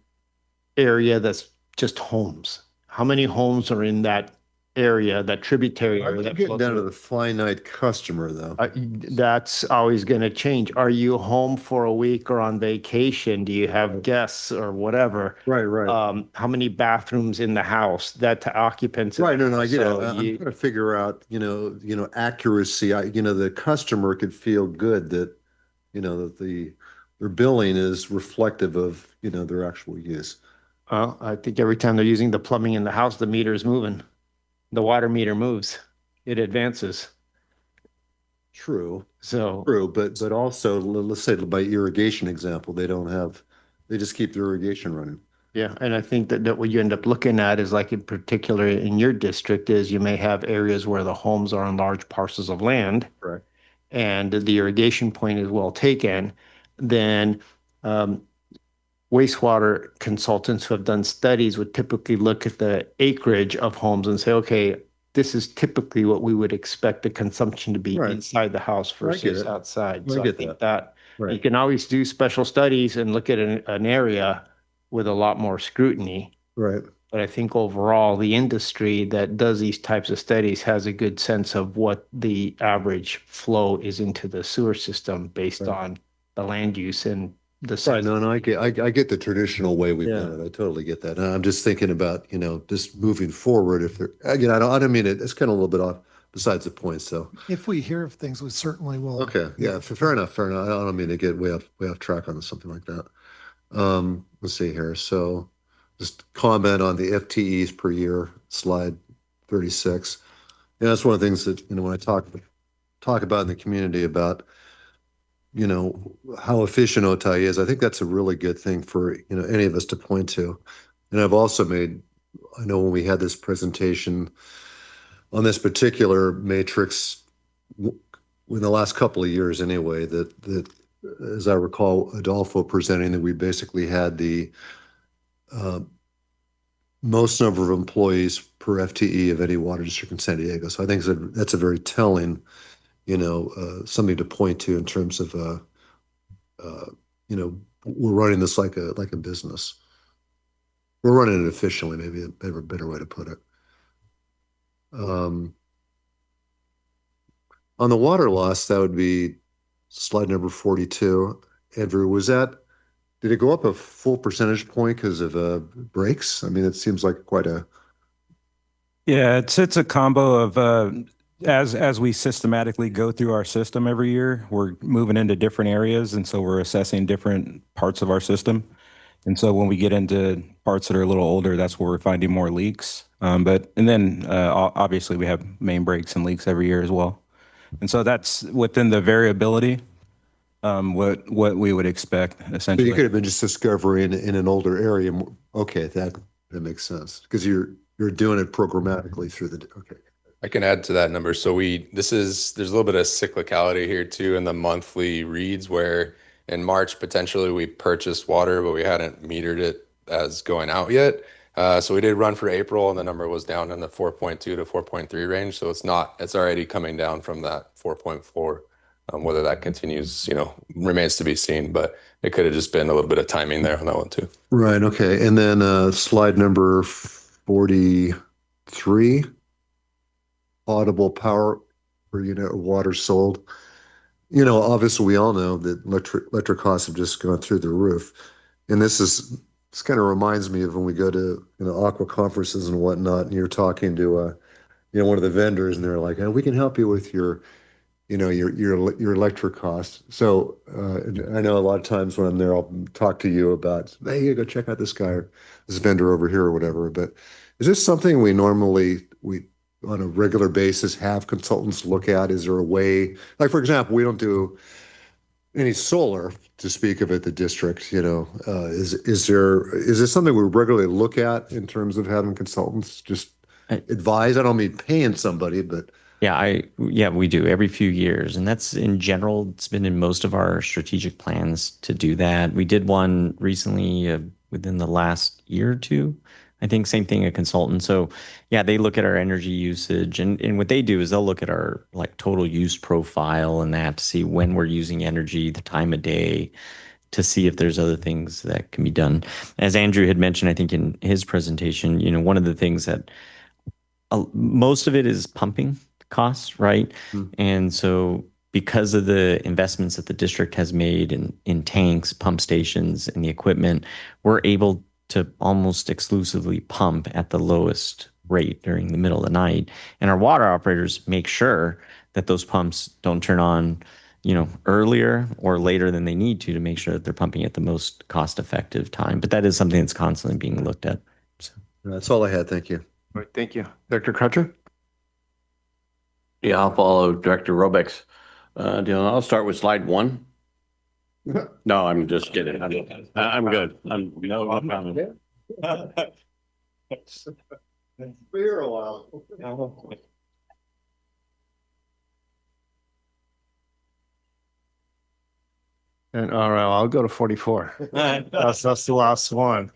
area that's just homes. How many homes are in that area, that tributary area? That getting down to the finite customer, though. That's always going to change. Are you home for a week or on vacation? Do you have guests or whatever? Right. How many bathrooms in the house? That to occupants. Right. No, I get it. I'm trying to figure out, accuracy. The customer could feel good that, that their billing is reflective of, their actual use. Well, I think every time they're using the plumbing in the house, the meter is moving. The water meter moves. It advances. True, So, but also, let's say by irrigation example, they just keep the irrigation running. yeah, and I think that what you end up looking at is like in particular in your district is you may have areas where the homes are on large parcels of land. Correct. And the irrigation point is well taken, then wastewater consultants who have done studies would typically look at the acreage of homes and say, okay, this is typically what we would expect the consumption to be Right. inside the house I get versus it. outside. I So I get think that. that you Right. can always do special studies and look at an area with a lot more scrutiny. Right. But I think overall, the industry that does these types of studies has a good sense of what the average flow is into the sewer system based Right. on the land use and the Right, size. no, I get the traditional way we've Yeah. done it. I totally get that. And I'm just thinking about, just moving forward, if there, again, I don't mean it, it's kind of a little bit off besides the point, so. If we hear of things, we certainly will. Okay, yeah, fair enough, fair enough. I don't mean to get way off track on something like that. Let's see here. So just comment on the FTEs per year, slide 36. Yeah, that's one of the things that, when I talk about in the community about, how efficient OTI is, I think that's a really good thing for, any of us to point to. And I've also I know when we had this presentation on this particular matrix, in the last couple of years anyway, that as I recall, Adolfo presenting that we basically had the most number of employees per FTE of any water district in San Diego. So I think that's a very telling, something to point to in terms of, we're running this like a business. We're running it efficiently, maybe a better way to put it. On the water loss, that would be slide number 42. Andrew, did it go up a full percentage point because of breaks? I mean, it seems like quite a. Yeah, it's a combo of as we systematically go through our system every year, we're moving into different areas, and so we're assessing different parts of our system. And so when we get into parts that are a little older, that's where we're finding more leaks. And then obviously we have main breaks and leaks every year as well. And so that's within the variability, what we would expect So essentially. you could have been just discovering in an older area. Okay, that makes sense because you're doing it programmatically through okay. I can add to that number. So there's a little bit of cyclicality here too in the monthly reads where in March, potentially we purchased water, but we hadn't metered it as going out yet. So we did run for April and the number was down in the 4.2 to 4.3 range. So it's already coming down from that 4.4. Whether that continues, remains to be seen, but it could have just been a little bit of timing there on that one too. Right. Okay. And then slide number 43. Audible power per unit of water sold. Obviously we all know that electric costs have just gone through the roof. And this kind of reminds me of when we go to, aqua conferences and whatnot, and you're talking to, one of the vendors and they're like, we can help you with your electric costs. So I know a lot of times when I'm there, I'll talk to you about, hey, you go check out this guy or this vendor over here or whatever. But is this something we normally, on a regular basis have consultants look at? Is there a way, like for example, we don't do any solar to speak of at the district, is this something we regularly look at in terms of having consultants just advise? I don't mean paying somebody, but. Yeah, we do every few years. And that's in general, it's been in most of our strategic plans to do that. We did one recently within the last year or two. I think same thing, a consultant. So yeah, they look at our energy usage and what they do is they'll look at our like total use profile and that to see when we're using energy, the time of day, to see if there's other things that can be done. As Andrew had mentioned, I think in his presentation, one of the things that most of it is pumping costs, right? And so because of the investments that the district has made in tanks, pump stations, and the equipment, we're able to almost exclusively pump at the lowest rate during the middle of the night. And our water operators make sure that those pumps don't turn on, earlier or later than they need to make sure that they're pumping at the most cost-effective time. But that is something that's constantly being looked at. So that's all I had. Thank you. All right, thank you. Dr. Crutcher? Yeah, I'll follow Director Robeck's Dylan, I'll start with slide 1. No, I'm just kidding. I'm good. No problem. For a while. And all right, I'll go to 44. That's the last one.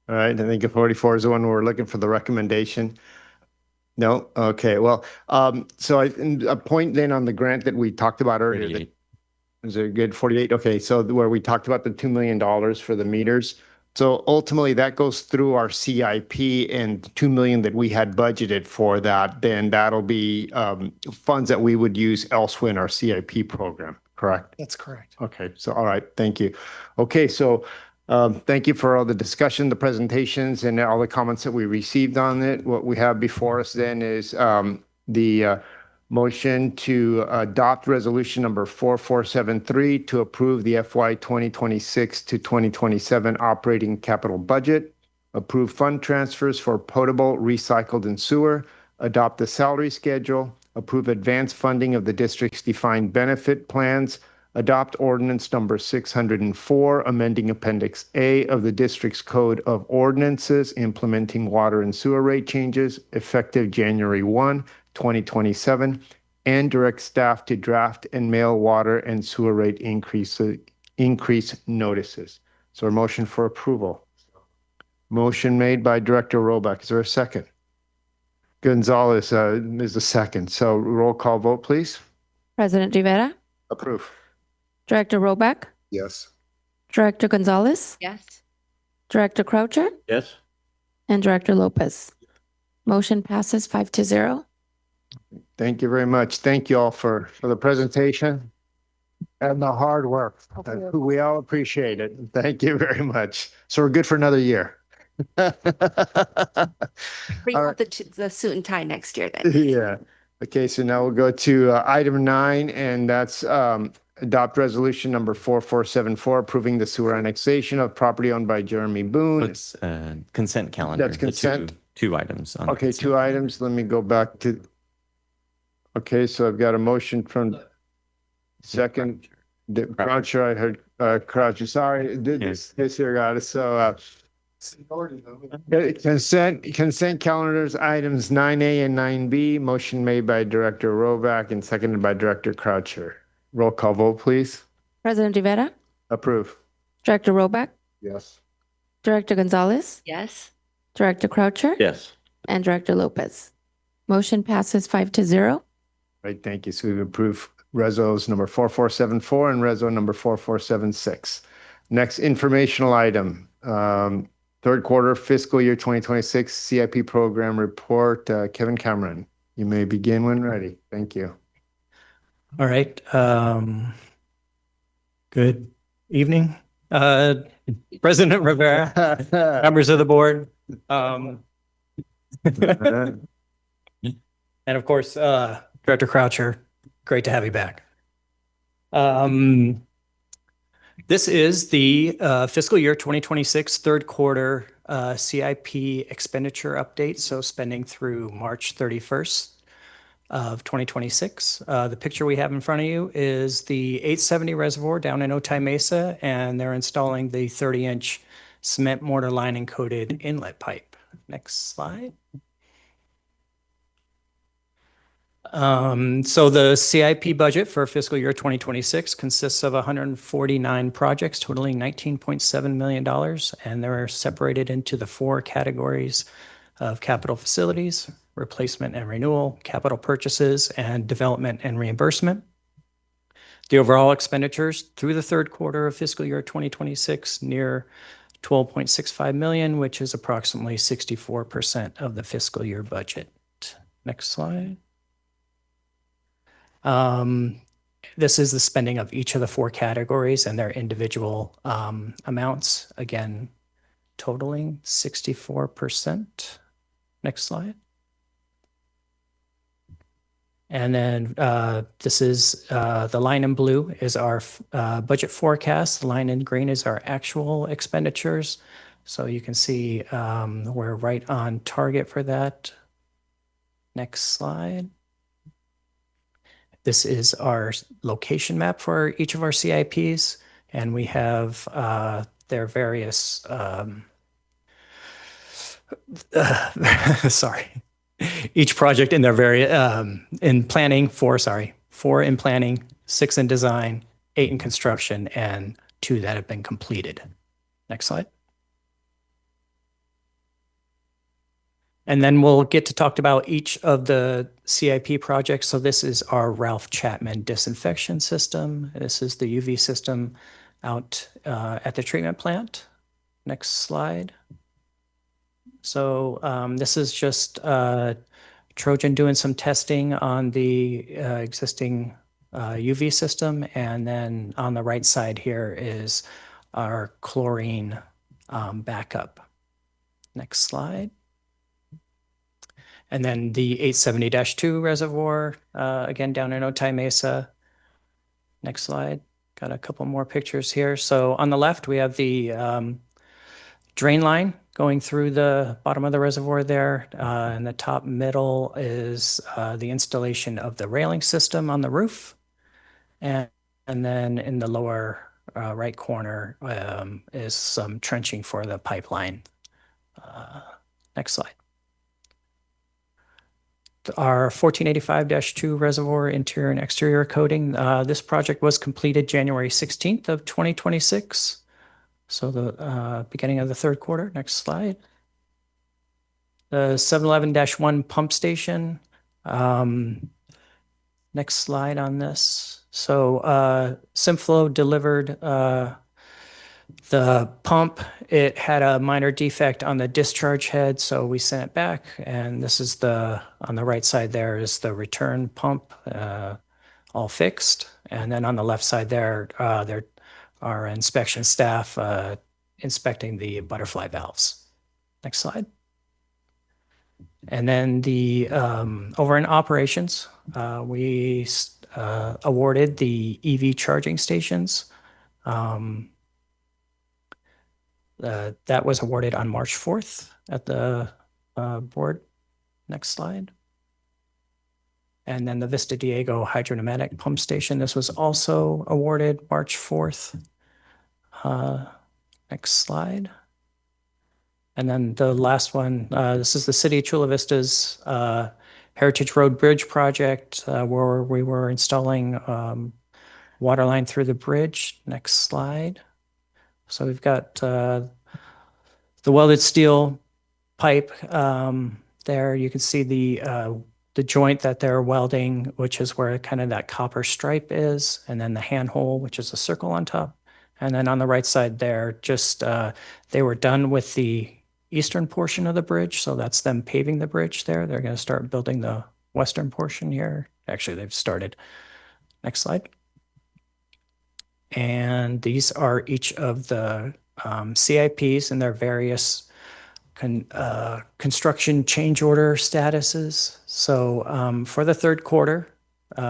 All right, I think 44 is the one we're looking for the recommendation. No? Okay, well, so a point then on the grant that we talked about earlier. 38. Is it good? 48? Okay, so where we talked about the $2 million for the meters. So ultimately that goes through our CIP, and the 2 million that we had budgeted for that, then that'll be funds that we would use elsewhere in our CIP program, correct? That's correct. Okay, so all right, thank you. Okay, so thank you for all the discussion, the presentations, and all the comments that we received on it. What we have before us then is the motion to adopt resolution number 4473 to approve the FY 2026 to 2027 operating capital budget, approve fund transfers for potable, recycled, and sewer, adopt the salary schedule, approve advance funding of the district's defined benefit plans, adopt ordinance number 604, amending Appendix A of the district's Code of Ordinances, implementing water and sewer rate changes effective January 1, 2027, and direct staff to draft and mail water and sewer rate increase notices. So a motion for approval. Motion made by Director Roback. Is there a second? Gonzalez is the second. So roll call vote, please. President Rivera, Approve. Director Roback, Yes. Director Gonzalez, Yes. Director Croucher, Yes. and Director Lopez. Motion passes 5-0. Thank you very much. Thank you all for the presentation and the hard work. We all appreciate it. Thank you very much. So we're good for another year. Bring All out the suit and tie next year then. Yeah. Okay, so now we'll go to item 9, and that's adopt resolution number 4474, approving the sewer annexation of property owned by Jeremy Boone. It's consent calendar. That's consent. Two items. On Okay, consent. 2 items. Let me go back to. Okay, so I've got a motion from second. Croucher, I heard Croucher. Sorry, this here got it. So consent calendars items 9A and 9B. Motion made by Director Roback and seconded by Director Croucher. Roll call vote, please. President Rivera, Approve. Director Roback, Yes. Director Gonzalez, Yes. Director Croucher, Yes. and Director Lopez. Motion passes 5-0. Right, thank you. So we've approved resos number 4474 and reso number 4476. Next informational item, third quarter fiscal year 2026 CIP program report. Kevin Cameron, you may begin when ready. Thank you. All right. Good evening, President Rivera, members of the board. And of course, Director Croucher, great to have you back. This is the fiscal year 2026 third quarter CIP expenditure update. So spending through March 31st of 2026. The picture we have in front of you is the 870 reservoir down in Otay Mesa, and they're installing the 30-inch cement mortar lining coated inlet pipe. Next slide. So the CIP budget for fiscal year 2026 consists of 149 projects totaling $19.7 million, and they're separated into the 4 categories of capital facilities, replacement and renewal, capital purchases, and development and reimbursement. The overall expenditures through the third quarter of fiscal year 2026 near $12.65 million, which is approximately 64% of the fiscal year budget. Next slide. This is the spending of each of the 4 categories and their individual amounts, again, totaling 64%. Next slide. And then this is the line in blue is our budget forecast. The line in green is our actual expenditures. So you can see we're right on target for that. Next slide. This is our location map for each of our CIPs, and we have their various, sorry, each project in their in planning, four in planning, 6 in design, 8 in construction, and 2 that have been completed. Next slide. And then we'll get to talk about each of the CIP projects. So this is our Ralph Chapman disinfection system. This is the UV system out at the treatment plant. Next slide. So this is just Trojan doing some testing on the existing UV system. And then on the right side here is our chlorine backup. Next slide. And then the 870-2 reservoir, again, down in Otay Mesa. Next slide. Got a couple more pictures here. So on the left, we have the drain line going through the bottom of the reservoir there. In the top middle is the installation of the railing system on the roof. And then in the lower right corner is some trenching for the pipeline. Next slide. Our 1485-2 reservoir interior and exterior coating. This project was completed January 16th of 2026. So the beginning of the third quarter. Next slide. The 711-1 pump station. Next slide on this. So Simflow delivered the pump. It had a minor defect on the discharge head, so we sent it back. And this is on the right side there is the return pump, all fixed. And then on the left side there are inspection staff inspecting the butterfly valves. Next slide. And then over in operations, we awarded the EV charging stations. That was awarded on March 4th at the board. Next slide. And then the Vista Diego hydropneumatic pump station. This was also awarded March 4th. Next slide. And then the last one, this is the City of Chula Vista's Heritage Road Bridge project where we were installing water line through the bridge. Next slide. So we've got the welded steel pipe there. You can see the joint that they're welding, which is where kind of that copper stripe is, and then the handhole, which is a circle on top. And then on the right side there, just they were done with the eastern portion of the bridge, so that's them paving the bridge there. They're going to start building the western portion here. Actually, they've started. Next slide. And these are each of the CIPs and their various construction change order statuses. So for the third quarter, we